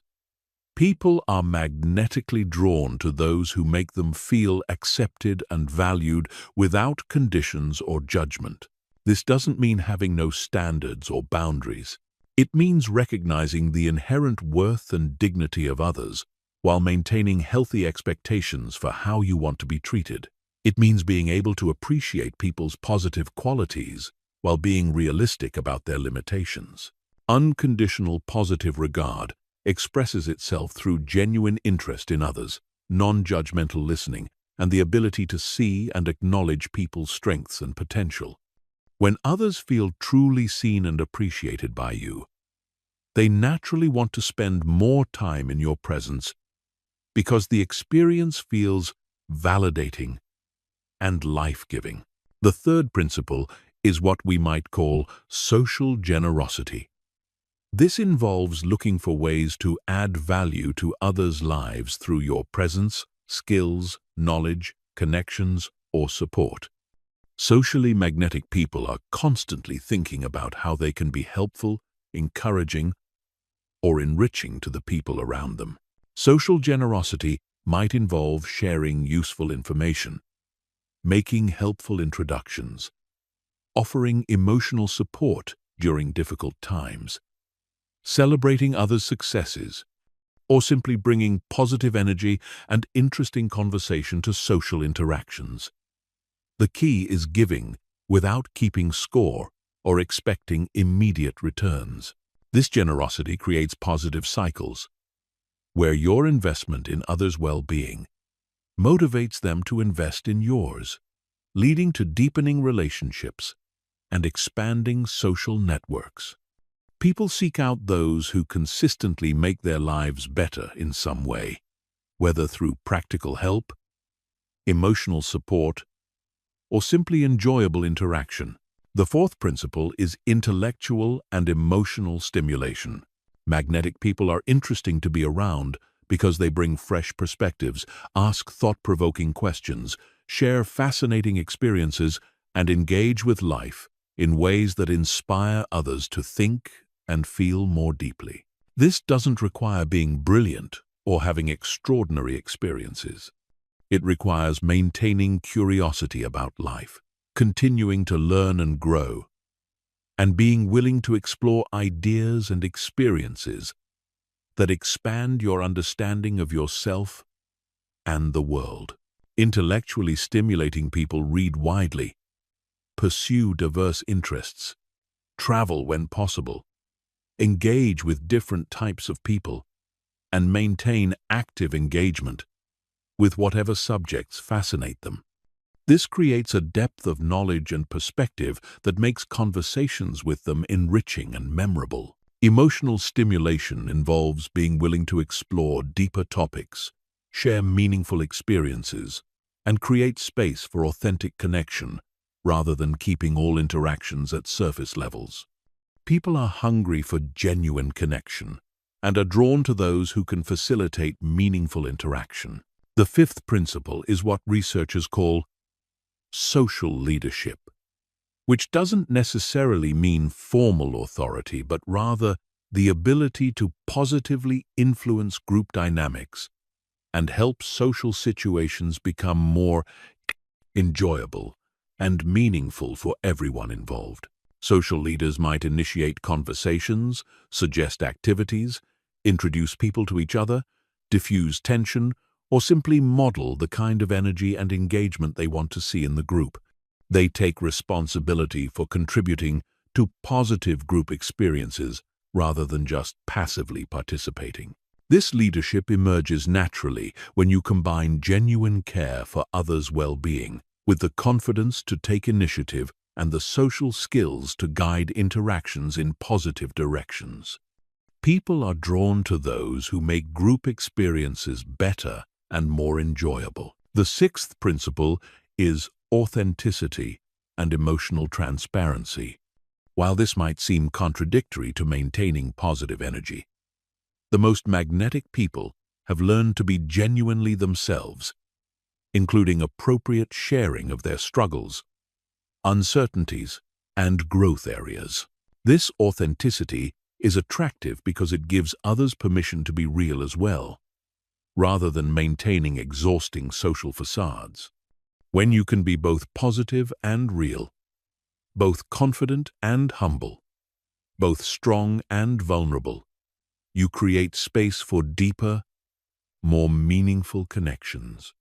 People are magnetically drawn to those who make them feel accepted and valued without conditions or judgment. This doesn't mean having no standards or boundaries. It means recognizing the inherent worth and dignity of others while maintaining healthy expectations for how you want to be treated. It means being able to appreciate people's positive qualities while being realistic about their limitations. Unconditional positive regard expresses itself through genuine interest in others, non-judgmental listening, and the ability to see and acknowledge people's strengths and potential. When others feel truly seen and appreciated by you, they naturally want to spend more time in your presence because the experience feels validating and life-giving. The third principle is what we might call social generosity. This involves looking for ways to add value to others' lives through your presence, skills, knowledge, connections, or support. Socially magnetic people are constantly thinking about how they can be helpful, encouraging, or enriching to the people around them. Social generosity might involve sharing useful information, making helpful introductions, offering emotional support during difficult times, celebrating others' successes, or simply bringing positive energy and interesting conversation to social interactions. The key is giving without keeping score or expecting immediate returns. This generosity creates positive cycles, where your investment in others' well-being motivates them to invest in yours. leading to deepening relationships and expanding social networks. People seek out those who consistently make their lives better in some way, whether through practical help, emotional support, or simply enjoyable interaction. The fourth principle is intellectual and emotional stimulation. Magnetic people are interesting to be around because they bring fresh perspectives, ask thought-provoking questions, share fascinating experiences, and engage with life in ways that inspire others to think and feel more deeply. This doesn't require being brilliant or having extraordinary experiences. It requires maintaining curiosity about life, continuing to learn and grow, and being willing to explore ideas and experiences that expand your understanding of yourself and the world. Intellectually stimulating people read widely, pursue diverse interests, travel when possible, engage with different types of people, and maintain active engagement with whatever subjects fascinate them. This creates a depth of knowledge and perspective that makes conversations with them enriching and memorable. Emotional stimulation involves being willing to explore deeper topics, share meaningful experiences, and create space for authentic connection rather than keeping all interactions at surface levels. People are hungry for genuine connection and are drawn to those who can facilitate meaningful interaction. The fifth principle is what researchers call social leadership, which doesn't necessarily mean formal authority, but rather the ability to positively influence group dynamics and help social situations become more enjoyable and meaningful for everyone involved. Social leaders might initiate conversations, suggest activities, introduce people to each other, diffuse tension, or simply model the kind of energy and engagement they want to see in the group. They take responsibility for contributing to positive group experiences rather than just passively participating. This leadership emerges naturally when you combine genuine care for others' well-being with the confidence to take initiative and the social skills to guide interactions in positive directions. People are drawn to those who make group experiences better and more enjoyable. The sixth principle is authenticity and emotional transparency. While this might seem contradictory to maintaining positive energy, the most magnetic people have learned to be genuinely themselves, including appropriate sharing of their struggles, uncertainties, and growth areas. This authenticity is attractive because it gives others permission to be real as well, rather than maintaining exhausting social facades. When you can be both positive and real, both confident and humble, both strong and vulnerable, you create space for deeper, more meaningful connections.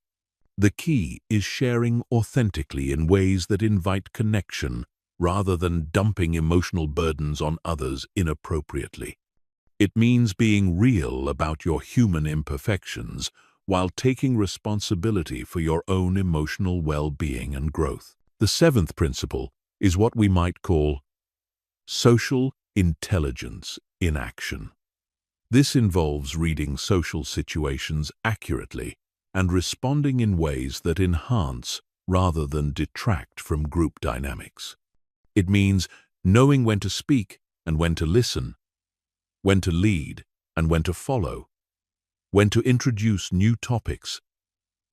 The key is sharing authentically in ways that invite connection rather than dumping emotional burdens on others inappropriately. It means being real about your human imperfections while taking responsibility for your own emotional well-being and growth. The seventh principle is what we might call social intelligence in action. This involves reading social situations accurately and responding in ways that enhance rather than detract from group dynamics. It means knowing when to speak and when to listen, when to lead and when to follow, when to introduce new topics,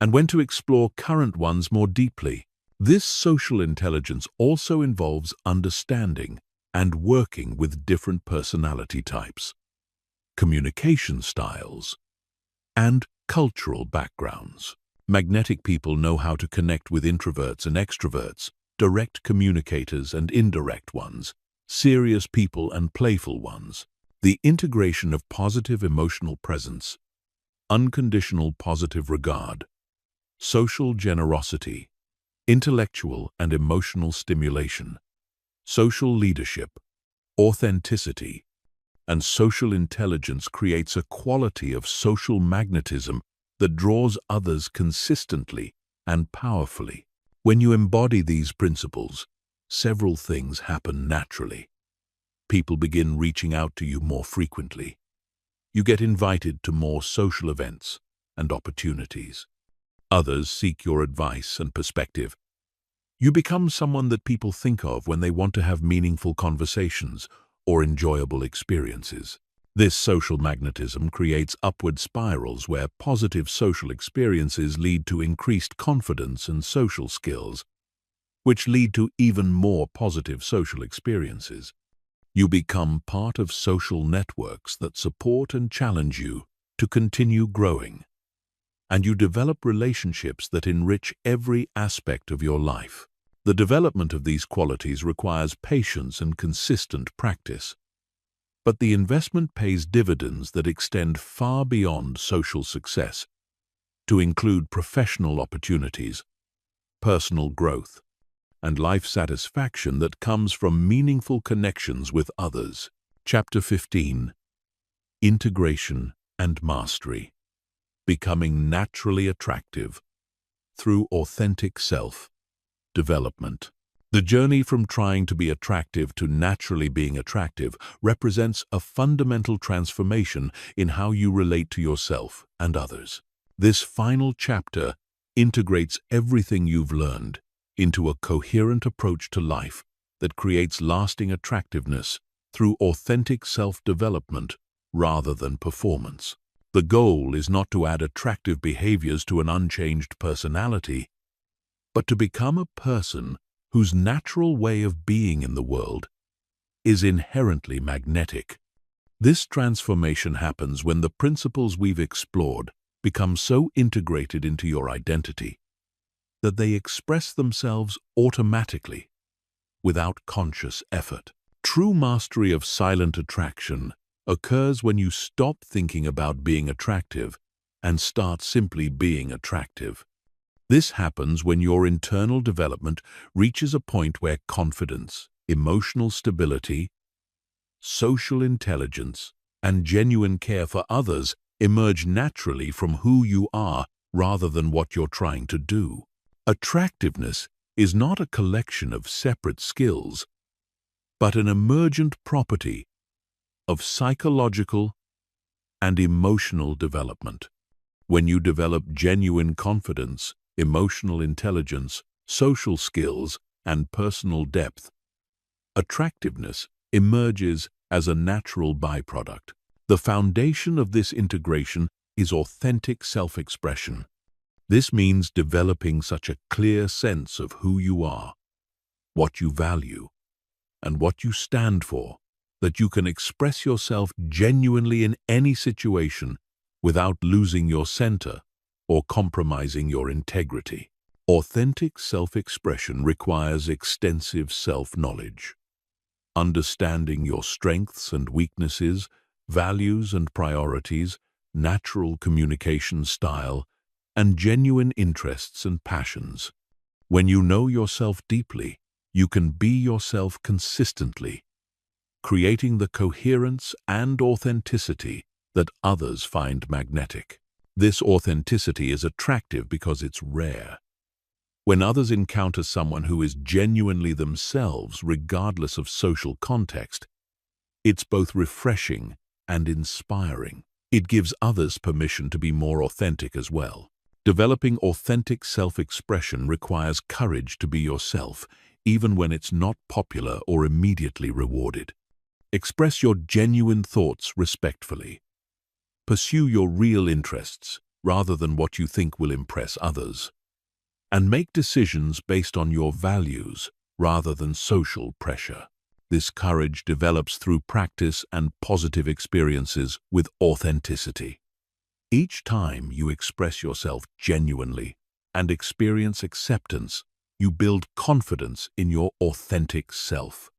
and when to explore current ones more deeply. This social intelligence also involves understanding and working with different personality types, communication styles, and cultural backgrounds. Magnetic people know how to connect with introverts and extroverts, direct communicators and indirect ones, serious people and playful ones. The integration of positive emotional presence, unconditional positive regard, social generosity, intellectual and emotional stimulation, social leadership, authenticity, and social intelligence creates a quality of social magnetism that draws others consistently and powerfully. When you embody these principles, several things happen naturally. People begin reaching out to you more frequently. You get invited to more social events and opportunities. Others seek your advice and perspective. You become someone that people think of when they want to have meaningful conversations or enjoyable experiences. This social magnetism creates upward spirals where positive social experiences lead to increased confidence and social skills, which lead to even more positive social experiences. You become part of social networks that support and challenge you to continue growing, and you develop relationships that enrich every aspect of your life. The development of these qualities requires patience and consistent practice, but the investment pays dividends that extend far beyond social success, to include professional opportunities, personal growth, and life satisfaction that comes from meaningful connections with others. Chapter 15. Integration and Mastery. Becoming naturally attractive through authentic self-development. The journey from trying to be attractive to naturally being attractive represents a fundamental transformation in how you relate to yourself and others. This final chapter integrates everything you've learned into a coherent approach to life that creates lasting attractiveness through authentic self-development rather than performance. The goal is not to add attractive behaviors to an unchanged personality, but to become a person whose natural way of being in the world is inherently magnetic. This transformation happens when the principles we've explored become so integrated into your identity that they express themselves automatically, without conscious effort. True mastery of silent attraction occurs when you stop thinking about being attractive and start simply being attractive. This happens when your internal development reaches a point where confidence, emotional stability, social intelligence, and genuine care for others emerge naturally from who you are rather than what you're trying to do. Attractiveness is not a collection of separate skills, but an emergent property of psychological and emotional development. When you develop genuine confidence, emotional intelligence, social skills, and personal depth, attractiveness emerges as a natural byproduct. The foundation of this integration is authentic self-expression. This means developing such a clear sense of who you are, what you value, and what you stand for, that you can express yourself genuinely in any situation without losing your center or compromising your integrity. Authentic self-expression requires extensive self-knowledge. Understanding your strengths and weaknesses, values and priorities, natural communication style, and genuine interests and passions. When you know yourself deeply, you can be yourself consistently, creating the coherence and authenticity that others find magnetic. This authenticity is attractive because it's rare. When others encounter someone who is genuinely themselves regardless of social context, it's both refreshing and inspiring. It gives others permission to be more authentic as well. Developing authentic self-expression requires courage to be yourself, even when it's not popular or immediately rewarded. Express your genuine thoughts respectfully. Pursue your real interests rather than what you think will impress others. And make decisions based on your values rather than social pressure. This courage develops through practice and positive experiences with authenticity. Each time you express yourself genuinely and experience acceptance, you build confidence in your authentic self.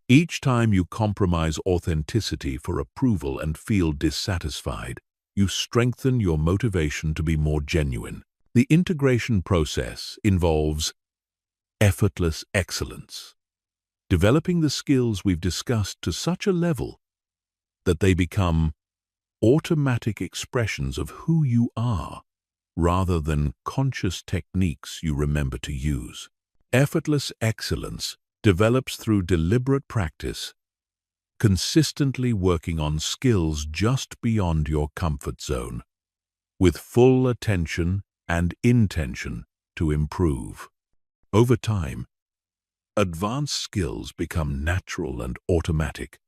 Each time you compromise authenticity for approval and feel dissatisfied, you strengthen your motivation to be more genuine. The integration process involves effortless excellence, developing the skills we've discussed to such a level that they become automatic expressions of who you are. rather than conscious techniques you remember to use. Effortless excellence develops through deliberate practice, consistently working on skills just beyond your comfort zone, with full attention and intention to improve. Over time, advanced skills become natural and automatic,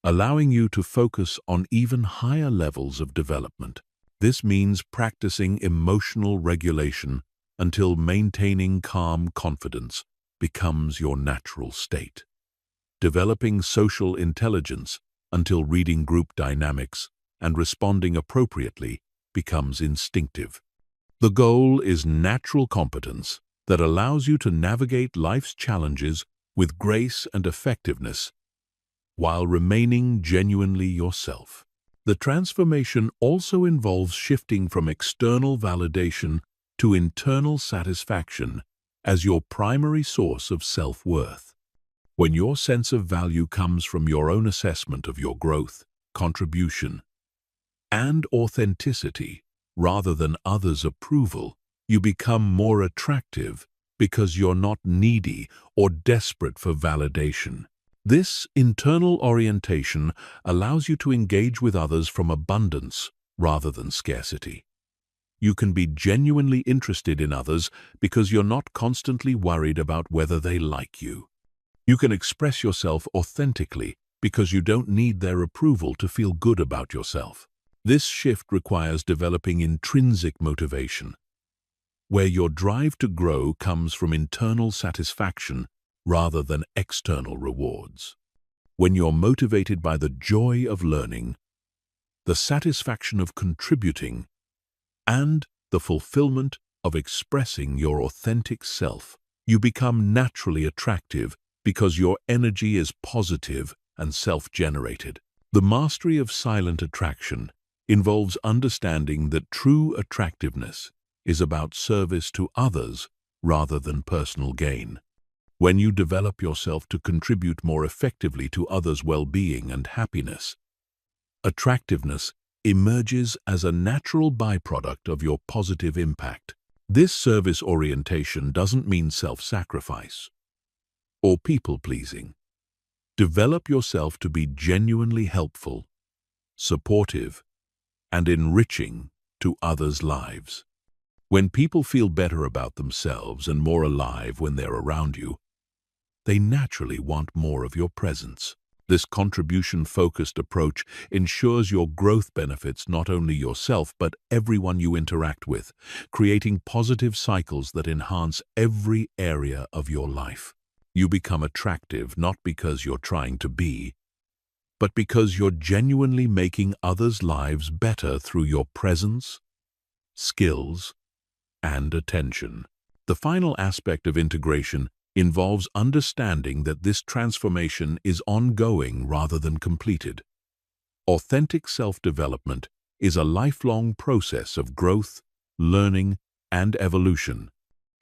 allowing you to focus on even higher levels of development. This means practicing emotional regulation until maintaining calm confidence becomes your natural state. Developing social intelligence until reading group dynamics and responding appropriately becomes instinctive. The goal is natural competence that allows you to navigate life's challenges with grace and effectiveness while remaining genuinely yourself. The transformation also involves shifting from external validation to internal satisfaction as your primary source of self-worth. When your sense of value comes from your own assessment of your growth, contribution, and authenticity, rather than others' approval, you become more attractive because you're not needy or desperate for validation. This internal orientation allows you to engage with others from abundance rather than scarcity. You can be genuinely interested in others because you're not constantly worried about whether they like you. You can express yourself authentically because you don't need their approval to feel good about yourself. This shift requires developing intrinsic motivation, where your drive to grow comes from internal satisfaction rather than external rewards. When you're motivated by the joy of learning, the satisfaction of contributing, and the fulfillment of expressing your authentic self, you become naturally attractive because your energy is positive and self-generated. The mastery of silent attraction involves understanding that true attractiveness is about service to others rather than personal gain. When you develop yourself to contribute more effectively to others' well-being and happiness, attractiveness emerges as a natural byproduct of your positive impact. This service orientation doesn't mean self-sacrifice or people-pleasing. Develop yourself to be genuinely helpful, supportive, and enriching to others' lives. When people feel better about themselves and more alive when they're around you, they naturally want more of your presence. This contribution-focused approach ensures your growth benefits not only yourself but everyone you interact with, creating positive cycles that enhance every area of your life. You become attractive not because you're trying to be, but because you're genuinely making others' lives better through your presence, skills, and attention. The final aspect of integration involves understanding that this transformation is ongoing rather than completed. Authentic self-development is a lifelong process of growth, learning, and evolution.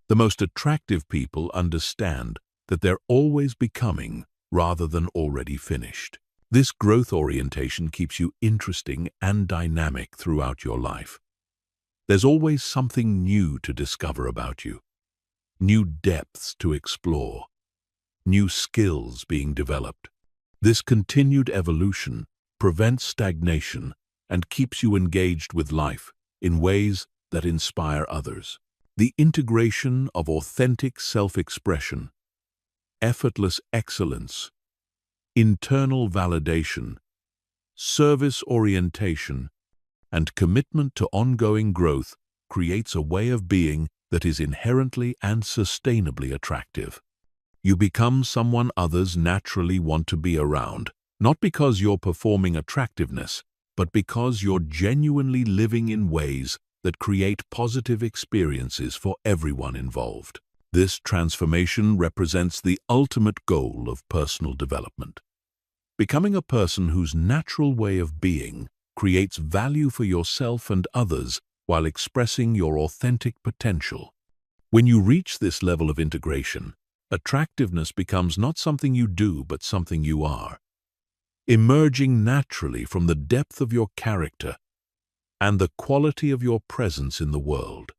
The most attractive people understand that they're always becoming rather than already finished. This growth orientation keeps you interesting and dynamic throughout your life. There's always something new to discover about you, new depths to explore, new skills being developed. This continued evolution prevents stagnation and keeps you engaged with life in ways that inspire others. The integration of authentic self-expression, effortless excellence, internal validation, service orientation, and commitment to ongoing growth creates a way of being that is inherently and sustainably attractive. You become someone others naturally want to be around, not because you're performing attractiveness, but because you're genuinely living in ways that create positive experiences for everyone involved. This transformation represents the ultimate goal of personal development. Becoming a person whose natural way of being creates value for yourself and others while expressing your authentic potential. When you reach this level of integration, attractiveness becomes not something you do but something you are, emerging naturally from the depth of your character and the quality of your presence in the world.